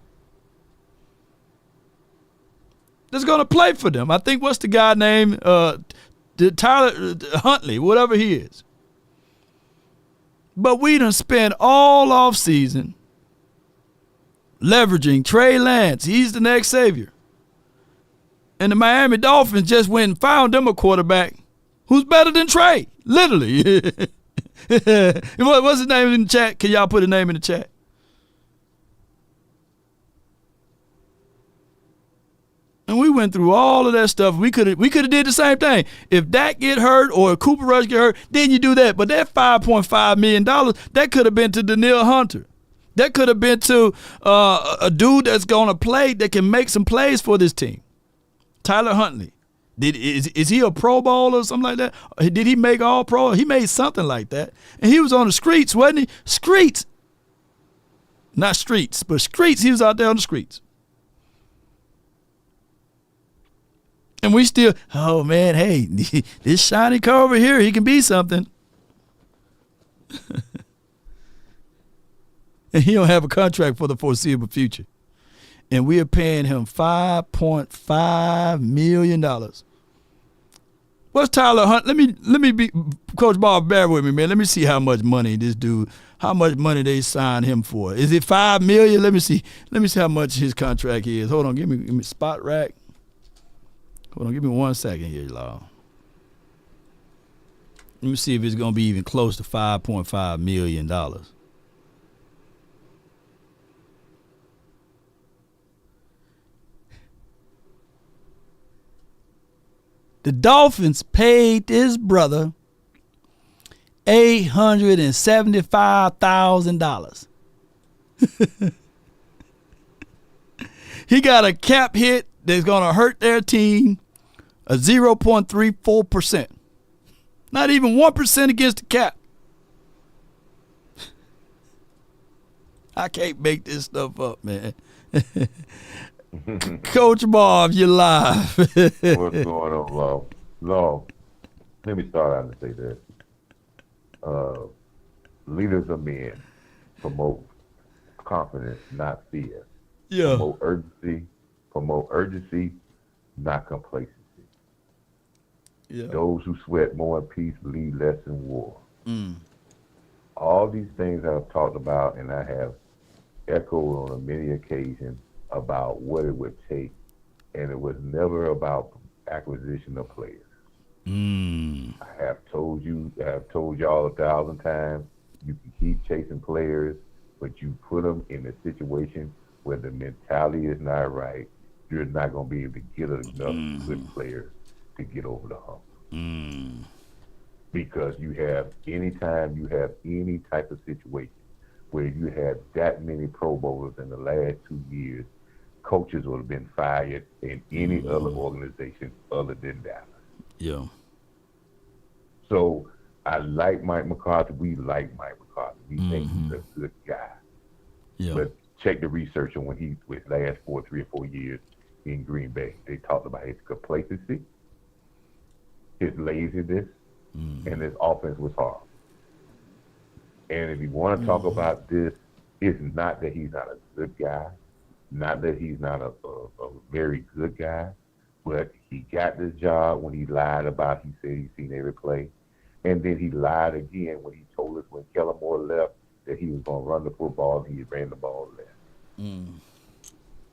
That's going to play for them. I think, what's the guy named Tyler Huntley, whatever he is. But we done spent all off season leveraging Trey Lance. He's the next savior. And the Miami Dolphins just went and found them a quarterback who's better than Trey. Literally. What's his name in the chat? Can y'all put a name in the chat? And we went through all of that stuff. We could have did the same thing. If Dak get hurt or if Cooper Rush get hurt, then you do that. But that $5.5 million, that could have been to Danielle Hunter. That could have been to a dude that's going to play, that can make some plays for this team. Tyler Huntley. Is he a Pro Bowl or something like that? Did he make all pro? He made something like that. And he was on the streets, wasn't he? Streets. Not streets, but streets. He was out there on the streets. And we still, oh man, hey, this shiny car over here, he can be something. And he don't have a contract for the foreseeable future. And we are paying him $5.5 million. What's Tyler Hunt? Let me be, Coach Ball, bear with me, man. Let me see how much money how much money they signed him for. Is it $5 million? Let me see how much his contract is. Hold on, give me spot rack. Hold on, give me 1 second here, y'all. Let me see if it's going to be even close to $5.5 million. The Dolphins paid this brother $875,000. He got a cap hit that's going to hurt their team, a 0.34%. Not even 1% against the cap. I can't make this stuff up, man. Coach Marv, you're live. What's going on, Law? Law, let me start out and say this. Leaders of men promote confidence, not fear. Yeah. Promote urgency, not complacency. Yeah. Those who sweat more in peace believe less in war. Mm. All these things I've talked about, and I have echoed on many occasions about what it would take, and it was never about acquisition of players. I have told y'all 1,000 times, you can keep chasing players, but you put them in a situation where the mentality is not right, you're not going to be able to get enough good players to get over the hump. Because anytime you have any type of situation where you have that many Pro Bowlers in the last 2 years, coaches would have been fired in any other organization other than Dallas. Yeah. So I like Mike McCarthy. We like Mike McCarthy. We think he's a good guy. Yeah. But check the research on when he was last 3 or 4 years in Green Bay. They talked about his complacency, his laziness, and his offense was horrible. And if you want to talk about this, it's not that he's not a good guy, not that he's not a very good guy, but he got this job when he lied about he said he's seen every play. And then he lied again when he told us when Kellen Moore left that he was going to run the football and he ran the ball left.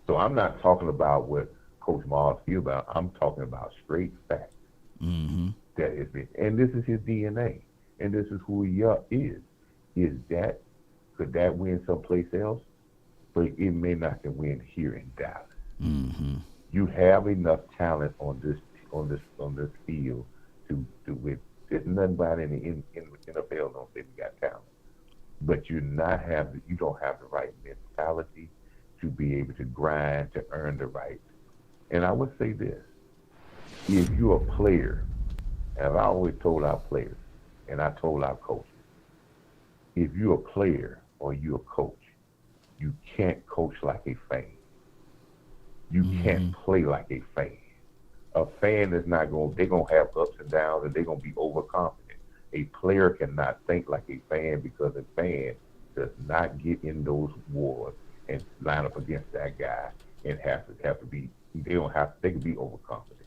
So I'm not talking about what Coach Mars feels about. I'm talking about straight facts. That is it. And this is his DNA. And this is who he is. Could that win someplace else? But it may not can win here in Dallas. You have enough talent on this field to win. There's nothing about in the NFL don't say we got talent, but you don't have the right mentality to be able to grind to earn the right. And I would say this: if you're a player, and I always told our players, and I told our coaches, if you're a player or you're a coach, you can't coach like a fan. You can't play like a fan. A fan is not they're going to have ups and downs and they're going to be overconfident. A player cannot think like a fan because a fan does not get in those wars and line up against that guy and have to be, they can be overconfident.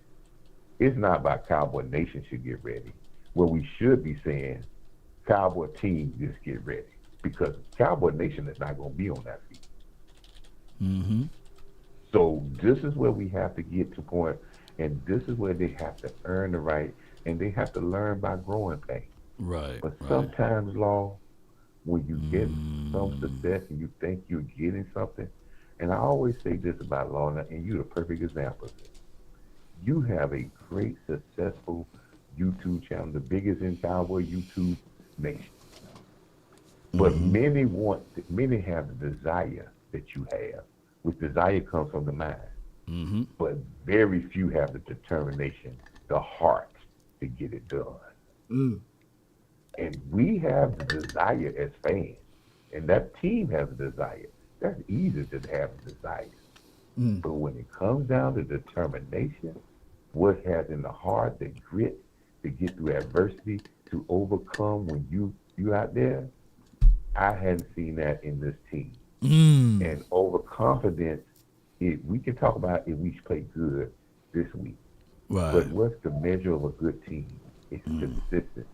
It's not about Cowboy Nation should get ready. What we should be saying, Cowboy team just get ready, because Cowboy Nation is not going to be on that field. So this is where we have to get to point, and this is where they have to earn the right, and they have to learn by growing pains. Right. But sometimes, Law, when you get some success and you think you're getting something, and I always say this about Law, and you're the perfect example of this. You have a great, successful YouTube channel, the biggest in Cowboy YouTube nation. But many have the desire that you have, which desire comes from the mind. But very few have the determination, the heart to get it done. And we have the desire as fans, and that team has a desire. That's easy to have a desire. But when it comes down to determination, what has in the heart, the grit to get through adversity, to overcome when you out there, I hadn't seen that in this team. And overconfidence, we can talk about if we play good this week. Right. But what's the measure of a good team? It's consistency.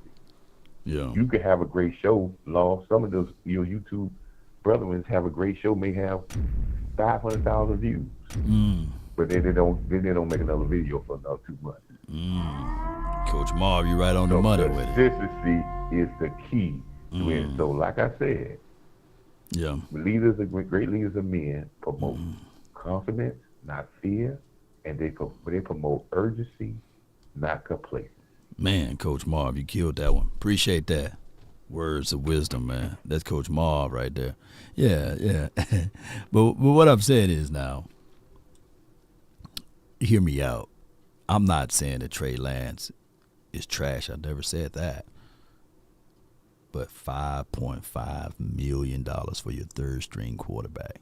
Yeah. You can have a great show, Law. Some of those YouTube brethren have a great show, may have 500,000 views. But then they don't make another video for another 2 months. Coach Marv, you right on the money with it. Consistency is the key to it. So like I said, leaders are great leaders of men promote confidence, not fear, and they promote urgency, not complacency. Man, Coach Marv, you killed that one. Appreciate that. Words of wisdom, man. That's Coach Marv right there. Yeah. But what I'm saying is now, hear me out. I'm not saying that Trey Lance is trash. I never said that. But $5.5 million for your third string quarterback.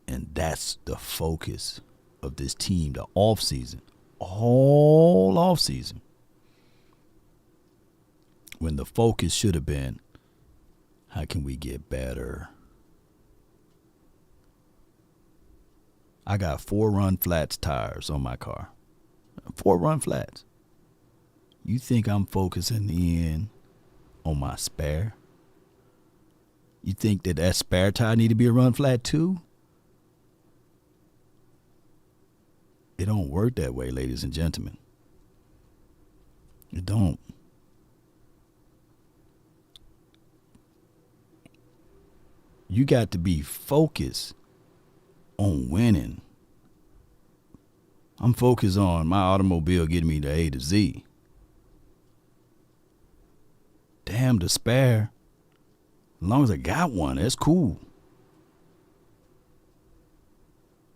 And that's the focus of this team, the offseason. All offseason. When the focus should have been, how can we get better? I got 4 run flats tires on my car. 4 run flats. You think I'm focusing in on my spare? You think that spare tire need to be a run flat too? It don't work that way, ladies and gentlemen. It don't. You got to be focused on winning. I'm focused on my automobile getting me to A to Z. Damn, the spare. As long as I got one, that's cool.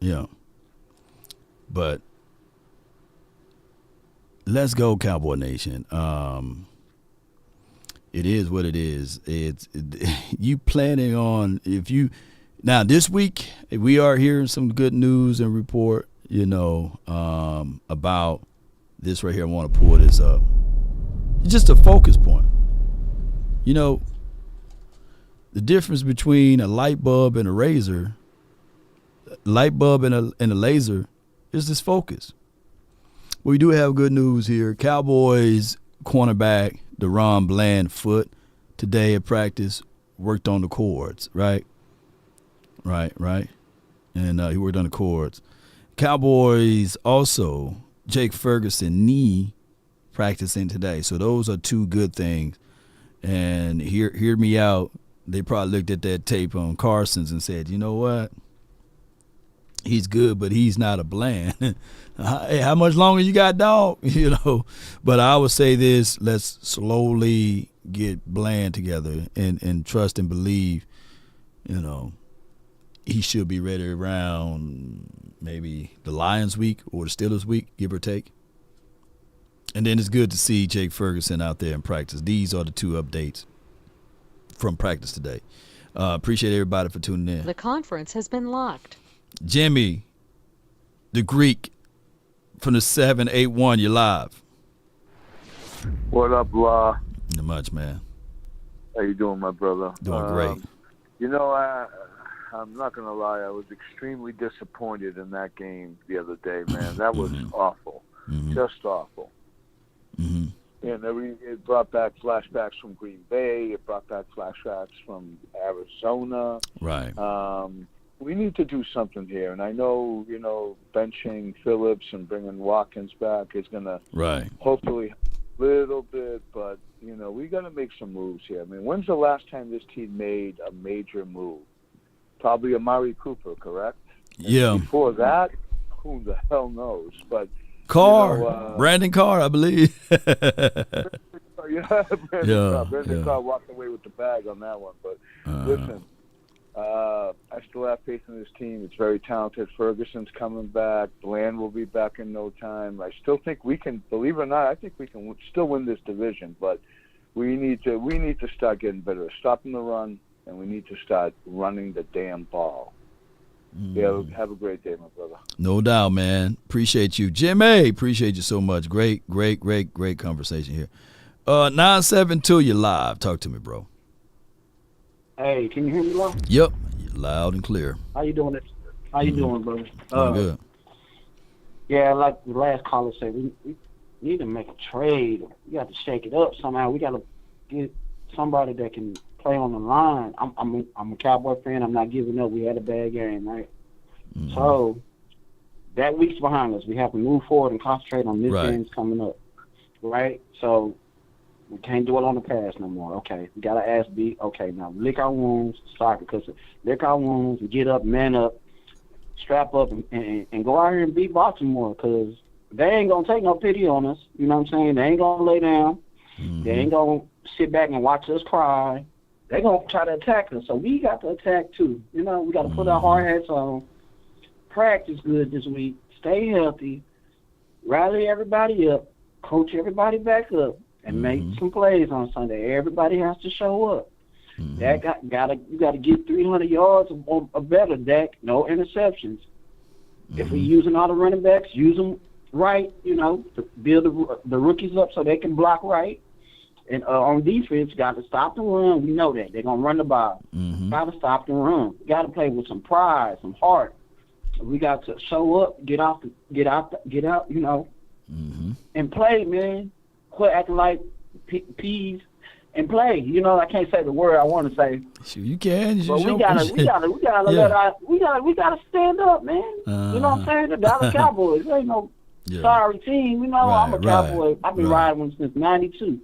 Yeah. But let's go, Cowboy Nation. It is what it is. You planning on now this week we are hearing some good news and report, about this right here. I want to pull this up. It's just a focus point. The difference between a light bulb and a razor, light bulb and a laser, is this focus. We do have good news here. Cowboys cornerback DaRon Bland-Foot today at practice worked on the cords, right? Right. And he worked on the cords. Cowboys also, Jake Ferguson knee practicing today. So those are two good things. And hear me out. They probably looked at that tape on Carson's and said, you know what? He's good, but he's not a Bland. Hey, how much longer you got, dog? But I would say this: let's slowly get Bland together and trust and believe. He should be ready around maybe the Lions week or the Steelers week, give or take. And then it's good to see Jake Ferguson out there in practice. These are the two updates from practice today. Appreciate everybody for tuning in. The conference has been locked. Jimmy, the Greek from the 781, you're live. What up, La? Not much, man. How you doing, my brother? Doing great. I'm not going to lie. I was extremely disappointed in that game the other day, man. That was awful. Just awful. And it brought back flashbacks from Green Bay. It brought back flashbacks from Arizona. Right. We need to do something here. And I know, benching Phillips and bringing Watkins back is going to hopefully a little bit, but, we got to make some moves here. I mean, when's the last time this team made a major move? Probably Amari Cooper, correct? Yeah. And before that, who the hell knows? But Carr, Brandon Carr, I believe. Brandon Carr walked away with the bag on that one. But listen, I still have faith in this team. It's very talented. Ferguson's coming back. Bland will be back in no time. I still think we can, believe it or not, I think we can still win this division. But we need to start getting better, stopping the run, and we need to start running the damn ball. Yeah, have a great day, my brother. No doubt, man. Appreciate you. Jimmy, appreciate you so much. Great conversation here. 972, you're live. Talk to me, bro. Hey, can you hear me, Lo? Yep, loud and clear. How you doing? How you doing, brother? Good. Yeah, like the last caller said, we need to make a trade. We got to shake it up somehow. We got to get somebody that can play on the line. I'm a Cowboy fan. I'm not giving up. We had a bad game, right? So that week's behind us. We have to move forward and concentrate on this game's coming up, right? So we can't dwell on the past no more. Okay, we got to ask B. Okay, now lick our wounds, lick our wounds, and get up, man up, strap up, and go out here and beat Baltimore, because they ain't going to take no pity on us. You know what I'm saying? They ain't going to lay down. They ain't going to sit back and watch us cry. They're going to try to attack us, so we got to attack too. We got to put our hard hats on, practice good this week, stay healthy, rally everybody up, coach everybody back up, and make some plays on Sunday. Everybody has to show up. You got to get 300 yards or better, Dak. No interceptions. If we're using all the running backs, use them right, to build the rookies up so they can block right. And on defense, got to stop the run. We know that. They're going to run the ball. Got to stop the run. Got to play with some pride, some heart. We got to show up, get out, and play, man. quit acting like peas and play. You know, I can't say the word I want to say. Sure, you can. But we gotta stand up, man. You know what I'm saying? The Dallas Cowboys ain't no sorry team. You know, I'm a Cowboy. I've been riding one since '92.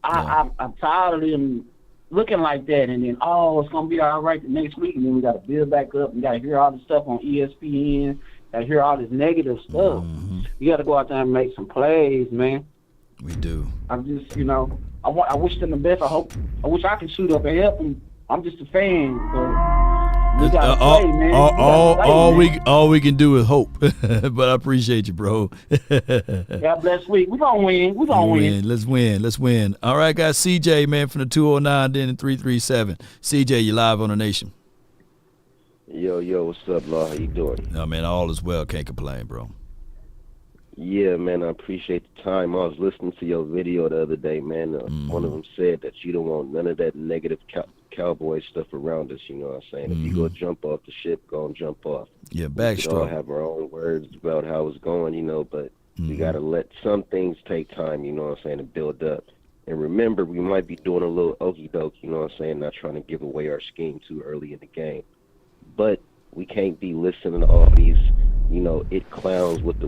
I'm tired of them looking like that, and then it's gonna be all right the next week, and then we gotta build back up. We gotta hear all this stuff on ESPN. Gotta hear all this negative stuff. You gotta go out there and make some plays, man. We do. I'm just, I wish them the best. I wish I could shoot up and help them. I'm just a fan. But we gotta play, man. All we can do is hope. But I appreciate you, bro. God bless week. We're gonna win. We're gonna win. Let's win. All right, guys. CJ, man, from the 209, then the 337. CJ, you live on the Nation. Yo, what's up, Law? How you doing? No, man, all is well. Can't complain, bro. Yeah, man, I appreciate the time. I was listening to your video the other day, man. One of them said that you don't want none of that negative cowboy stuff around us, you know what I'm saying? If you go jump off the ship, go and jump off. Yeah, We all backstroke. have our own words about how it's going, but we got to let some things take time, you know what I'm saying, to build up. And remember, we might be doing a little okey doke, you know what I'm saying, not trying to give away our scheme too early in the game. But we can't be listening to all these, it clowns with the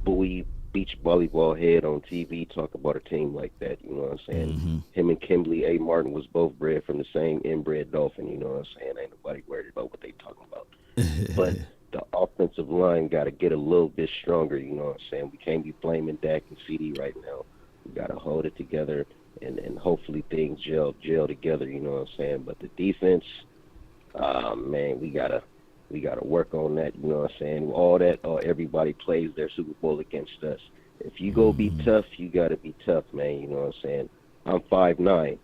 buoy beach volleyball head on TV talk about a team like that, you know what I'm saying? Him and Kimberly A. Martin was both bred from the same inbred dolphin, you know what I'm saying? Ain't nobody worried about what they talking about. But the offensive line got to get a little bit stronger, you know what I'm saying? We can't be blaming Dak and CeeDee right now. We got to hold it together and hopefully things gel together, you know what I'm saying? But the defense, man, we gotta work on that, you know what I'm saying? All that, everybody plays their Super Bowl against us. If you go be tough, you gotta be tough, man, you know what I'm saying? I'm 5'9".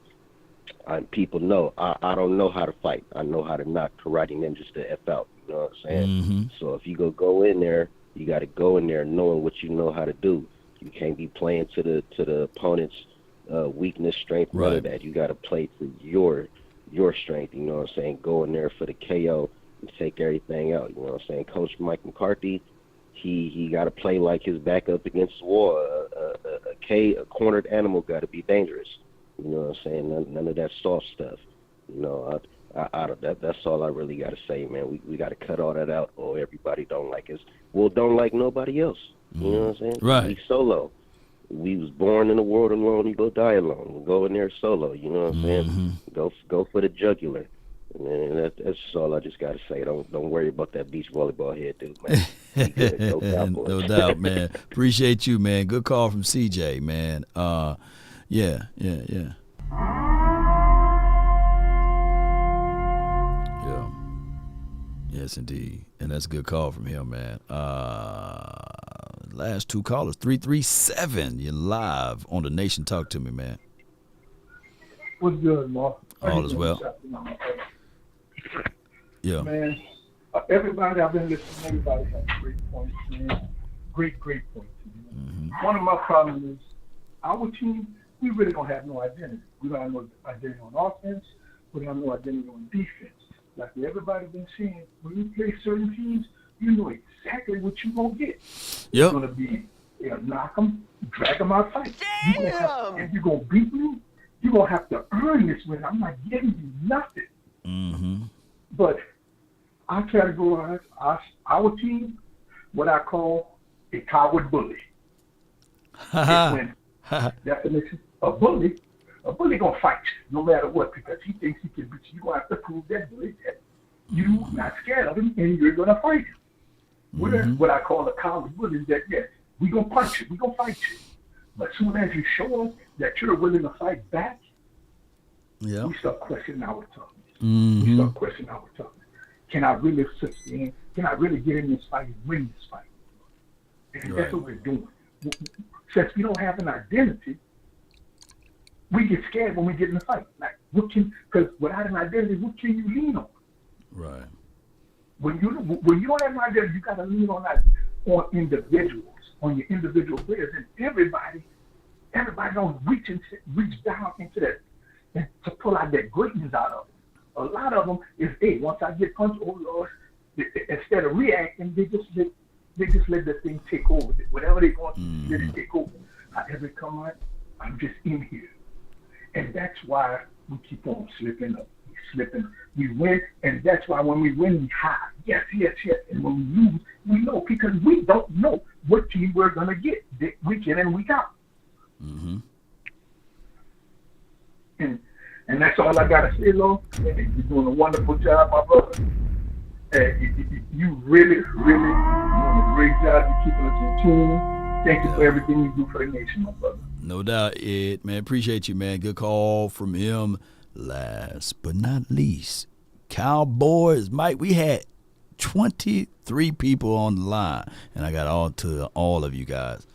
People know I don't know how to fight. I know how to knock karate ninjas the F out, you know what I'm saying? So if you go in there, you gotta go in there knowing what you know how to do. You can't be playing to the opponent's weakness, strength, none of that. You gotta play to your strength, you know what I'm saying? Go in there for the KO and take everything out, you know what I'm saying? Coach Mike McCarthy, he got to play like his backup against the wall. A cornered animal got to be dangerous, you know what I'm saying? None of that soft stuff, you know. That's all I really got to say, man. We got to cut all that out, or everybody don't like us. Well, don't like nobody else, you know what I'm saying? Right. We solo. We was born in the world alone. We go die alone. We'll go in there solo. You know what I'm saying? Go for the jugular. And that's all I just got to say. Don't worry about that beach volleyball head, dude, man. Be good. Go Cowboys. No doubt, man. Appreciate you, man. Good call from CJ, man. Yeah. Yes, indeed. And that's a good call from him, man. Last two callers, 337. You're live on the Nation. Talk to me, man. What's good, Mark? All is well. Yeah. Man, everybody, I've been listening, everybody has great points, man. Great points. One of my problems is our team, we really don't have no identity. We don't have no identity on offense. We don't have no identity on defense. Like everybody's been saying, when you play certain teams, you know exactly what you're going to get. You're going to be, knock them, drag them out, fight. If you're going to beat me, you're going to have to earn this win. I'm not giving you nothing. But I categorize our team what I call a coward bully. Definition, a bully gonna fight you no matter what because he thinks he can beat you. You're gonna have to prove that bully that you're not scared of him and you're gonna fight him. What I call a coward bully is that we're gonna punch you, we're gonna fight you. But as soon as you show us that you're willing to fight back, we start questioning our toughness. We start questioning our toughness. Can I really sustain? Can I really get in this fight and win this fight? And that's what we're doing. Since we don't have an identity, we get scared when we get in the fight. Like, because without an identity, what can you lean on? Right. When you don't have an identity, you got to lean on individuals, on your individual players, and everybody don't reach down into that and to pull out that greatness out of them. A lot of them is, once I get punched, oh Lord, instead of reacting, they just let the thing take over. Whatever they want, let it take over. however it come out, I'm just in here. And that's why we keep on slipping up. We win, and that's why when we win, we high. Yes. And when we lose, we know because we don't know what team we're going to get week in and week out. Mm-hmm. And that's all I got to say, Lord. You're doing a wonderful job, my brother. You really doing a great job. You're keeping us in tune. Thank you for everything you do for the nation, my brother. No doubt, Ed. Man, appreciate you, man. Good call from him. Last but not least, Cowboys. Mike, we had 23 people on the line, and I got all of you guys.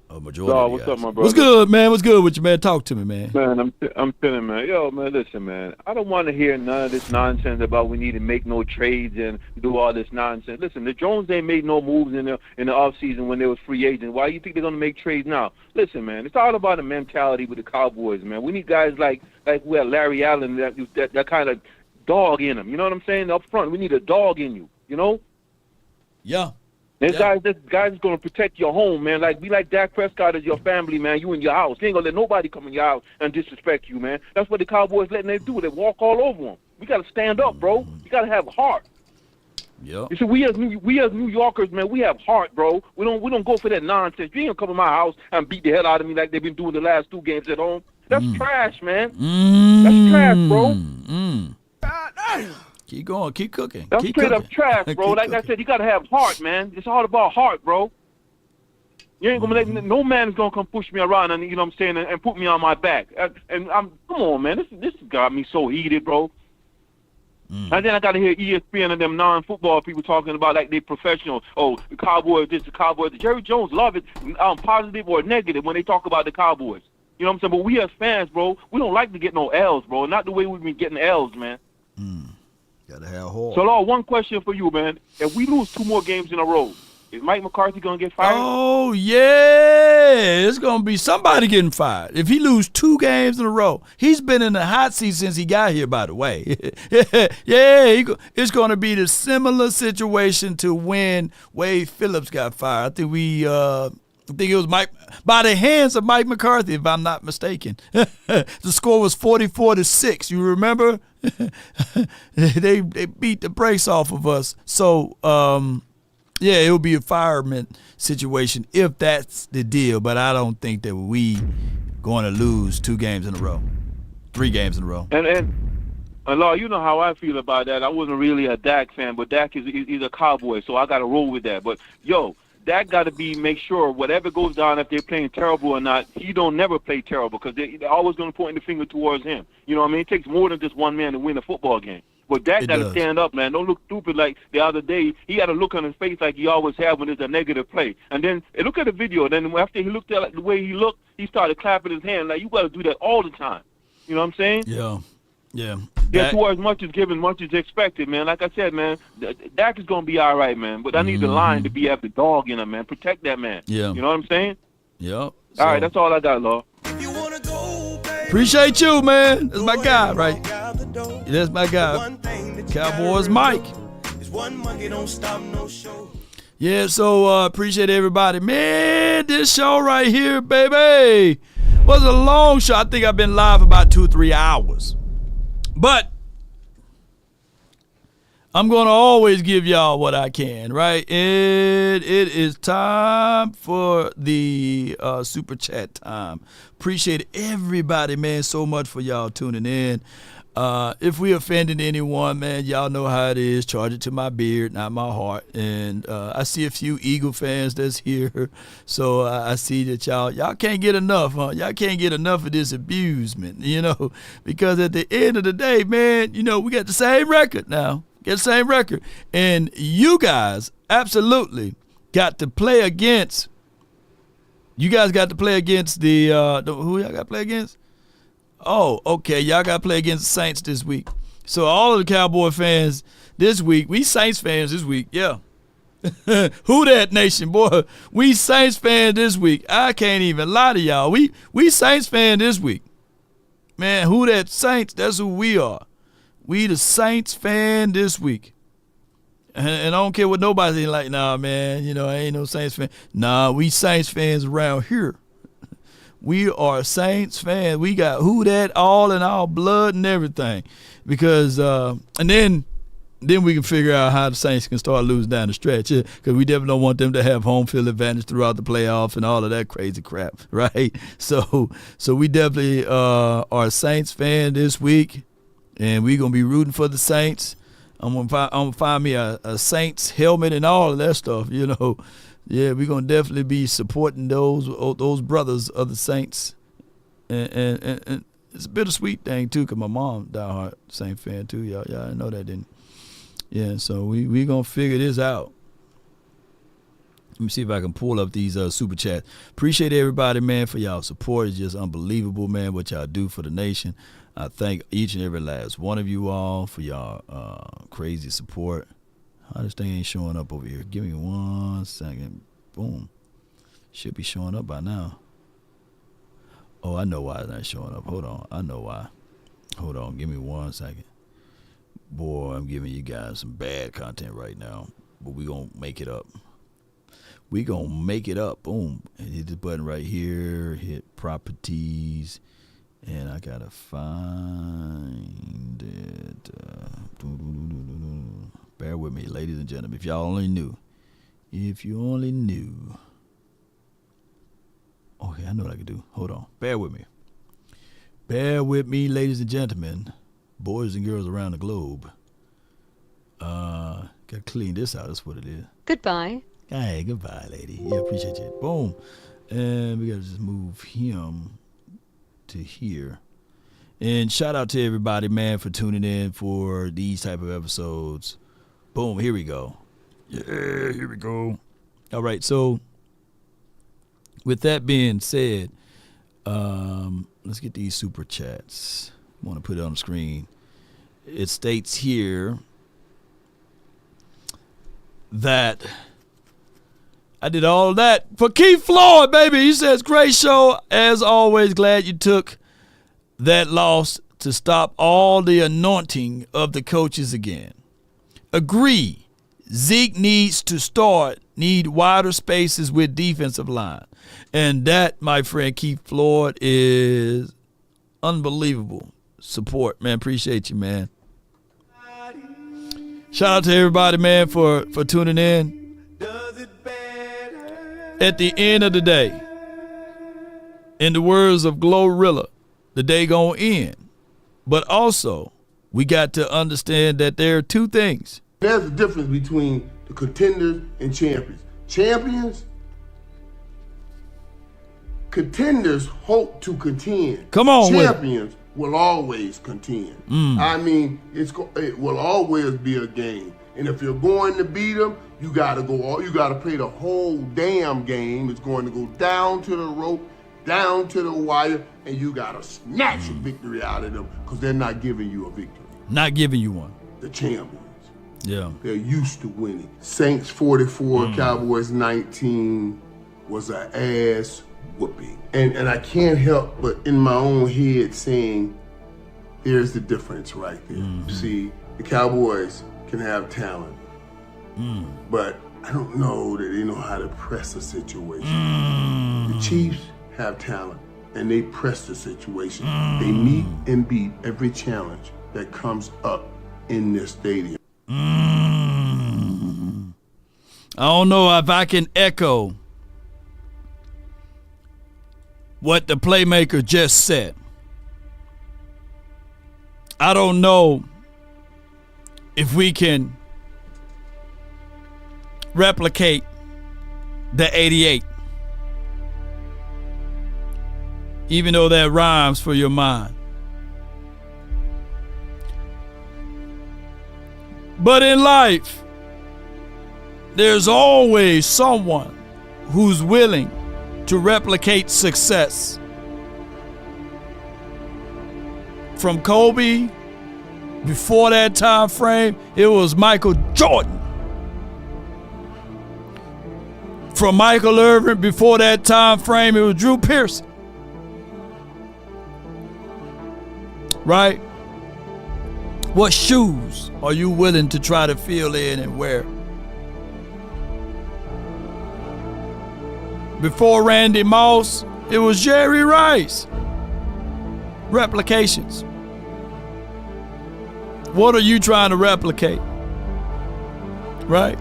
A majority of you what's guys. up, my brother? What's good, man? What's good with you, man? Talk to me, man. Man, I'm feeling, man. Yo, man, listen, man. I don't want to hear none of this nonsense about we need to make no trades and do all this nonsense. Listen, the Jones ain't made no moves in the offseason when they was free agents. Why do you think they're gonna make trades now? Listen, man, it's all about the mentality with the Cowboys, man. We need guys like we have Larry Allen that kind of dog in them. You know what I'm saying? Up front, we need a dog in you. You know? Yeah. This guys is gonna protect your home, man. Be like Dak Prescott is your family, man. You in your house. They ain't gonna let nobody come in your house and disrespect you, man. That's what the Cowboys letting them do. They walk all over them. We gotta stand up, bro. You gotta have heart. Yep. You see, we as New Yorkers, man, we have heart, bro. We don't go for that nonsense. You ain't gonna come in my house and beat the hell out of me like they've been doing the last 2 games at home. That's trash, man. That's trash, bro. Keep going. Keep cooking. That's keep straight cooking. up trash, bro. Like I said, you gotta have heart, man. It's all about heart, bro. You ain't gonna let no man is gonna come push me around and you know what I'm saying and put me on my back. And come on, man. This got me so heated, bro. And then I gotta hear ESPN and them non-football people talking about like they professional. Oh, the Cowboys, the Cowboys. Jerry Jones love it, positive or negative when they talk about the Cowboys. You know what I'm saying? But we as fans, bro, we don't like to get no L's, bro. Not the way we've been getting L's, man. Gotta have heart. So, Lord, one question for you, man. If we lose 2 more games in a row, is Mike McCarthy going to get fired? Oh, yeah. It's going to be somebody getting fired. If he lose 2 games in a row, he's been in the hot seat since he got here, by the way. It's going to be the similar situation to when Wade Phillips got fired. I think it was by the hands of Mike McCarthy, if I'm not mistaken. The score was 44-6. You remember? they beat the brakes off of us. So, it will be a fireman situation if that's the deal. But I don't think that we going to lose 2 games in a row, 3 games in a row. And Law, you know how I feel about that. I wasn't really a Dak fan, but Dak is a Cowboy, so I got to roll with that. But, Dak got to make sure whatever goes down, if they're playing terrible or not, he don't never play terrible because they're always going to point the finger towards him. You know what I mean? It takes more than just one man to win a football game. But Dak got to stand up, man. Don't look stupid like the other day. He had a look on his face like he always had when there's a negative play. And then look at the video. Then after he looked at the way he looked, he started clapping his hand. Like, you got to do that all the time. You know what I'm saying? Yeah. Guess who as much is given, much is expected, man. Like I said, man, Dak is going to be all right, man. But I need the line to have the dog in him, man. Protect that man. Yeah. You know what I'm saying? Yep. All right, that's all I got, Law. Appreciate you, man. That's my guy, right? That's my guy. Cowboys Mike. Yeah, so appreciate everybody. Man, this show right here, baby, was a long show. I think I've been live about 2 or 3 hours. But I'm going to always give y'all what I can, right? It is time for the Super Chat time. Appreciate everybody, man, so much for y'all tuning in. If we offended anyone, man, y'all know how it is. Charge it to my beard, not my heart. And I see a few Eagle fans that's here. So I see that y'all can't get enough, huh? Y'all can't get enough of this abusement, because at the end of the day, man, we got the same record now. Get the same record. And you guys absolutely got to play against. You guys got to play against the who y'all got to play against? Oh, okay. Y'all got to play against the Saints this week. So all of the Cowboy fans this week, we Saints fans this week. Yeah. Who that nation, boy? We Saints fans this week. I can't even lie to y'all. We Saints fans this week. Man, who that Saints? That's who we are. We the Saints fan this week. And I don't care what nobody's like, nah, man, I ain't no Saints fan. Nah, we Saints fans around here. We are Saints fans. We got who that all in our blood and everything. Because and then we can figure out how the Saints can start losing down the stretch. Because we definitely don't want them to have home field advantage throughout the playoffs and all of that crazy crap, right? So we definitely are a Saints fan this week, and we're going to be rooting for the Saints. I'm gonna find me a Saints helmet and all of that stuff, you know. Yeah, we're going to definitely be supporting those brothers of the Saints. And it's a bittersweet thing, too, because my mom, diehard Saints fan, too. Y'all didn't know that, didn't you? Yeah, so we going to figure this out. Let me see if I can pull up these super chats. Appreciate everybody, man, for y'all support. It's just unbelievable, man, what y'all do for the nation. I thank each and every last one of you all for y'all crazy support. How this thing ain't showing up over here? Give me 1 second. Boom. Should be showing up by now. Oh, I know why it's not showing up. Hold on. I know why. Hold on. Give me 1 second. Boy, I'm giving you guys some bad content right now. But we going to make it up. We going to make it up. Boom. And hit the button right here. Hit properties. And I got to find it. Bear with me, ladies and gentlemen. If y'all only knew. If you only knew. Okay, I know what I can do. Hold on. Bear with me. Bear with me, ladies and gentlemen. Boys and girls around the globe. Got to clean this out. That's what it is. Goodbye. Hey, goodbye, lady. Yeah, appreciate you. Boom. And we got to just move him to here. And shout out to everybody, man, for tuning in for these type of episodes. Boom, here we go. Yeah, here we go. All right, so with that being said, let's get these super chats. I want to put it on the screen. It states here that I did all of that for Keith Floyd, baby. He says, great show. As always, glad you took that loss to stop all the anointing of the coaches again. Agree. Zeke needs to need wider spaces with defensive line. And that, my friend Keith Floyd, is unbelievable support, man. Appreciate you, man. Shout out to everybody, man, for tuning in. At the end of the day, in the words of Glorilla, the day gonna end. But also, we got to understand that there are two things. There's a difference between the contenders and champions. Contenders hope to contend. Come on, champions will always contend. I mean, it will always be a game. And if you're going to beat them, you gotta play the whole damn game. It's going to go down to the rope, down to the wire, and you gotta snatch a victory out of them because they're not giving you a victory. Not giving you one. The champions. Yeah. They're used to winning. Saints 44, Cowboys 19 was an ass whooping. And I can't help but in my own head saying, there's the difference right there. See, the Cowboys can have talent, but I don't know that they know how to press a situation. The Chiefs have talent, and they press the situation. They meet and beat every challenge that comes up in this stadium. I don't know if I can echo what the playmaker just said. I don't know if we can replicate the 88, even though that rhymes for your mind. But in life, there's always someone who's willing to replicate success. From Kobe, before that time frame, it was Michael Jordan. From Michael Irvin, before that time frame, it was Drew Pearson. Right? What shoes are you willing to try to fill in and wear? Before Randy Moss, It was Jerry Rice. Replications. What are you trying to replicate? Right?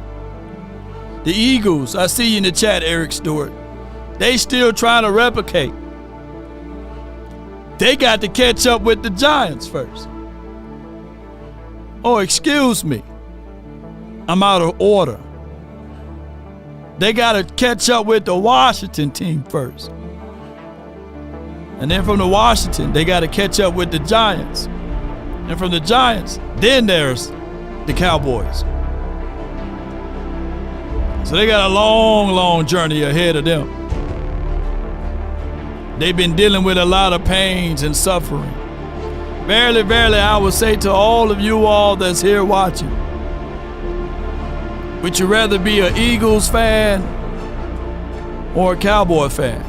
The Eagles, I see you in the chat, Eric Stewart. They still trying to replicate. They got to catch up with the Giants first. Oh, excuse me. I'm out of order. They got to catch up with the Washington team first. And then from the Washington, they got to catch up with the Giants. And from the Giants, then there's the Cowboys. So they got a long, long journey ahead of them. They've been dealing with a lot of pains and suffering. Verily, verily, I would say to all of you all that's here watching, would you rather be an Eagles fan or a Cowboy fan?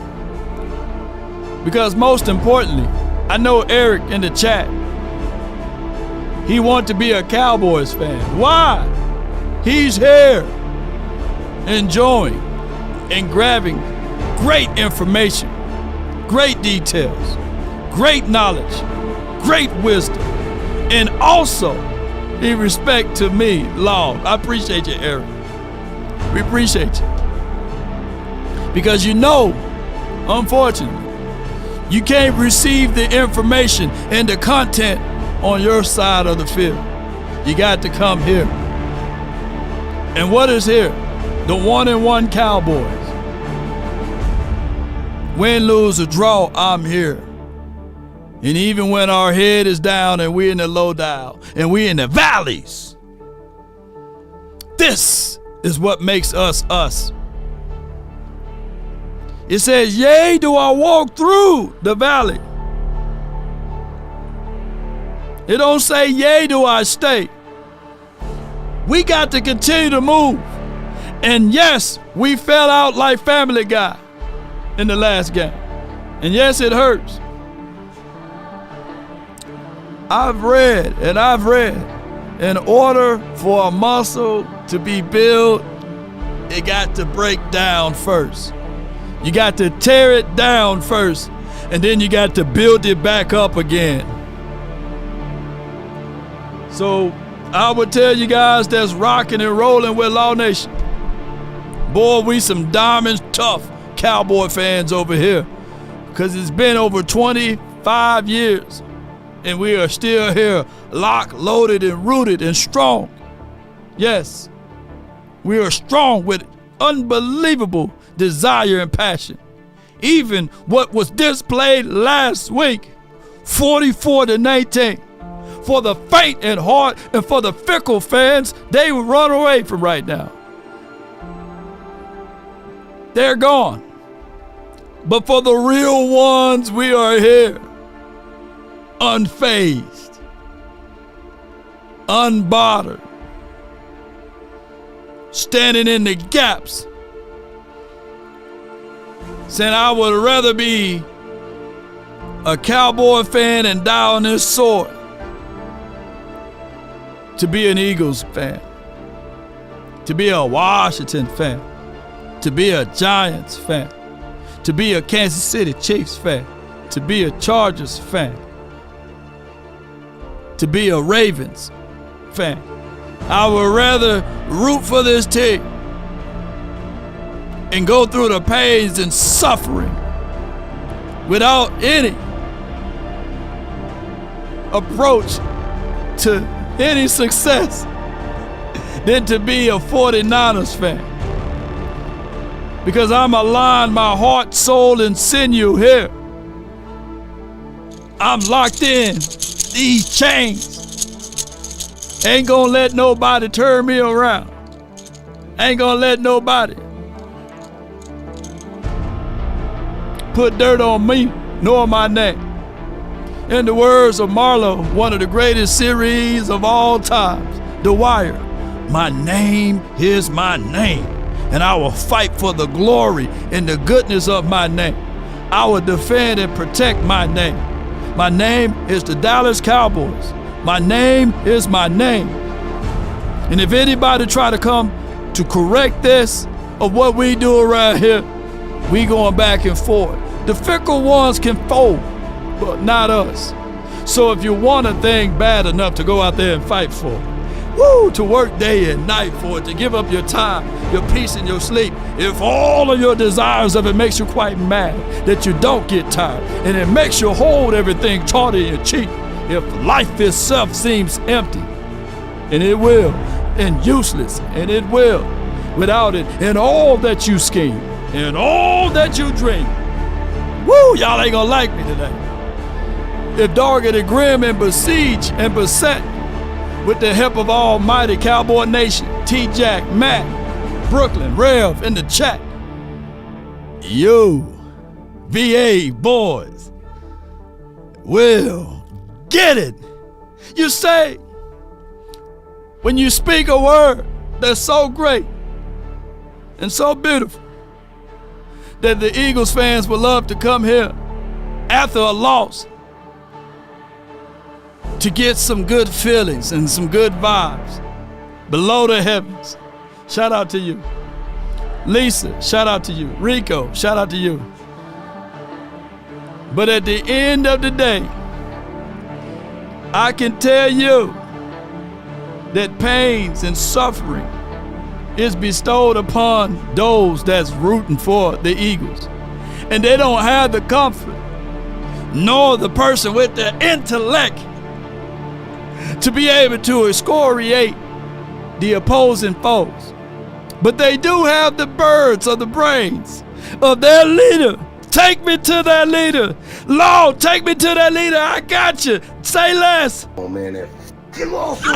Because most importantly, I know Eric in the chat, he wants to be a Cowboys fan. Why? He's here enjoying and grabbing great information, great details, great knowledge, great wisdom, and also in respect to me, Law. I appreciate you, Eric. We appreciate you. Because you know, unfortunately, you can't receive the information and the content on your side of the field. You got to come here. And what is here? The 1-1 Cowboys. Win, lose, or draw, I'm here. And even when our head is down and we're in the low dial and we're in the valleys, this is what makes us us. It says, yea, do I walk through the valley. It don't say, yea, do I stay. We got to continue to move. And yes, we fell out like Family Guy in the last game. And yes, it hurts. I've read, in order for a muscle to be built, it got to break down first. You got to tear it down first, and then you got to build it back up again. So I would tell you guys that's rocking and rolling with Law Nation. Boy, we some diamond tough Cowboy fans over here, because it's been over 25 years. And we are still here, locked, loaded, and rooted and strong. Yes, we are strong with unbelievable desire and passion. Even what was displayed last week, 44-19. For the faint at heart and for the fickle fans, they will run away from right now. They're gone. But for the real ones, we are here. Unfazed, unbothered, standing in the gaps, saying I would rather be a Cowboy fan and die on this sword to be an Eagles fan, to be a Washington fan, to be a Giants fan, to be a Kansas City Chiefs fan, to be a Chargers fan, to be a Ravens fan. I would rather root for this team and go through the pains and suffering without any approach to any success than to be a 49ers fan. Because I'm aligned my heart, soul, and sinew here. I'm locked in these chains. Ain't gonna let nobody turn me around. Ain't gonna let nobody put dirt on me nor my name. In the words of Marlowe, one of the greatest series of all times, The Wire, my name is my name, and I will fight for the glory and the goodness of my name. I will defend and protect my name. My name is the Dallas Cowboys. My name is my name. And if anybody try to come to correct this of what we do around here, we going back and forth. The fickle ones can fold, but not us. So if you want a thing bad enough to go out there and fight for, to work day and night for it, to give up your time, your peace, and your sleep, if all of your desires of it makes you quite mad that you don't get tired, and it makes you hold everything taut in your cheek, if life itself seems empty, and it will, and useless, and it will, without it, and all that you scheme, and all that you dream, y'all ain't gonna like me today. If dogged and grim and besieged and beset, with the help of almighty Cowboy Nation, T-Jack, Matt, Brooklyn, Rev in the chat, you, VA boys, will get it. You say, when you speak a word that's so great and so beautiful that the Eagles fans would love to come here after a loss to get some good feelings and some good vibes below the heavens. Shout out to you. Lisa, shout out to you. Rico, shout out to you. But at the end of the day, I can tell you that pains and suffering is bestowed upon those that's rooting for the Eagles. And they don't have the comfort, nor the person with the intellect to be able to excoriate the opposing foes. But they do have the birds of the brains of their leader. Take me to that leader. Lord, take me to that leader. I got you. Say less. Oh, man, that get off your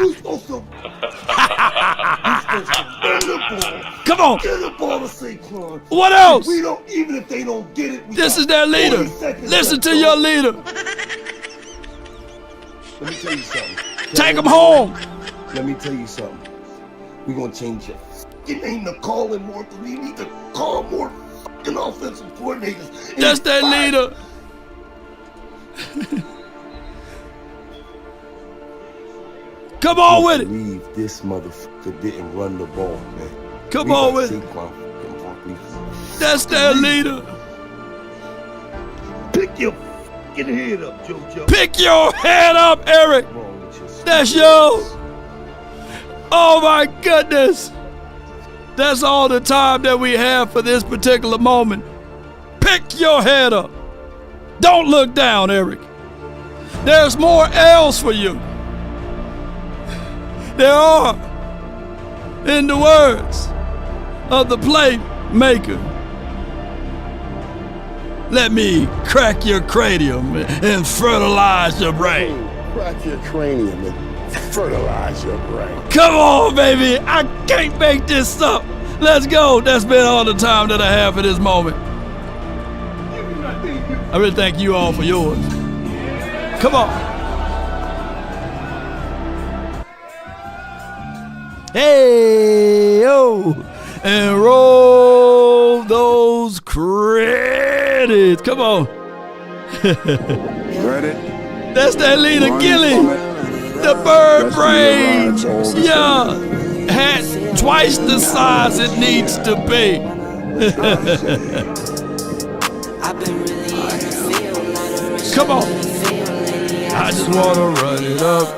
you supposed to bend the ball. Come on. Get the ball to Saquon. What else? We don't, even if they don't get it. This is their leader. Listen to your leader. Let me tell you something. Take them home. Let me tell you something. We're going to change your name to calling more. We need to call more fucking offensive coordinators. That's their leader. Come on with it. I believe this motherfucker didn't run the ball, man. Come on with it. That's their leader. Pick your fucking head up, JoJo. Pick your head up, Eric. That's yours. Oh my goodness. That's all the time that we have for this particular moment. Pick your head up. Don't look down, Eric. There's more L's for you. There are, in the words of the playmaker. Let me crack your cranium and fertilize your brain. Crack your cranium and fertilize your brain. Come on, baby. I can't make this up. Let's go. That's been all the time that I have for this moment. I really thank you all for yours. Come on. Hey, yo. And roll those credits. Come on. Ready? That's that leader, Gilly. The bird brain. Yeah. Hat twice the size it needs to be. Come on. I just want to run it up.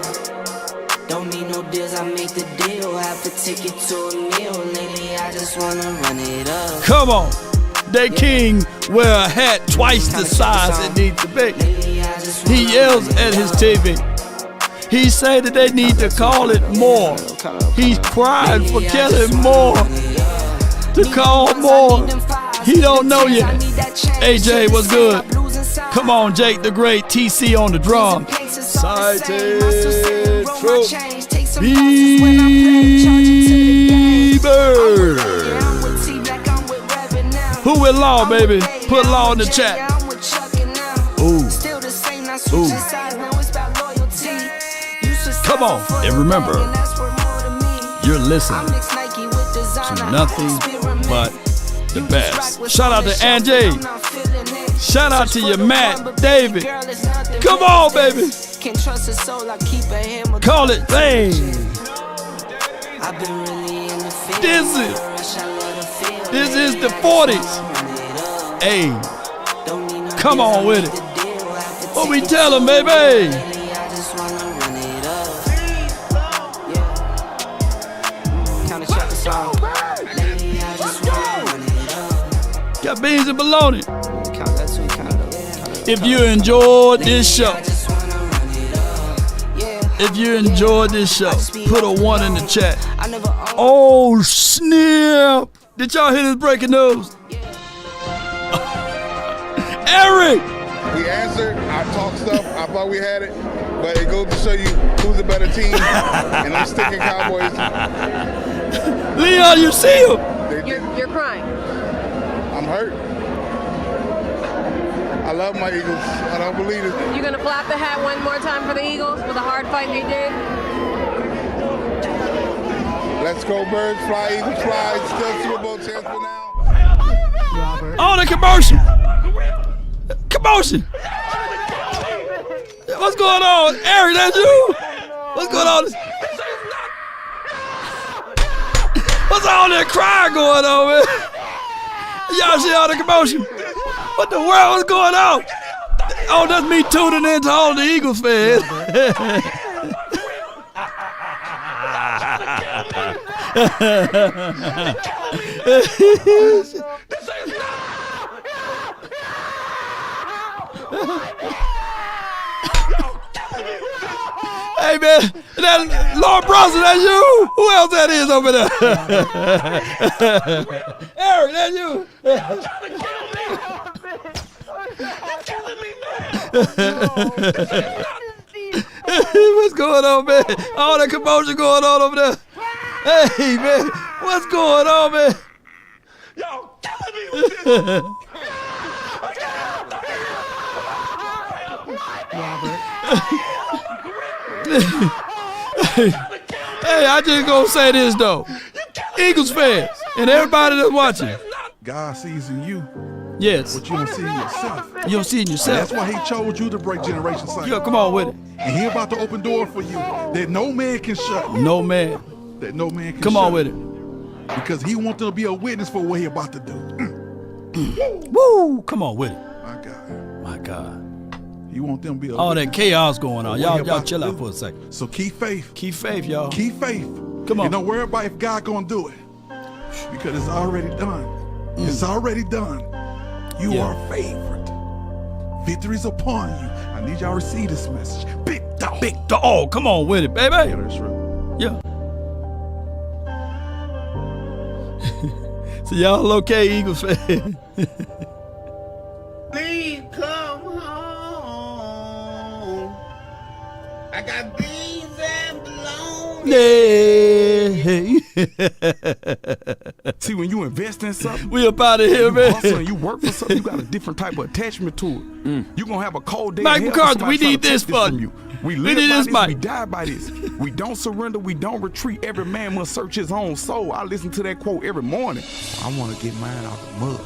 Don't need no deals, I make the deal. Have to take it to a meal. Lately, I just want to run it up. Come on. That king wear a hat twice the size it needs to be. He yells at his TV. He say that they need to call it more. He's crying for killing more. To call more. He don't know yet. AJ, what's good? Come on, Jake the Great. TC on the drum. Cited Troop. Bieber. Who with Law, baby? Put Law in the chat. Ooh. Ooh. Come on. And remember, you're listening to nothing but the best. Shout out to Angie. Shout out to your Matt, David. Come on, baby. Call it bang. This is the 40s. Hey, come on with it. What we tell them, baby? Got beans and bologna. If you enjoyed this show, put a 1 in the chat. Oh, snap. Did y'all hear this breaking news? Eric! We answered, I talked stuff, I thought we had it, but it goes to show you who's a better team, and I'm sticking Cowboys. Leon, you see him? You're crying. I'm hurt. I love my Eagles. I don't believe it. You gonna flap the hat one more time for the Eagles with a hard fight they did? Let's go Birds, fly Eagles, fly. Still Super Bowl chance for now. Oh, the commotion. Commotion. What's going on? Eric, that's you? What's going on? What's all that crying going on, man? Y'all see all the commotion? What the world is going on? Oh, that's me tuning in to all the Eagles fans. Hey man, that Lord Bronson, that's you? Who else that is over there? Eric, that's you. What's going on, man? All that commotion going on over there. Hey man, what's going on, man? Y'all killing me with this. Hey, I just gonna say this though. Eagles fans and everybody that's watching. God sees in you. Yes. What you don't see in yourself. You don't see in yourself. That's why he chose you to break generation cycle. Yo, come on with it. And he about to open door for you that no man can shut. No man. That no man can come shut. on with it. Because he wants to be a witness for what he about to do. Woo! Come on with it. My God. My God. You want them to be a all witness. that chaos going on. Y'all chill out for a second. So keep faith. Keep faith, y'all. Keep faith. Come on. And don't worry about if God gonna do it. Because it's already done. It's already done. You are favored. Victory's upon you. I need y'all to receive this message. Big dog. Big dog. Come on with it, baby. Yeah, that's right. Yeah. So y'all okay, Eagles fans? Please come home. I got beans and bologna. Hey. See, when you invest in something, we up out of here, man. Hustle and you work for something, you got a different type of attachment to it. You're going to have a cold day. Mike McCarthy, we need this from you. We live by this, we die by this. We don't surrender, we don't retreat. Every man must search his own soul. I listen to that quote every morning. I want to get mine out the mud.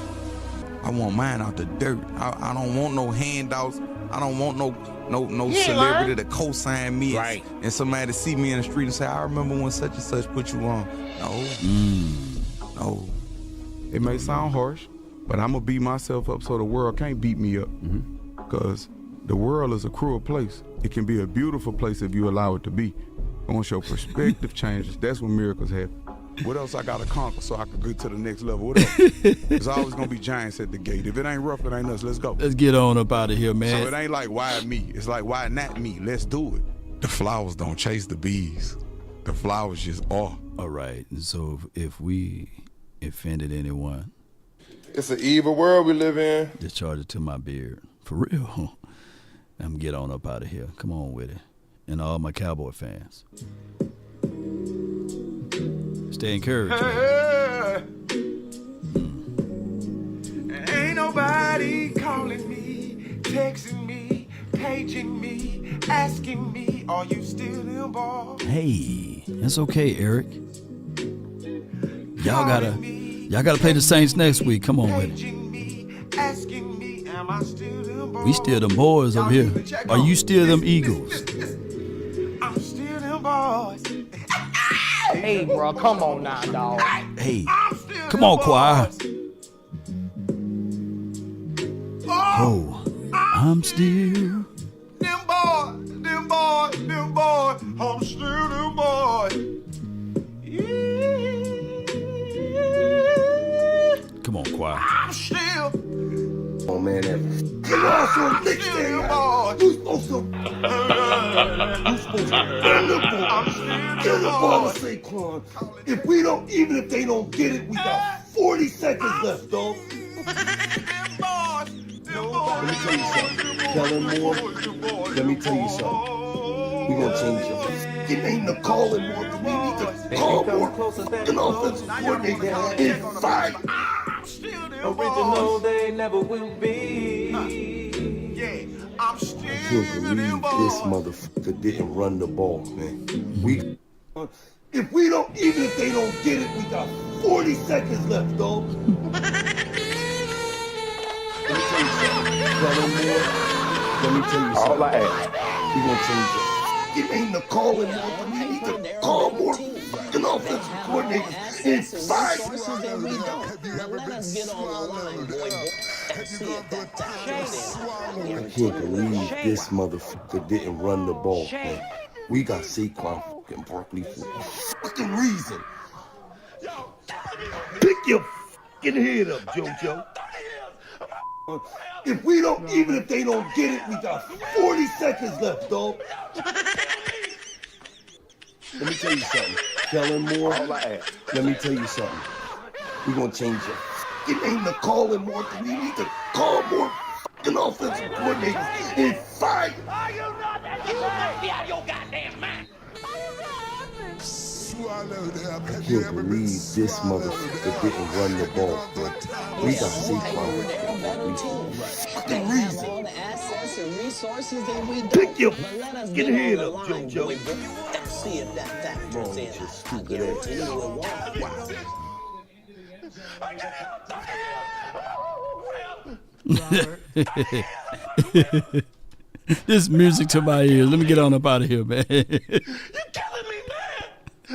I want mine out the dirt. I don't want no handouts. I don't want no celebrity to co-sign me and somebody to see me in the street and say, I remember when such and such put you on. No. It may sound harsh, but I'm going to beat myself up so the world can't beat me up. Because the world is a cruel place. It can be a beautiful place if you allow it to be. Once your perspective changes, that's when miracles happen. What else I got to conquer so I can get to the next level? What else? There's always going to be giants at the gate. If it ain't rough, it ain't us. Let's go. Let's get on up out of here, man. So it ain't like, why me? It's like, why not me? Let's do it. The flowers don't chase the bees. The flowers just are. All right. So if we offended anyone, it's an evil world we live in. Discharge it to my beard. For real. I'm gonna get on up out of here. Come on with it. And all my Cowboy fans. Stay encouraged. Ain't nobody calling me, texting me, paging me, asking me, are you still involved? Hey, that's okay, Eric. Y'all gotta play the Saints next week. Come on with it. Asking me, am I still involved? We still them boys over here. Are you still them Eagles? I'm still them boys. Hey, bro, come on now, dog. Hey, come on, choir. Oh, I'm still. Them boy, I'm still them boy. Come on, choir. I'm still. Oh man, that get off on Nick Day. Who's supposed to run the ball? Get the ball to Saquon. If we don't, even if they don't get it, we got 40 seconds left, dog. Let me tell you something. Kellen Moore, let me tell you something. We're gonna change your fucking name to calling more. We need to call more fucking offensive coordinator in 5 hours. Original, they never will be. I can't believe this motherfucker didn't run the ball, man. If we don't, even if they don't get it, we got 40 seconds left, dog. Let me tell you something. Kellen Moore, let me tell you something. All I ask. We're gonna change it. It ain't the calling more. We need to call more fucking offensive coordinators in 5 Resources that we don't. Now let us get on the line, boy. See it that time. I can't believe this motherfucker didn't run the ball, man. We got Saquon fucking Barkley for a fucking reason. Pick your fucking head up, JoJo. If we don't, even if they don't get it, we got 40 seconds left, dog. Let me tell you something. Kellen Moore, let me tell you something. We're gonna change it. It ain't the calling more. We need to call more fucking offensive coordinators in 5. Are you not that you must be out of your goddamn mind? I can't believe this motherfucker didn't run the ball, man. We got Saquon fucking reason. Pick your fucking head up, JoJo. See if that factors in. Stupid This music to my ears. Let me get on up out of here, man. You